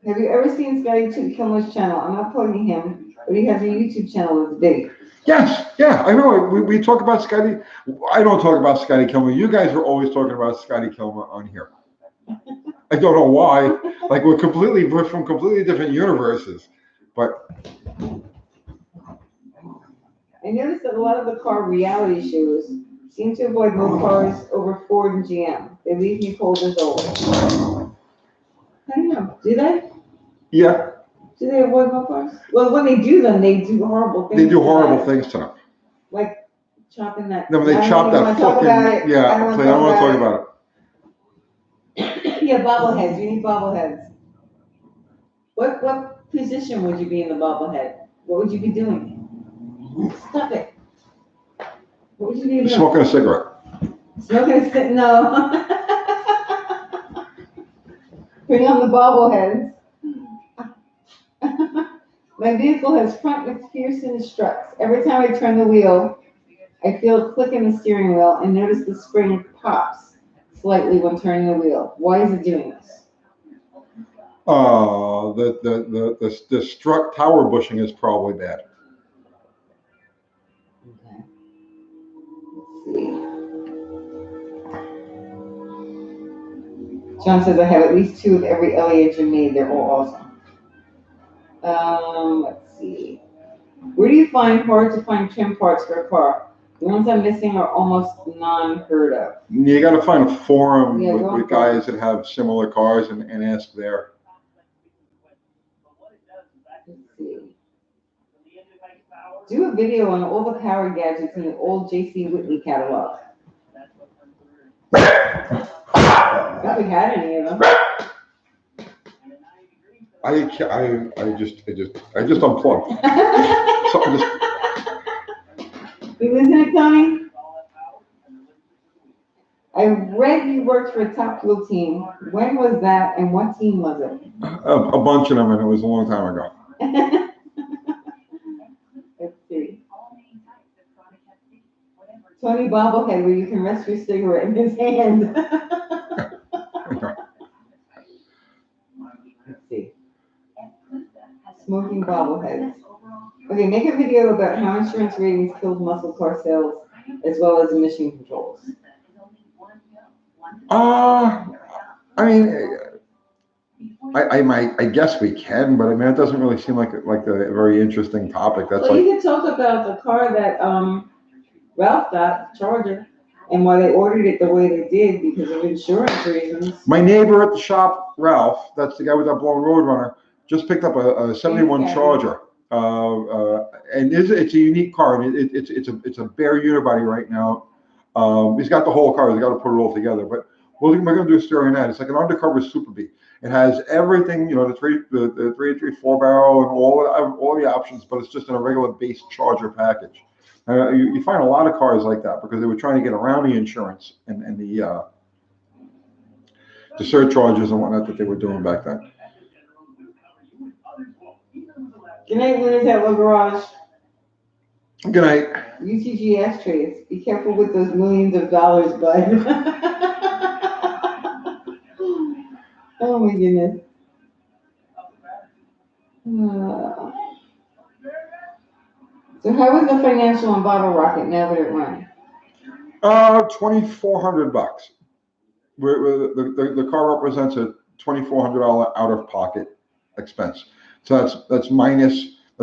Have you ever seen Scotty Kilmer's channel? I'm not plugging him, but he has a YouTube channel that's big. Yes, yeah, I know. We talk about Scotty. I don't talk about Scotty Kilmer. You guys are always talking about Scotty Kilmer on here. I don't know why. Like we're from completely different universes. But I noticed that a lot of the car reality shows seem to avoid most cars over Ford and GM. They leave me cold as always. I don't know. Do they? yeah, Do they avoid most cars? Well, when they do them, they do horrible things. they do horrible things to them. Like chopping that. No, they chop that fucking. Yeah, I don't want to talk about it. Yeah, bobbleheads. You need bobbleheads. What position would you be in the bobblehead? What would you be doing? Stop it. What would you be doing? Smoking a cigarette. Smoking a cigarette? No. Bring on the bobbleheads. My vehicle has front McPherson struts. Every time I turn the wheel, I feel a click in the steering wheel and notice the spring pops slightly when turning the wheel. Why is it doing this? The strut tower bushing is probably bad. Okay. Let's see. John says I have at least 2 of every LE engine made. They're all awesome. Let's see. Where do you find hard to find trim parts for a car? The ones I'm missing are almost non-heard of. You got to find a forum with guys forums. that have similar cars and ask there. Let's see. Do a video on all the power gadgets in the old J.C. Whitley catalog. If we had any of them. I just unplugged. You listen to Tony? I read you worked for a Top Fuel team. When was that and what team was it? A bunch of them, and it was a long time ago. Let's see. Tony bobblehead where you can rest your cigarette in his hand. Let's see. Smoking bobbleheads. Okay, make a video about how insurance ratings killed muscle car sales as well as emission controls. I mean, I guess we can, but I mean, it doesn't really seem like a very interesting topic. That's well, you could talk about the car that Ralph got, the Charger, and why they ordered it the way they did because of insurance reasons. My neighbor at the shop, Ralph, that's the guy with that blown Roadrunner, just picked up a 71 Charger. And it's a unique car, and it's a bare unibody right now. He's got the whole car. He's got to put it all together. But Well, we're going to do a story on that. It's like an undercover Super Bee. It has everything, the 383 barrel and all the options, but it's just in a regular base Charger package. You find a lot of cars like that because they were trying to get around the insurance and the surcharges and whatnot that they were doing back then. Good night, Winners at La Garage. Good night. UTG ashtrays. Be careful with those millions of dollars, bud. Oh my goodness. So how is the financial on Bottle Rocket now that it runs? $2,400. The car represents a $2,400 out of pocket expense. So that's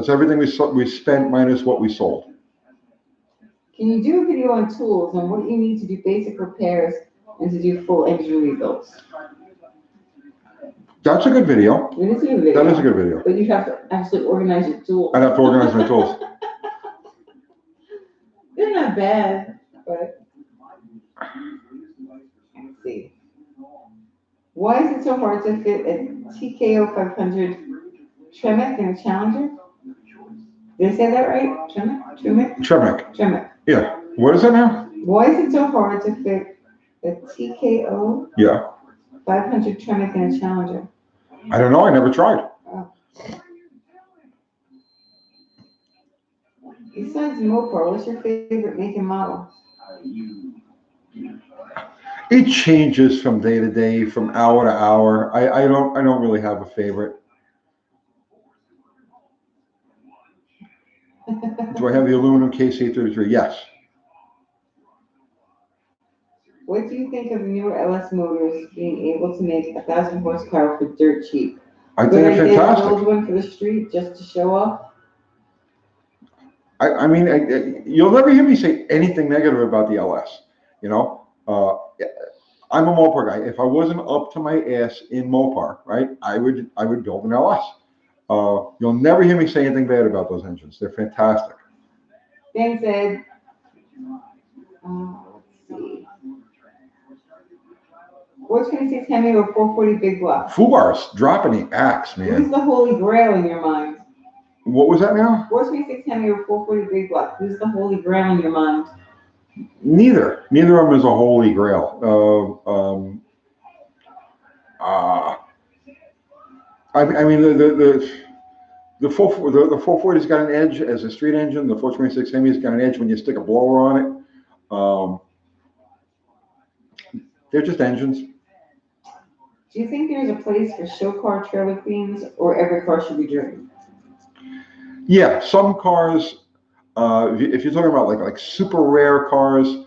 everything we spent minus what we sold. Can you do a video on tools and what you need to do basic repairs and to do full engine rebuilds? That's a good video. It is a good video. That is a good video. But you have to actually organize your tools. I'd have to organize my tools. They're not bad, but let's see. Why is it so hard to fit a TKO 500 Tremec in a Challenger? Did I say that right? Tremec? Yeah. What is it now? Why is it so hard to fit a TKO 500 Tremec in a Challenger? I don't know. I never tried. Oh. Besides Mopar, what's your favorite make and model? It changes from day to day, from hour to hour. I don't really have a favorite. Do I have the aluminum KC33? Yes. What do you think of newer LS motors being able to make 1,000 horsepower for dirt cheap? I think it's fantastic. Build one for the street just to show off. I mean, you'll never hear me say anything negative about the LS. I'm a Mopar guy. If I wasn't up to my ass in Mopar, right, I would build an LS. You'll never hear me say anything bad about those engines. They're fantastic. Dan said, let's see. 426 Hemi or 440 big block? Fubar's dropping the axe, man. Who's the holy grail in your mind? What was that now? 426 Hemi or 440 big block? Who's the holy grail in your mind? Neither of them is a holy grail. I mean the 440's got an edge as a street engine. The 426 Hemi's got an edge when you stick a blower on it. They're just engines. Do you think there's a place for show car trailer queens, or every car should be driven? Yeah, some cars. If you're talking about like super rare cars,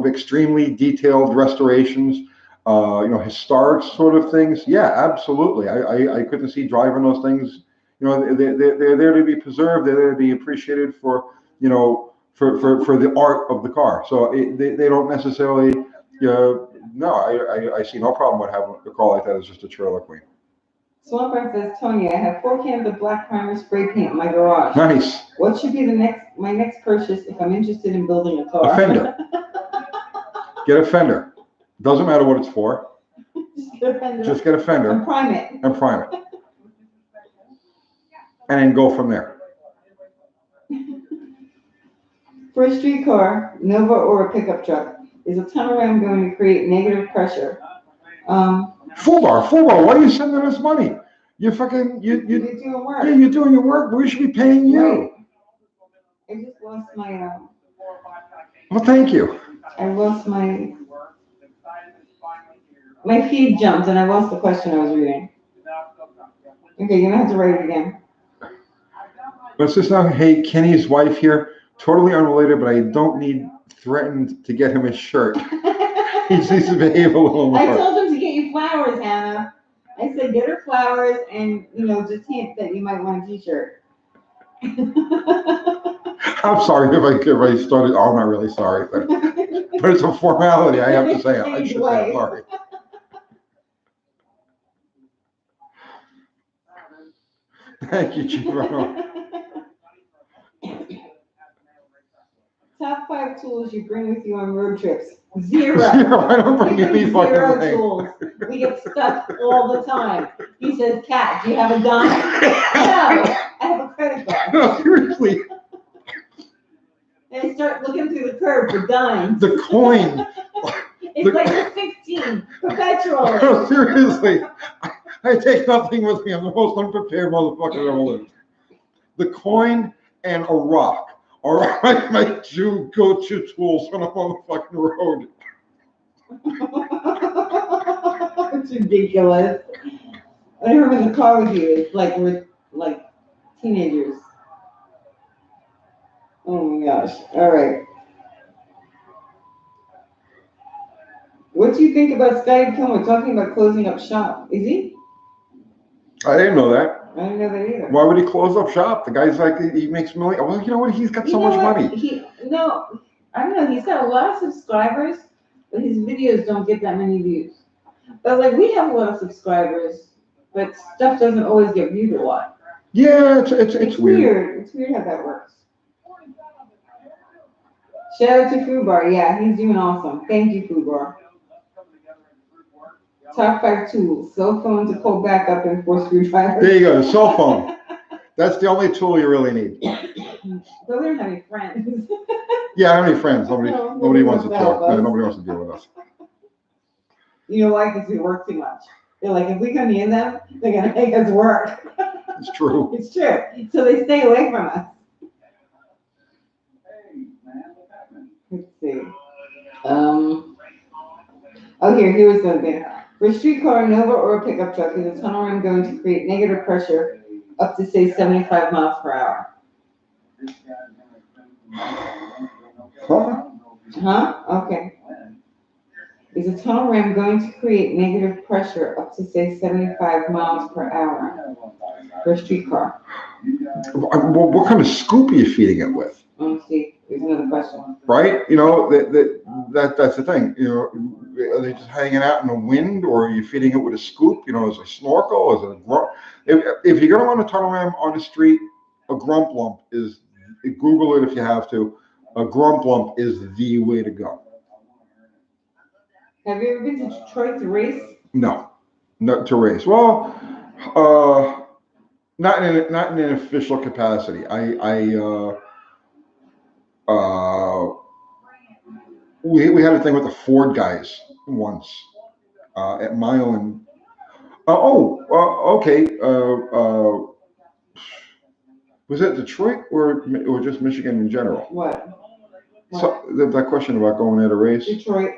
extremely detailed restorations, historic sort of things. Yeah, absolutely. I couldn't see driving those things. They're there to be preserved. They're there to be appreciated for for the art of the car. So they don't necessarily. No, I see no problem with having a car like that as just a trailer queen. Swampert says, Tony, I have 4 cans of black primer spray paint in my garage. Nice. What should be my next purchase if I'm interested in building a car? A fender. Get a fender. Doesn't matter what it's for. Just get a fender. Just get a fender. And prime it. And then go from there. For a street car, Nova or a pickup truck, is a turnaround going to create negative pressure? Fubar, why are you sending us money? You're doing work. Yeah, you're doing your work. We should be paying you. Right. I just lost my. Well, thank you. I lost my feed jumped and I lost the question I was reading. Okay, you're gonna have to write it again. Let's just now. Hey, Kenny's wife here. Totally unrelated, but I don't need threatened to get him a shirt. He needs to behave a little more. I told him to get you flowers, Hannah. I said get her flowers and just hint that you might want a t-shirt. I'm sorry if I started. Oh, I'm not really sorry, but it's a formality. I have to say it. I should say I'm sorry. Thank you, Chief. Top 5 tools you bring with you on road trips. Zero. Zero. I don't bring any fucking Zero thing. tools. We get stuck all the time. He says, Kat, do you have a dime? No, I have a credit card. No, seriously. And I start looking through the curve for dimes. The coin. It's like a 16 perpetually. No, seriously. I take nothing with me. I'm the most unprepared motherfucker I've ever lived. The coin and a rock are my two go-to tools when I'm on the fucking road. It's ridiculous. Whenever I'm in the car with you, it's like we're like teenagers. Oh my gosh. All right. What do you think about Scotty Kilmer talking about closing up shop? Is he? I didn't know that. I didn't know that either. Why would he close up shop? The guy's like, he makes millions. Well, you know what? He's got so much money. I don't know. He's got a lot of subscribers, but his videos don't get that many views. But like we have a lot of subscribers, but stuff doesn't always get viewed a lot. Yeah, it's weird. It's weird how that works. Shout out to Fubar. Yeah, he's doing awesome. Thank you, Fubar. Top 5 tools: cell phone to pull back up and 4 screwdrivers. There you go. The cell phone. That's the only tool you really need. But we don't have any friends. Yeah, I don't have any friends. Nobody wants to help talk. us. Nobody wants to deal with us. You know why? Because we work too much. They're like, if we come near them, they're gonna make us work. It's true. It's true. So they stay away from us. Let's see. Oh, here's something. For a streetcar, Nova, or a pickup truck, is a tunnel rim going to create negative pressure up to, say, 75 miles per hour? Huh? Huh? Okay. Is a tunnel rim going to create negative pressure up to, say, 75 miles per hour for a streetcar? Well, what kind of scoop are you feeding it with? Let's see. Here's another question. Right? You know, that's the thing. You know, are they just hanging out in the wind, or are you feeding it with a scoop? You know, is it a snorkel? Is it a grump? If you're going to run a tunnel ram on the street, a grump lump is, Google it if you have to, a grump lump is the way to go. Have you ever been to Detroit to race? No, not to race. Well, not in an official capacity. We had a thing with the Ford guys once at Milan. Okay. Was it Detroit or just Michigan in general? What? So that question about going at a race. Detroit.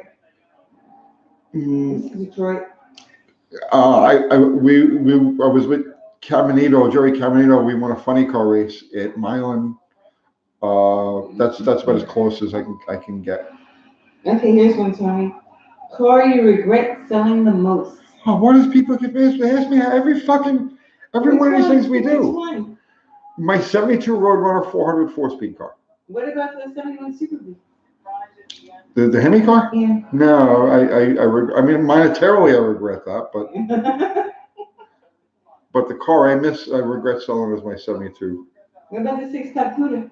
Detroit. I was with Jerry Caminito. We won a funny car race at Milan. That's about as close as I can get. Okay, here's one, Tony. Car you regret selling the most. Oh, what does people get asked? They ask me every one of these things we do. Which one? My 72 Roadrunner 400 4-speed car. What about the 71 Super Bee? The Hemi car? Yeah. No, I mean, monetarily I regret that, but the car I regret selling is my 72. What about the 6-top Cuda?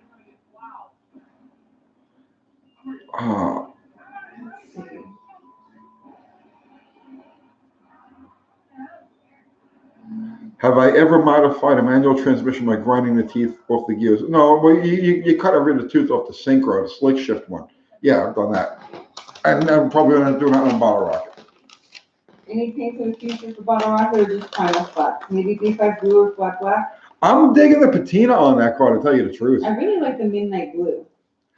Have I ever modified a manual transmission by grinding the teeth off the gears? No, well, you cut every the tooth off the synchro, the slick shift one. Yeah, I've done that. And I'm probably going to do that on a bottle rocket. Any paint for the future for bottle rocket, or just primal spots? Maybe B5 blue or flat black? I'm digging the patina on that car, to tell you the truth. I really like the midnight blue.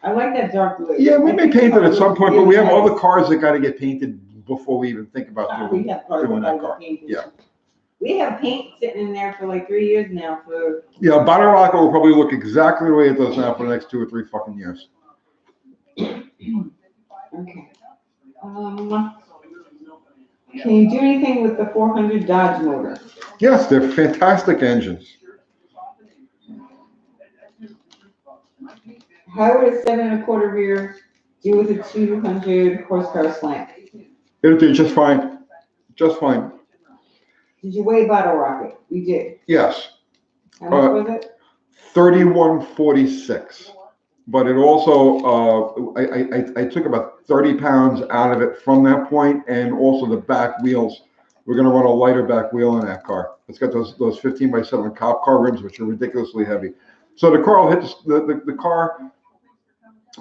I like that dark blue. Yeah, we may paint it at some point, but we have all the cars that got to get painted before we even think about doing that car. Yeah. We have paint sitting in there for like 3 years now. Yeah, bottle rocket will probably look exactly the way it does now for the next 2 or 3 fucking years. Okay. Can you do anything with the 400 Dodge motor? Yes, they're fantastic engines. How would a 7 1/4 rear do with a 200 horsepower slant? It'll do just fine. Just fine. Did you weigh bottle rocket? You did. Yes. How much was it? 3146. but it also, I took about 30 pounds out of it from that point, and also the back wheels. We're going to run a lighter back wheel in that car. It's got those 15 by 7 cop car rims, which are ridiculously heavy. So the car will hit the car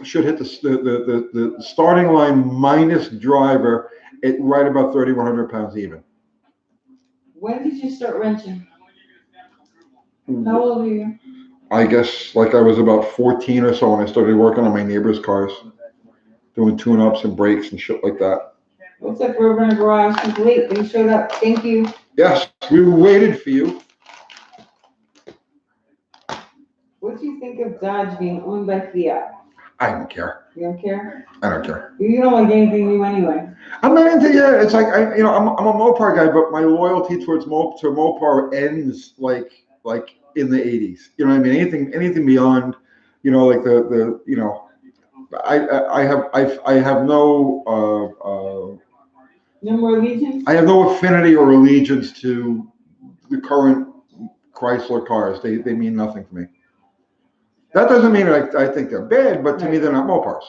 should hit the starting line minus driver at right about 3,100 pounds even. When did you start wrenching? How old are you? I guess like I was about 14 or so when I started working on my neighbor's cars, doing tune-ups and brakes and shit like that. What's up, Rover in the garage? She's late, but you showed up. Thank you. Yes, we waited for you. What do you think of Dodge being owned by Fiat? I don't care. You don't care? I don't care. You don't like anything new anyway. I'm not into yeah. It's like I'm a Mopar guy, but my loyalty towards Mopar ends like in the '80s. You know what I mean? Anything beyond, like the I have no No more allegiance? I have no affinity or allegiance to the current Chrysler cars. They mean nothing to me. That doesn't mean I think they're bad, but to me they're not Mopars.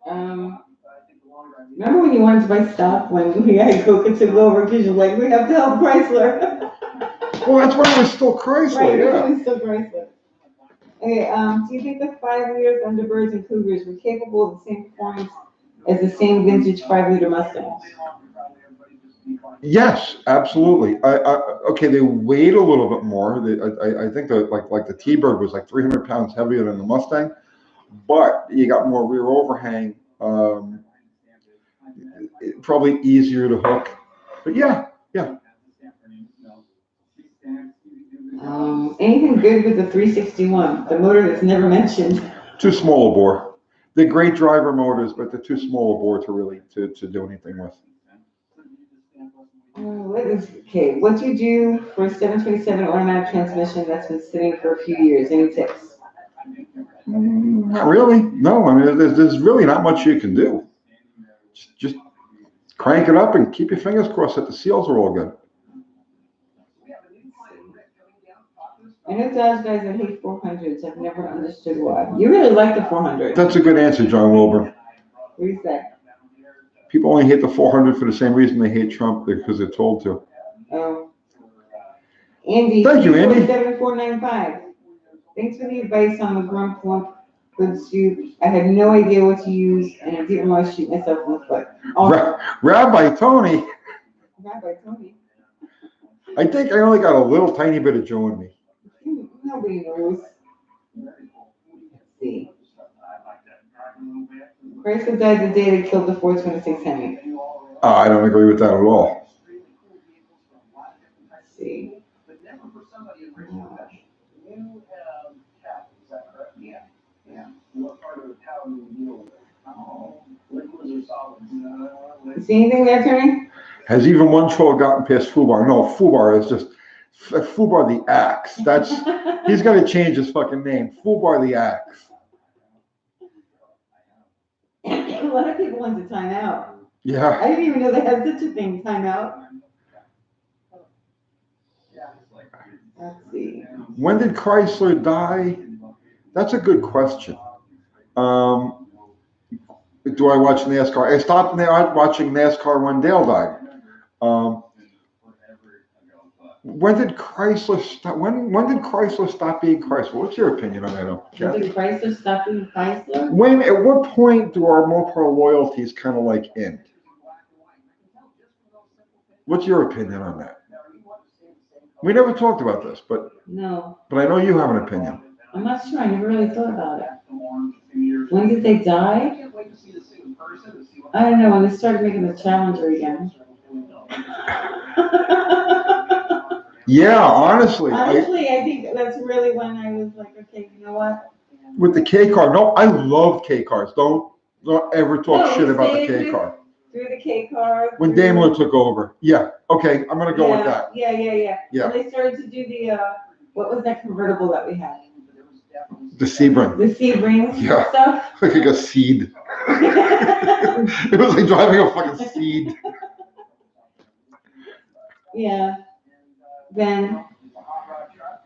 Remember when you wanted to buy stock when we had Coca took over because you're like, we have to help Chrysler. Well, that's when it was still Chrysler, right, yeah. it was still Chrysler. Okay, do you think the 5-liter Thunderbirds and Cougars were capable of the same performance as the same vintage 5-liter Mustangs? Yes, absolutely. Okay, they weighed a little bit more. I think that like the T-Bird was like 300 pounds heavier than the Mustang, but you got more rear overhang. Probably easier to hook. But yeah. Anything good with the 361, the motor that's never mentioned? Too small a bore. They're great driver motors, but they're too small a bore to really to do anything with. What do you do for a 727 automatic transmission that's been sitting for a few years? Any tips? Not really. No, I mean, there's really not much you can do. Just crank it up and keep your fingers crossed that the seals are all good. I know Dodge guys that hate 400s. I've never understood why. You really like the 400. That's a good answer, John Wilbur. What do you say? People only hate the 400 for the same reason they hate Trump, because they're told to. Oh. Andy. Thank you, Andy. 7495. Thanks for the advice on the Grump Lump good soup. I had no idea what to use, and I didn't want to shoot myself in the foot. Rabbi Tony. Rabbi Tony. I think I only got a little tiny bit of Joe in me. Nobody knows. Let's see. Chrysler died the day they killed the 426 Hemi. I don't agree with that at all. Let's see. See anything there, Tony? Has even one troll gotten past Fubar? No, Fubar is just Fubar the Axe. He's got to change his fucking name. Fubar the Axe. A lot of people went to timeout. Yeah. I didn't even know they had such a thing, timeout. Let's see. When did Chrysler die? That's a good question. Do I watch NASCAR? I stopped watching NASCAR when Dale died. When did Chrysler stop? When did Chrysler stop being Chrysler? What's your opinion on that? When did Chrysler stop being Chrysler? At what point do our Mopar loyalties kind of like end? What's your opinion on that? We never talked about this, but no. But I know you have an opinion. I'm not sure. I never really thought about it. When did they die? I don't know. When they started making the Challenger again. Yeah, honestly. I think that's really when I was like, okay, you know what? With the K car, no, I love K cars. Don't ever talk shit about the K car. Through the K car. When Daimler took over. Yeah. Okay, I'm gonna go with that. Yeah. Yeah. And they started to do the what was that convertible that we had? The Sebring. The Sebring stuff. Like a seed. It was like driving a fucking seed. Yeah. Then.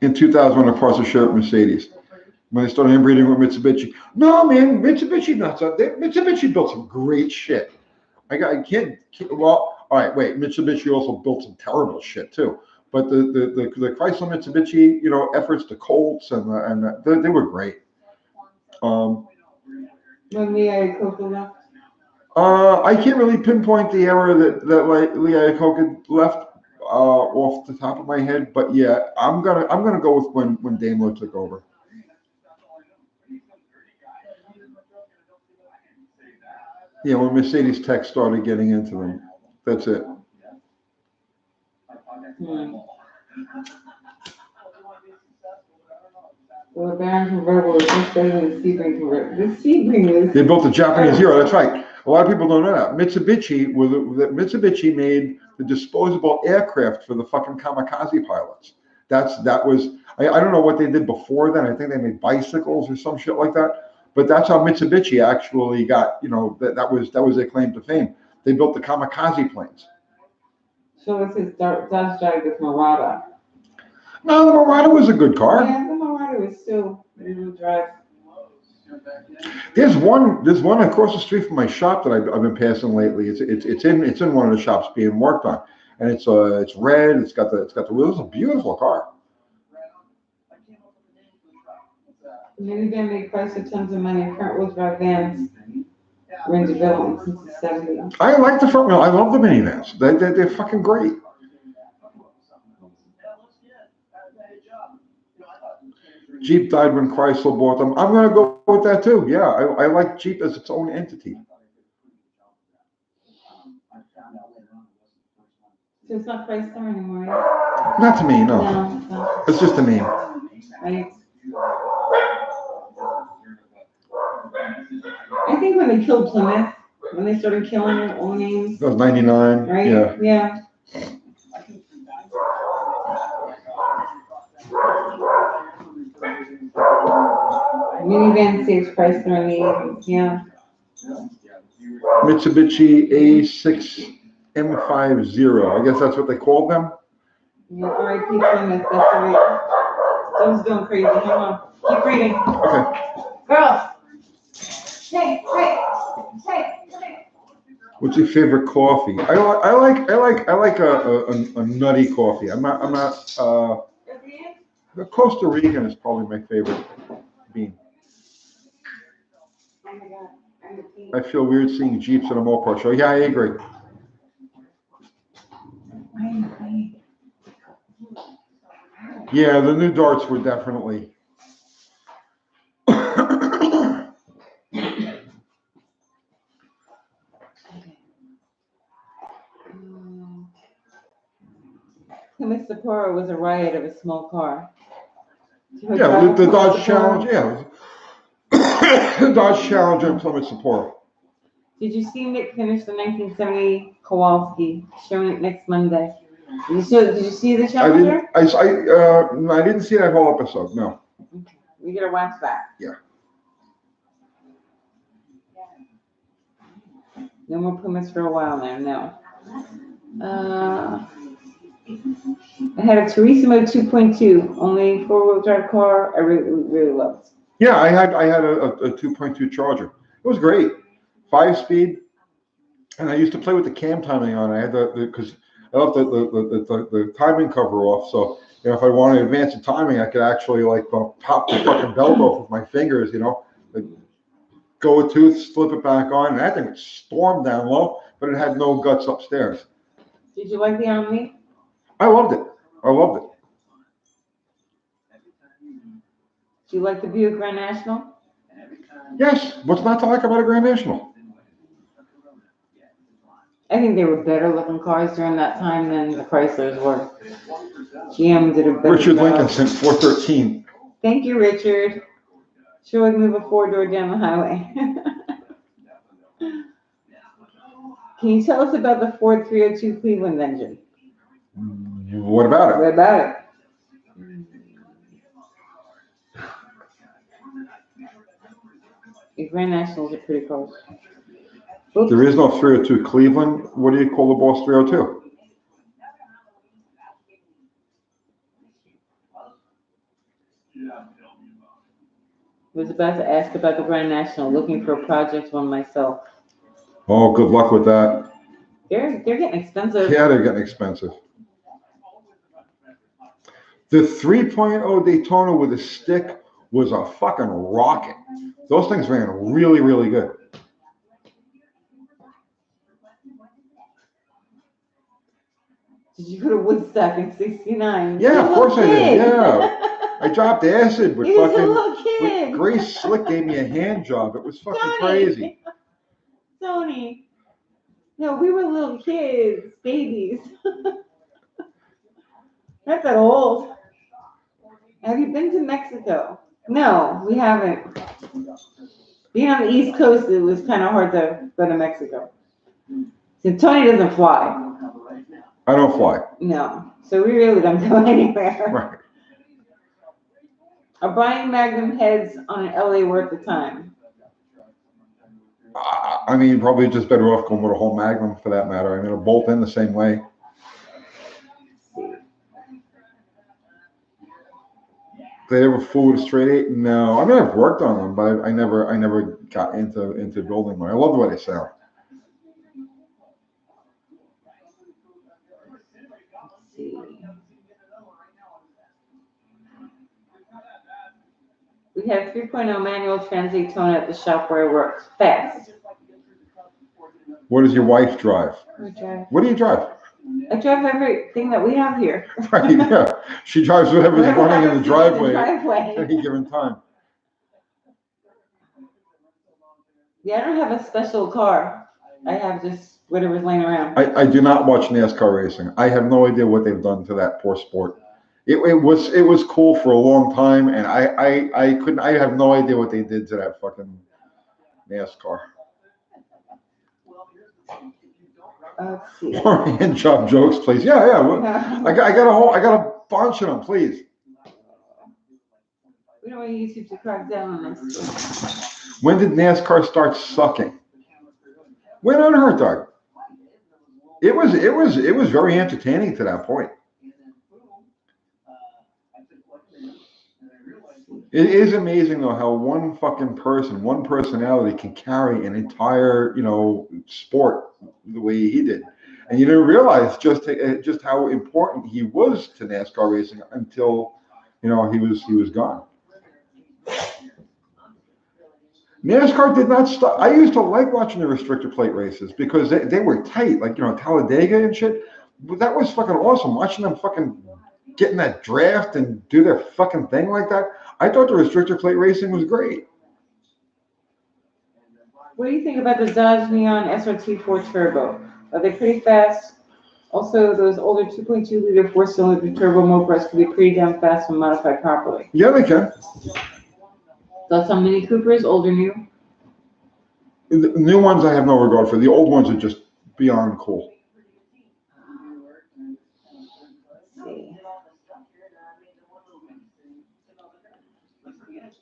In 2000, when the parts showed Mercedes. when they started inbreeding with Mitsubishi. No, man, Mitsubishi nuts. Mitsubishi built some great shit. I can't. Well, all right, wait. Mitsubishi also built some terrible shit too. But the Chrysler Mitsubishi, efforts, the Colts they were great. When Lee Iacocca left? I can't really pinpoint the era that like Lee Iacocca left off the top of my head, but yeah, I'm gonna go with when Daimler took over. Yeah, when Mercedes Tech started getting into them, that's it. Well, the Baron convertible was much better than the Sebring convertible. The Sebring was. They built the Japanese Hero. That's right. A lot of people don't know that. Mitsubishi made the disposable aircraft for the fucking kamikaze pilots. That was. I don't know what they did before then. I think they made bicycles or some shit like that. But that's how Mitsubishi actually got. That was their claim to fame. They built the kamikaze planes. So was his Dodge Dagger Marauder. No, the Marauder was a good car. Yeah, the Marauder was still rear-wheel drive. There's one across the street from my shop that I've been passing lately. It's in one of the shops being worked on, and it's red. It's got the wheels. It's a beautiful car. The minivan made Chrysler tons of money. Front-wheel drive vans were in development since the 70s. I like the front wheel. I love the minivans. They're fucking great. Jeep died when Chrysler bought them. I'm gonna go with that too. Yeah, I like Jeep as its own entity. So it's not Chrysler anymore, right? Not to me, no. No. It's just a name. Right. I think when they killed Plymouth, when they started killing their own names. That was 99. Right? Yeah. Yeah. Minivan saves Chrysler in the 80s, yeah. Mitsubishi A6 M50. I guess that's what they called them. Yeah, R.I.P. Plymouth, that's right. Someone's going crazy. Hang on. Keep reading. Okay. Girls! Hey! What's your favorite coffee? I like a nutty coffee. I'm not. The Costa Rican is probably my favorite bean. Oh my God. I feel weird seeing Jeeps at a Mopar show. Yeah, I agree. Yeah, the new darts were definitely. Plymouth Sapporo was a riot of a small car. Yeah, the Dodge Challenger. Yeah, the Dodge Challenger and Plymouth Sapporo. Did you see Nick finish the 1970 Kowalski? Showing it next Monday. Did you see the Challenger? I didn't see that whole episode. No. Okay. We gotta watch that. Yeah. No more Plymouths for a while now. No. I had a Turismo 2.2, only 4-wheel drive car. I really loved. Yeah, I had a 2.2 Charger. It was great, 5-speed, and I used to play with the cam timing on it. I had because I left the timing cover off, so if I wanted to advance the timing, I could actually like pop the fucking belt off with my fingers, like, go a tooth, slip it back on, and that thing would storm down low, but it had no guts upstairs. Did you like the Omni? I loved it. Do you like the Buick Grand National? Yes. What's not to like about a Grand National? I think they were better looking cars during that time than the Chryslers were. GM did a better Richard job. Lincoln sent 413. Thank you, Richard. Sure would move a 4-door down the highway. Can you tell us about the Ford 302 Cleveland engine? What about it? What about it? The Grand Nationals are pretty close. Oops. There is no 302 Cleveland. What do you call the Boss 302? Was about to ask about the Grand National, looking for a project one myself. Oh, good luck with that. They're getting expensive. Yeah, they're getting expensive. The 3.0 Daytona with a stick was a fucking rocket. Those things ran really, really good. Did you go to Woodstock in '69? Yeah, of course I did. Yeah. I I dropped acid with You was a fucking. little kid. Grace Slick gave me a hand job. It was fucking Tony. crazy. Tony. No, we were little kids, babies. Not that old. Have you been to Mexico? No, we haven't. Being on the East Coast, it was kind of hard to go to Mexico. So Tony doesn't fly. I don't fly. No, so we really don't go anywhere. Right. Are buying Magnum heads on an LA worth the time? I mean, probably just better off going with a whole Magnum for that matter. I mean, a bolt in the same way. They ever flew with a straight eight? No. I mean, I've worked on them, but I never got into building one. I love the way they sound. Let's see. We have 3.0 manual trans Daytona at the shop where I work. Fast. What does your wife drive? I drive. What do you drive? I drive everything that we have here. Right, yeah. She drives whatever's running in the driveway at driveway. any given time. Yeah, I don't have a special car. I have just whatever's laying around. I do not watch NASCAR racing. I have no idea what they've done to that poor sport. It was cool for a long time, and I have no idea what they did to that fucking NASCAR. Let's see. More hand job jokes, please. Yeah. I got a bunch of them, please. We don't want YouTube to crack down on us. When did NASCAR start sucking? When Earnhardt died. It was very entertaining to that point. It is amazing though how one fucking person, one personality can carry an entire, sport the way he did. And you didn't realize just how important he was to NASCAR racing until, he was gone. NASCAR did not stop. I used to like watching the restrictor plate races because they were tight, like, Talladega and shit. But that was fucking awesome. Watching them fucking get in that draft and do their fucking thing like that. I thought the restrictor plate racing was great. What do you think about the Dodge Neon SRT4 Turbo? Are they pretty fast? Also, those older 2.2 liter 4-cylinder turbo mopeds can be pretty damn fast when modified properly. Yeah, they can. Thoughts on Mini Coopers, old or new? The new ones I have no regard for. The old ones are just beyond cool.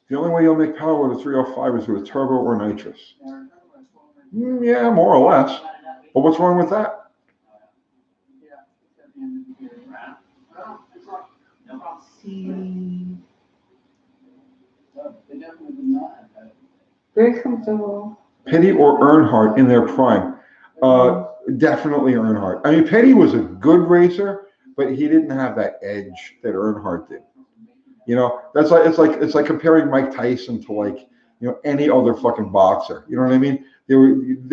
The only way you'll make power with a 305 is with a turbo or nitrous. Yeah, more or less. But what's wrong with that? Very comfortable. Petty or Earnhardt in their prime? Definitely Earnhardt. I mean, Petty was a good racer, but he didn't have that edge that Earnhardt did. That's like it's like comparing Mike Tyson to any other fucking boxer. You know what I mean? There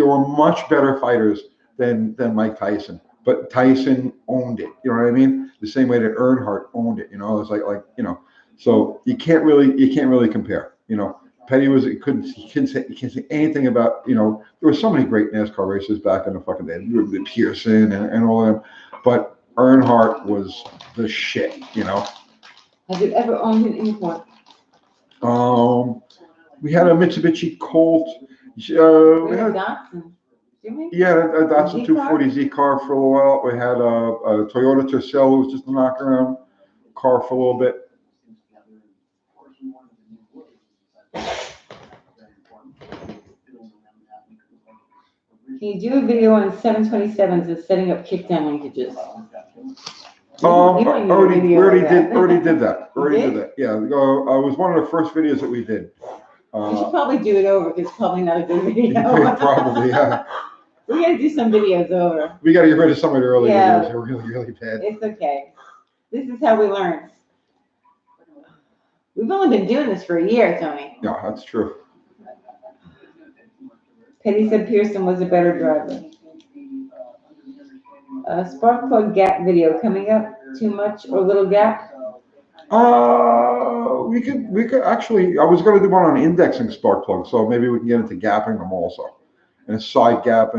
were much better fighters than Mike Tyson, but Tyson owned it. You know what I mean? The same way that Earnhardt owned it. It's like so you can't really compare. Petty he can't say anything about, there were so many great NASCAR races back in the fucking day, with Pearson and all of them, but Earnhardt was the shit. Have you ever owned an import? We had a Mitsubishi Colt. We had a Datsun. Yeah, a Datsun 240Z car for a while. We had a Toyota Tercel, who was just a knockaround car for a little bit. Can you do a video on 727s and setting up kickdown linkages? We already did that. Yeah, it was one of the first videos that we did. We should probably do it over because it's probably not a good video. Probably, yeah. We gotta do some videos over. We got to get rid of some of the early Yeah. videos. They're really, really bad. It's okay. This is how we learn. We've only been doing this for a year, Tony. Yeah, that's true. Petty said Pearson was a better driver. Spark plug gap video coming up. Too much or little gap? We could actually, I was going to do one on indexing spark plugs, so maybe we can get into gapping them also. And side gapping.